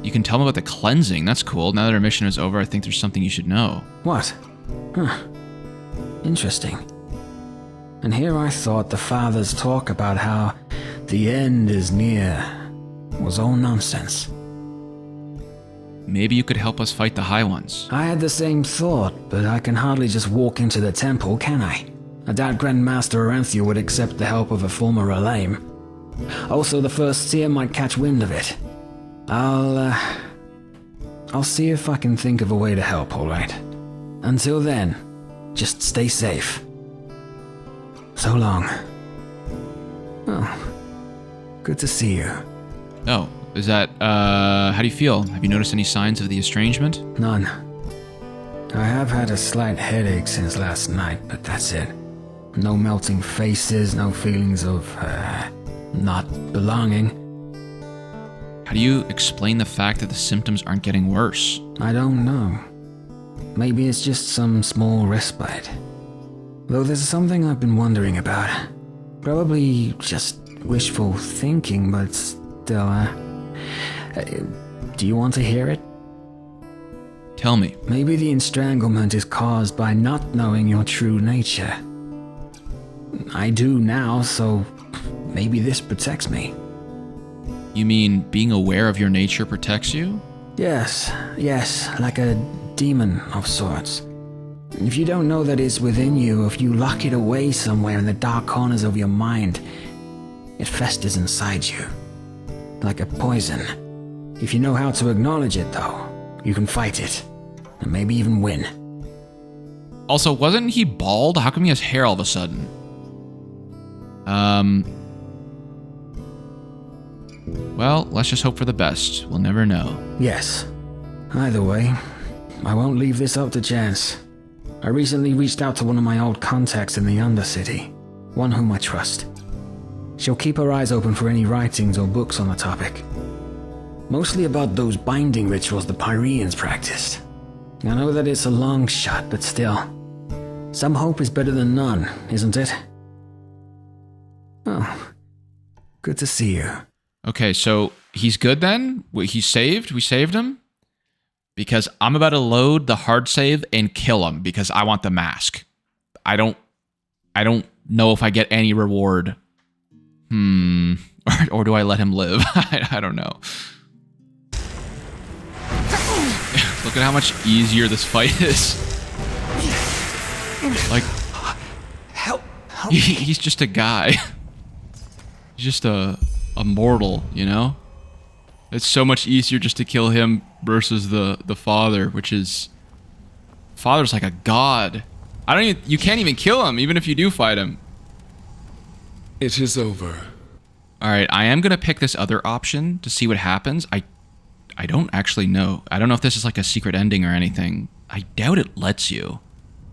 A: You can tell him about the cleansing. That's cool. Now that our mission is over, I think there's something you should know.
F: What? Huh. Interesting. And here I thought the father's talk about how the end is near was all nonsense.
A: maybe you could help us fight the High Ones.
H: I had the same thought, but I can hardly just walk into the temple, can I? I doubt Grandmaster Aranthia would accept the help of a former Rhalâta. Also, the first seer might catch wind of it. I'll see if I can think of a way to help, alright? Until then, just stay safe. So long. Oh, good to see you.
A: Oh, is that, how do you feel? Have you noticed any signs of the estrangement?
H: None. I have had a slight headache since last night, but that's it. No melting faces, no feelings of, not belonging.
A: How do you explain the fact that the symptoms aren't getting worse?
H: I don't know. Maybe it's just some small respite. Though there's something I've been wondering about. Probably just wishful thinking, but still, do you want to hear it?
A: Tell me.
H: Maybe the estranglement is caused by not knowing your true nature. I do now, so maybe this protects me.
A: You mean being aware of your nature protects you?
H: Yes, like a demon of sorts. If you don't know that it's within you, if you lock it away somewhere in the dark corners of your mind, it festers inside you, like a poison. If you know how to acknowledge it, though, you can fight it, and maybe even win.
A: Also, wasn't he bald? How come he has hair all of a sudden? Well, let's just hope for the best. We'll never know.
H: Yes. Either way, I won't leave this up to chance. I recently reached out to one of my old contacts in the Undercity, one whom I trust. She'll keep her eyes open for any writings or books on the topic. Mostly about those binding rituals the Pyreans practiced. I know that it's a long shot, but still. Some hope is better than none, isn't it? Oh, good to see you.
A: Okay, so he's good then? He's saved? We saved him? Because I'm about to load the hard save and kill him because I want the mask. I don't know if I get any reward. Or do I let him live? I don't know. Look at how much easier this fight is. Like,
C: help
A: he's just a guy. He's just a mortal, you know? It's so much easier just to kill him versus the father, which is... Father's like a god. You can't even kill him, even if you do fight him.
P: It is over.
A: Alright, I am gonna pick this other option to see what happens. I don't actually know. I don't know if this is like a secret ending or anything. I doubt it lets you.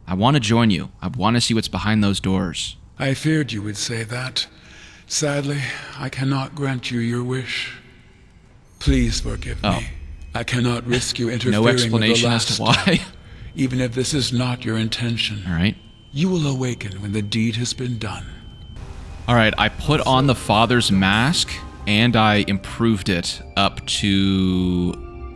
A: I want to join you. I want to see what's behind those doors.
P: I feared you would say that. Sadly, I cannot grant you your wish. Please forgive me. I cannot risk you interfering
A: no explanation
P: with the
A: as to why.
P: Even if this is not your intention.
A: All right.
P: You will awaken when the deed has been done.
A: All right, I put on the father's mask and I improved it up to,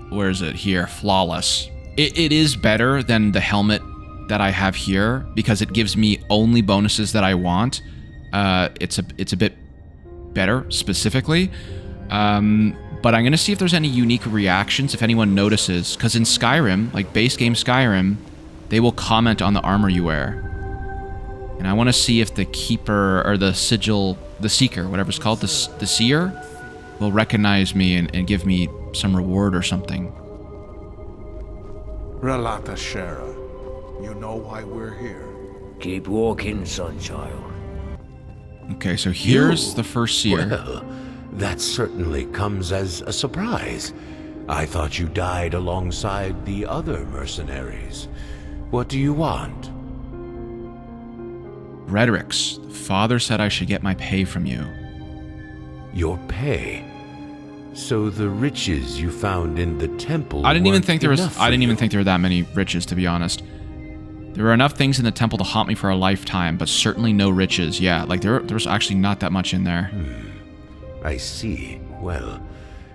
A: where is it here? Flawless. It is better than the helmet that I have here because it gives me only bonuses that I want. It's a bit better specifically. But I'm going to see if there's any unique reactions, if anyone notices. Because in Skyrim, like base game Skyrim, they will comment on the armor you wear. And I want to see if the keeper, or the sigil, the seeker, whatever it's called, the seer, will recognize me and give me some reward or something.
L: Rhalâta Shara, you know why we're here.
N: Keep walking, sunchild.
A: Okay, so here's the first seer.
M: Well, that certainly comes as a surprise. I thought you died alongside the other mercenaries. What do you want?
A: Rhetoric's. The father said I should get my pay from you.
M: Your pay? So the riches you found in the temple
A: I didn't even think there was.
M: enough
A: I didn't
M: for
A: even
M: you?
A: think there were that many riches, to be honest. There were enough things in the temple to haunt me for a lifetime, but certainly no riches. Yeah, like there was actually not that much in there.
M: I see. Well,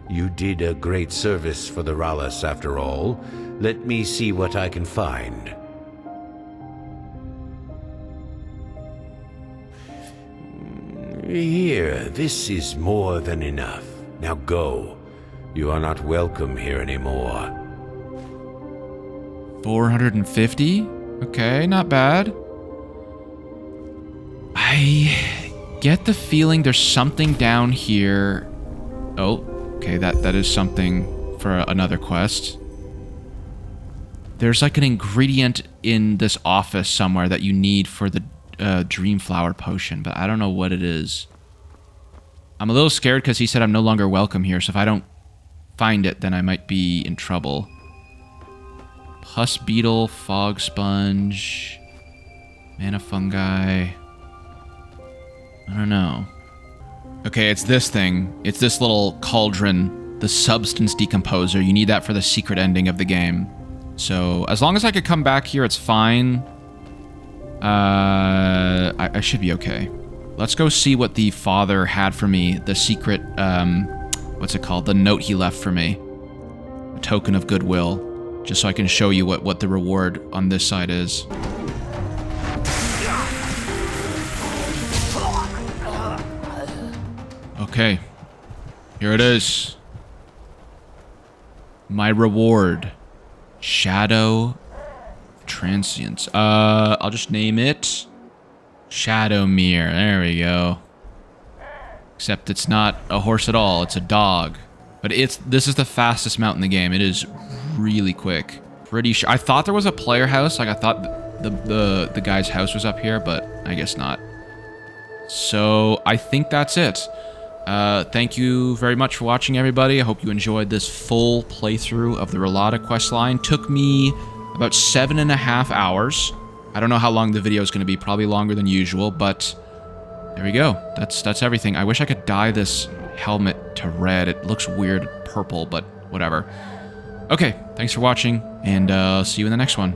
M: you did a great service for the Rhalâs after all. Let me see what I can find. Here, this is more than enough. Now go. You are not welcome here anymore.
A: 450? Okay, not bad. I get the feeling there's something down here. Oh, okay, that is something for another quest. There's like an ingredient in this office somewhere that you need for the Dreamflower potion, but I don't know what it is. I'm a little scared because he said I'm no longer welcome here, so if I don't find it, then I might be in trouble. Pus beetle, fog sponge, mana fungi. I don't know. Okay, it's this thing. It's this little cauldron, the substance decomposer. You need that for the secret ending of the game. So as long as I could come back here, it's fine. I should be okay. Let's go see what the father had for me. The secret, what's it called? The note he left for me. A token of goodwill. Just so I can show you what the reward on this side is. Okay. Here it is. My reward. Shadow Transience. I'll just name it Shadowmere. There we go. Except it's not a horse at all. It's a dog. But this is the fastest mount in the game. It is really quick. Pretty sure. I thought there was a player house. Like I thought the guy's house was up here, but I guess not. So I think that's it. Thank you very much for watching, everybody. I hope you enjoyed this full playthrough of the Rhalâta questline. Took me about 7.5 hours. I don't know how long the video is going to be. Probably longer than usual, but there we go. That's everything. I wish I could dye this helmet to red. It looks weird purple, but whatever. Okay, thanks for watching, and see you in the next one.